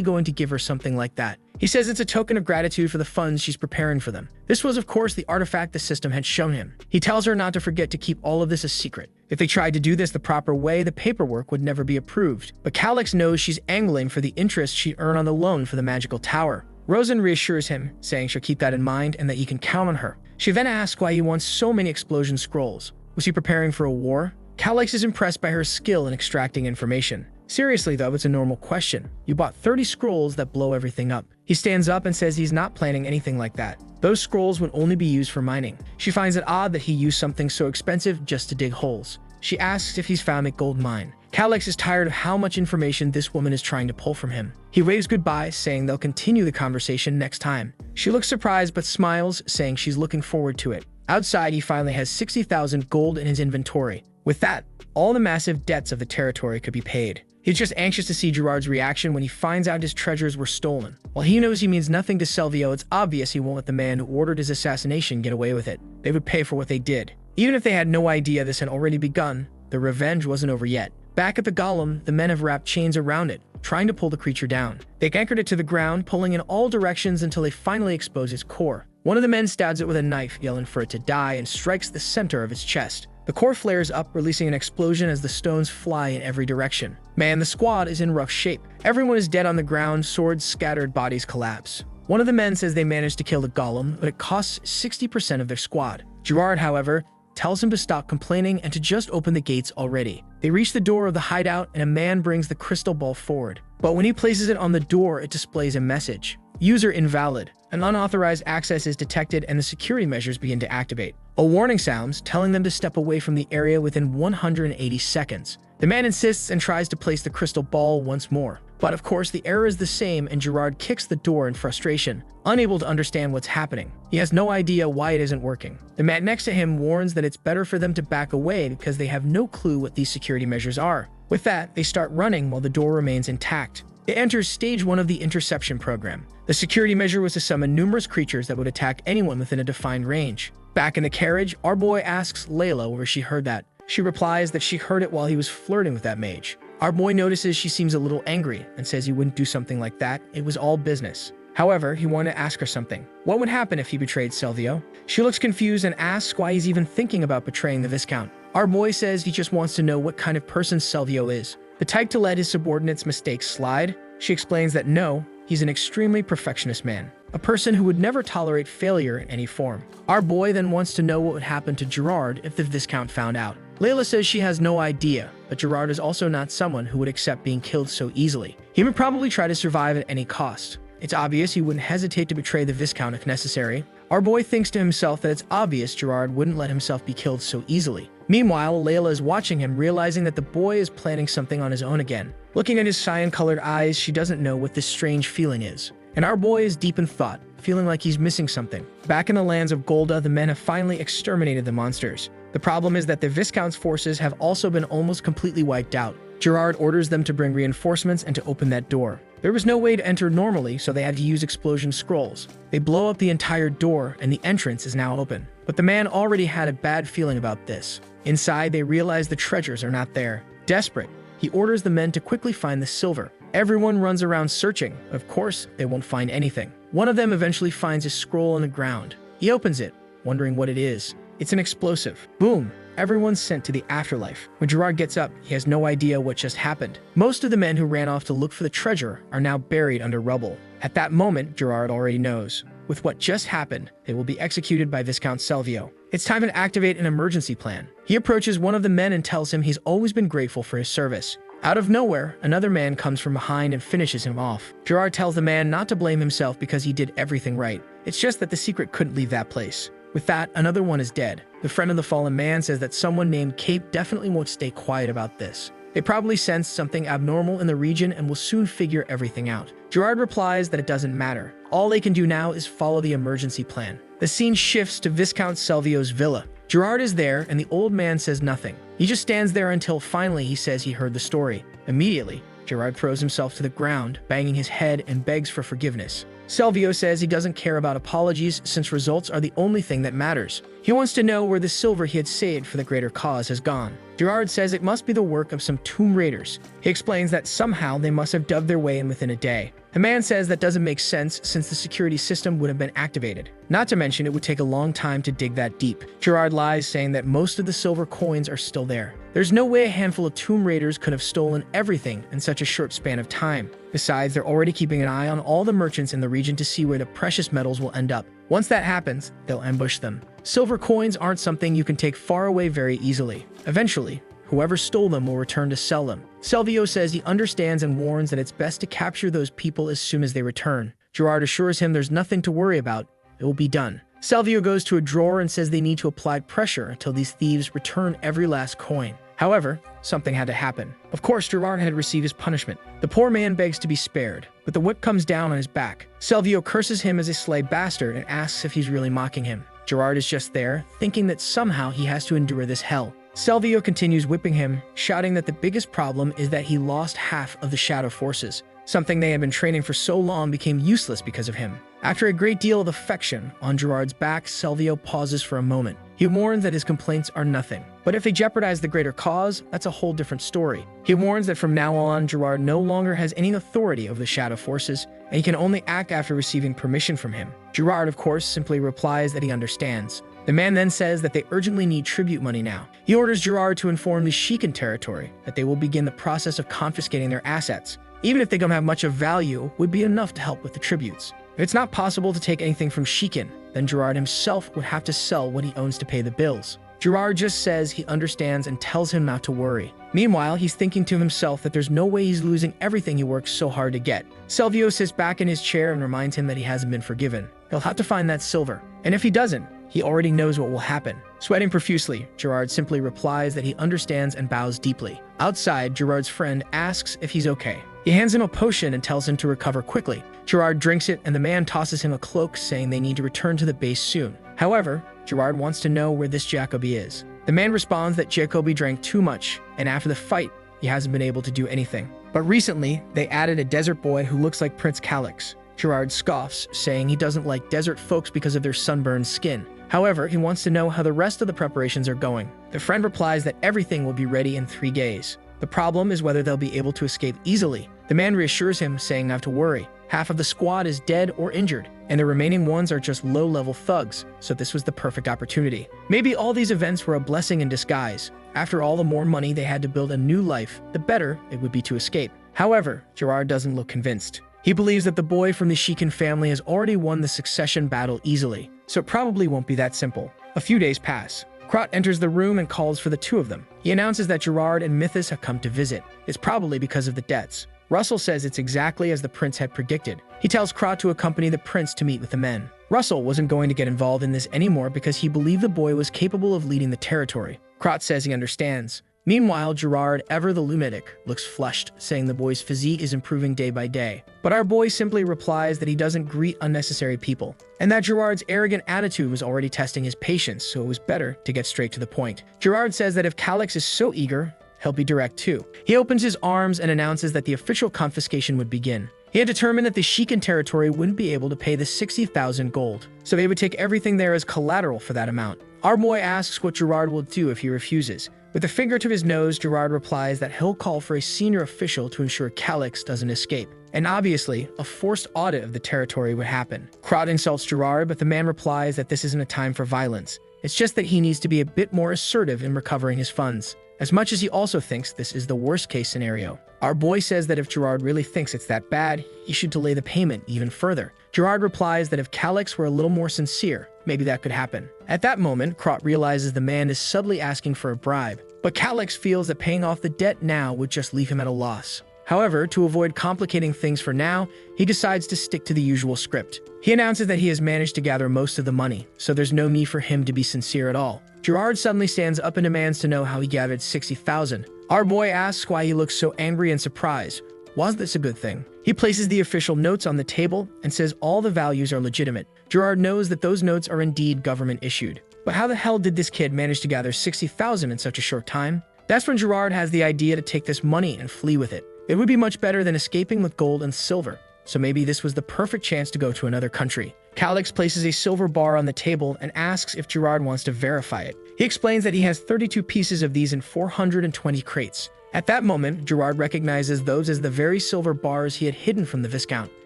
going to give her something like that. He says it's a token of gratitude for the funds she's preparing for them. This was, of course, the artifact the system had shown him. He tells her not to forget to keep all of this a secret. If they tried to do this the proper way, the paperwork would never be approved. But Calix knows she's angling for the interest she'd earn on the loan for the magical tower. Rosen reassures him, saying she'll keep that in mind and that he can count on her. She then asks why he wants so many explosion scrolls. Was he preparing for a war? Calix is impressed by her skill in extracting information. Seriously though, it's a normal question. You bought 30 scrolls that blow everything up. He stands up and says he's not planning anything like that. Those scrolls would only be used for mining. She finds it odd that he used something so expensive just to dig holes. She asks if he's found a gold mine. Calix is tired of how much information this woman is trying to pull from him. He waves goodbye, saying they'll continue the conversation next time. She looks surprised but smiles, saying she's looking forward to it. Outside, he finally has 60,000 gold in his inventory. With that, all the massive debts of the territory could be paid. He's just anxious to see Gerard's reaction when he finds out his treasures were stolen. While he knows he means nothing to Selvio, it's obvious he won't let the man who ordered his assassination get away with it. They would pay for what they did. Even if they had no idea this had already begun, their revenge wasn't over yet. Back at the golem, the men have wrapped chains around it, trying to pull the creature down. They anchored it to the ground, pulling in all directions until they finally expose its core. One of the men stabs it with a knife, yelling for it to die, and strikes the center of its chest. The core flares up, releasing an explosion as the stones fly in every direction. Man, the squad is in rough shape. Everyone is dead on the ground, swords scattered, bodies collapse. One of the men says they managed to kill the golem, but it costs 60% of their squad. Gerard, however, tells him to stop complaining and to just open the gates already. They reach the door of the hideout and a man brings the crystal ball forward. But when he places it on the door, it displays a message. User invalid. An unauthorized access is detected and the security measures begin to activate. A warning sounds, telling them to step away from the area within 180 seconds. The man insists and tries to place the crystal ball once more. But of course, the error is the same and Gerard kicks the door in frustration, unable to understand what's happening. He has no idea why it isn't working. The man next to him warns that it's better for them to back away because they have no clue what these security measures are. With that, they start running while the door remains intact. It enters stage 1 of the interception program. The security measure was to summon numerous creatures that would attack anyone within a defined range. Back in the carriage, our boy asks Layla where she heard that. She replies that she heard it while he was flirting with that mage. Our boy notices she seems a little angry and says he wouldn't do something like that. It was all business. However, he wanted to ask her something. What would happen if he betrayed Selvio? She looks confused and asks why he's even thinking about betraying the Viscount. Our boy says he just wants to know what kind of person Selvio is. The type to let his subordinates' mistakes slide? She explains that no, he's an extremely perfectionist man. A person who would never tolerate failure in any form. Our boy then wants to know what would happen to Gerard if the Viscount found out. Layla says she has no idea, but Gerard is also not someone who would accept being killed so easily. He would probably try to survive at any cost. It's obvious he wouldn't hesitate to betray the Viscount if necessary. Our boy thinks to himself that it's obvious Gerard wouldn't let himself be killed so easily. Meanwhile, Layla is watching him, realizing that the boy is planning something on his own again. Looking at his cyan-colored eyes, she doesn't know what this strange feeling is. And our boy is deep in thought, feeling like he's missing something. Back in the lands of Golda, the men have finally exterminated the monsters. The problem is that the Viscount's forces have also been almost completely wiped out. Gerard orders them to bring reinforcements and to open that door. There was no way to enter normally, so they had to use explosion scrolls. They blow up the entire door, and the entrance is now open. But the man already had a bad feeling about this. Inside, they realize the treasures are not there. Desperate, he orders the men to quickly find the silver. Everyone runs around searching. Of course, they won't find anything. One of them eventually finds a scroll on the ground. He opens it, wondering what it is. It's an explosive. Boom! Everyone's sent to the afterlife. When Gerard gets up, he has no idea what just happened. Most of the men who ran off to look for the treasure are now buried under rubble. At that moment, Gerard already knows. With what just happened, they will be executed by Viscount Selvio. It's time to activate an emergency plan. He approaches one of the men and tells him he's always been grateful for his service. Out of nowhere, another man comes from behind and finishes him off. Gerard tells the man not to blame himself because he did everything right. It's just that the secret couldn't leave that place. With that, another one is dead. The friend of the fallen man says that someone named Cape definitely won't stay quiet about this. They probably sense something abnormal in the region and will soon figure everything out. Gerard replies that it doesn't matter. All they can do now is follow the emergency plan. The scene shifts to Viscount Selvio's villa. Gerard is there and the old man says nothing. He just stands there until finally he says he heard the story. Immediately, Gerard throws himself to the ground, banging his head and begs for forgiveness. Selvio says he doesn't care about apologies since results are the only thing that matters. He wants to know where the silver he had saved for the greater cause has gone. Gerard says it must be the work of some tomb raiders. He explains that somehow they must have dug their way in within a day. The man says that doesn't make sense since the security system would have been activated. Not to mention it would take a long time to dig that deep. Gerard lies, saying that most of the silver coins are still there. There's no way a handful of tomb raiders could have stolen everything in such a short span of time. Besides, they're already keeping an eye on all the merchants in the region to see where the precious metals will end up. Once that happens, they'll ambush them. Silver coins aren't something you can take far away very easily. Eventually, whoever stole them will return to sell them. Salvio says he understands and warns that it's best to capture those people as soon as they return. Gerard assures him there's nothing to worry about. It will be done. Salvio goes to a drawer and says they need to apply pressure until these thieves return every last coin. However, something had to happen. Of course, Gerard had received his punishment. The poor man begs to be spared, but the whip comes down on his back. Salvio curses him as a slay bastard and asks if he's really mocking him. Gerard is just there, thinking that somehow he has to endure this hell. Salvio continues whipping him, shouting that the biggest problem is that he lost half of the shadow forces. Something they had been training for so long became useless because of him. After a great deal of affection on Gerard's back, Salvio pauses for a moment. He warns that his complaints are nothing. But if they jeopardize the greater cause, that's a whole different story. He warns that from now on, Gerard no longer has any authority over the shadow forces, and he can only act after receiving permission from him. Gerard, of course, simply replies that he understands. The man then says that they urgently need tribute money now. He orders Gerard to inform the Shikan territory that they will begin the process of confiscating their assets. Even if they don't have much of value, would be enough to help with the tributes. If it's not possible to take anything from Shikan, then Gerard himself would have to sell what he owns to pay the bills. Gerard just says he understands and tells him not to worry. Meanwhile, he's thinking to himself that there's no way he's losing everything he worked so hard to get. Salvio sits back in his chair and reminds him that he hasn't been forgiven. He'll have to find that silver. And if he doesn't, he already knows what will happen. Sweating profusely, Gerard simply replies that he understands and bows deeply. Outside, Gerard's friend asks if he's okay. He hands him a potion and tells him to recover quickly. Gerard drinks it, and the man tosses him a cloak, saying they need to return to the base soon. However, Gerard wants to know where this Jacoby is. The man responds that Jacoby drank too much, and after the fight, he hasn't been able to do anything. But recently, they added a desert boy who looks like Prince Calix. Gerard scoffs, saying he doesn't like desert folks because of their sunburned skin. However, he wants to know how the rest of the preparations are going. The friend replies that everything will be ready in 3 days. The problem is whether they'll be able to escape easily. The man reassures him, saying not to worry. Half of the squad is dead or injured, and the remaining ones are just low-level thugs, so this was the perfect opportunity. Maybe all these events were a blessing in disguise. After all, the more money they had to build a new life, the better it would be to escape. However, Gerard doesn't look convinced. He believes that the boy from the Shikan family has already won the succession battle easily, so it probably won't be that simple. A few days pass. Krot enters the room and calls for the two of them. He announces that Gerard and Mythos have come to visit. It's probably because of the debts. Russell says it's exactly as the prince had predicted. He tells Krot to accompany the prince to meet with the men. Russell wasn't going to get involved in this anymore because he believed the boy was capable of leading the territory. Krot says he understands. Meanwhile, Gerard, ever the lunatic, looks flushed, saying the boy's physique is improving day by day. But our boy simply replies that he doesn't greet unnecessary people, and that Gerard's arrogant attitude was already testing his patience, so it was better to get straight to the point. Gerard says that if Calix is so eager, he'll be direct too. He opens his arms and announces that the official confiscation would begin. He had determined that the Shikan territory wouldn't be able to pay the 60,000 gold, so they would take everything there as collateral for that amount. Our boy asks what Gerard will do if he refuses. With a finger to his nose, Gerard replies that he'll call for a senior official to ensure Calix doesn't escape. And obviously, a forced audit of the territory would happen. Krot insults Gerard, but the man replies that this isn't a time for violence. It's just that he needs to be a bit more assertive in recovering his funds, as much as he also thinks this is the worst-case scenario. Our boy says that if Gerard really thinks it's that bad, he should delay the payment even further. Gerard replies that if Calix were a little more sincere, maybe that could happen. At that moment, Krot realizes the man is subtly asking for a bribe, but Calix feels that paying off the debt now would just leave him at a loss. However, to avoid complicating things for now, he decides to stick to the usual script. He announces that he has managed to gather most of the money, so there's no need for him to be sincere at all. Gerard suddenly stands up and demands to know how he gathered 60,000. Our boy asks why he looks so angry and surprised. Was this a good thing? He places the official notes on the table and says all the values are legitimate. Gerard knows that those notes are indeed government issued. But how the hell did this kid manage to gather 60,000 in such a short time? That's when Gerard has the idea to take this money and flee with it. It would be much better than escaping with gold and silver, so maybe this was the perfect chance to go to another country. Calix places a silver bar on the table and asks if Gerard wants to verify it. He explains that he has 32 pieces of these in 420 crates. At that moment, Gerard recognizes those as the very silver bars he had hidden from the Viscount.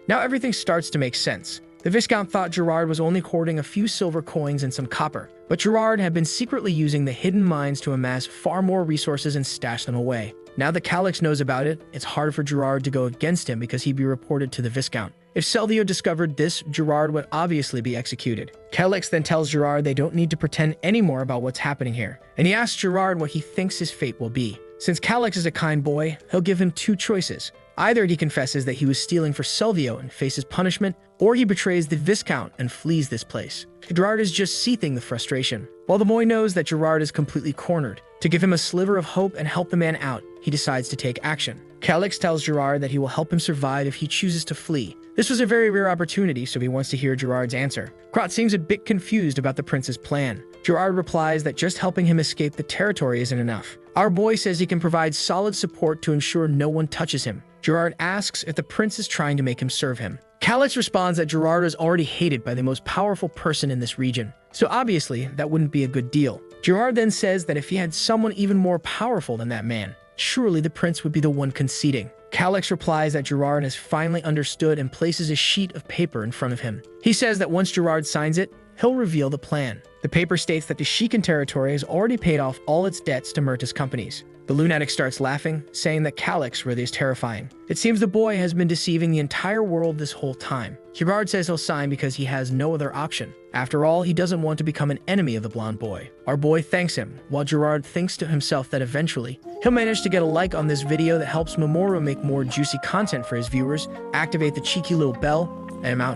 Now everything starts to make sense. The Viscount thought Gerard was only hoarding a few silver coins and some copper, but Gerard had been secretly using the hidden mines to amass far more resources and stash them away. Now that Calix knows about it, it's hard for Gerard to go against him because he'd be reported to the Viscount. If Selvio discovered this, Gerard would obviously be executed. Calix then tells Gerard they don't need to pretend anymore about what's happening here, and he asks Gerard what he thinks his fate will be. Since Calix is a kind boy, he'll give him two choices. Either he confesses that he was stealing for Selvio and faces punishment, or he betrays the Viscount and flees this place. Gerard is just seething with frustration. While the boy knows that Gerard is completely cornered, to give him a sliver of hope and help the man out, he decides to take action. Calix tells Gerard that he will help him survive if he chooses to flee. This was a very rare opportunity, so he wants to hear Gerard's answer. Krat seems a bit confused about the prince's plan. Gerard replies that just helping him escape the territory isn't enough. Our boy says he can provide solid support to ensure no one touches him. Gerard asks if the prince is trying to make him serve him. Calix responds that Gerard is already hated by the most powerful person in this region, so obviously that wouldn't be a good deal. Gerard then says that if he had someone even more powerful than that man, surely the prince would be the one conceding. Calix replies that Gerard has finally understood and places a sheet of paper in front of him. He says that once Gerard signs it, he'll reveal the plan. The paper states that the Shikan territory has already paid off all its debts to Myrtus companies. The lunatic starts laughing, saying that Calix really is terrifying. It seems the boy has been deceiving the entire world this whole time. Gerard says he'll sign because he has no other option. After all, he doesn't want to become an enemy of the blonde boy. Our boy thanks him, while Gerard thinks to himself that eventually, he'll manage to get a like on this video that helps Mamoru make more juicy content for his viewers, activate the cheeky little bell, and I'm out.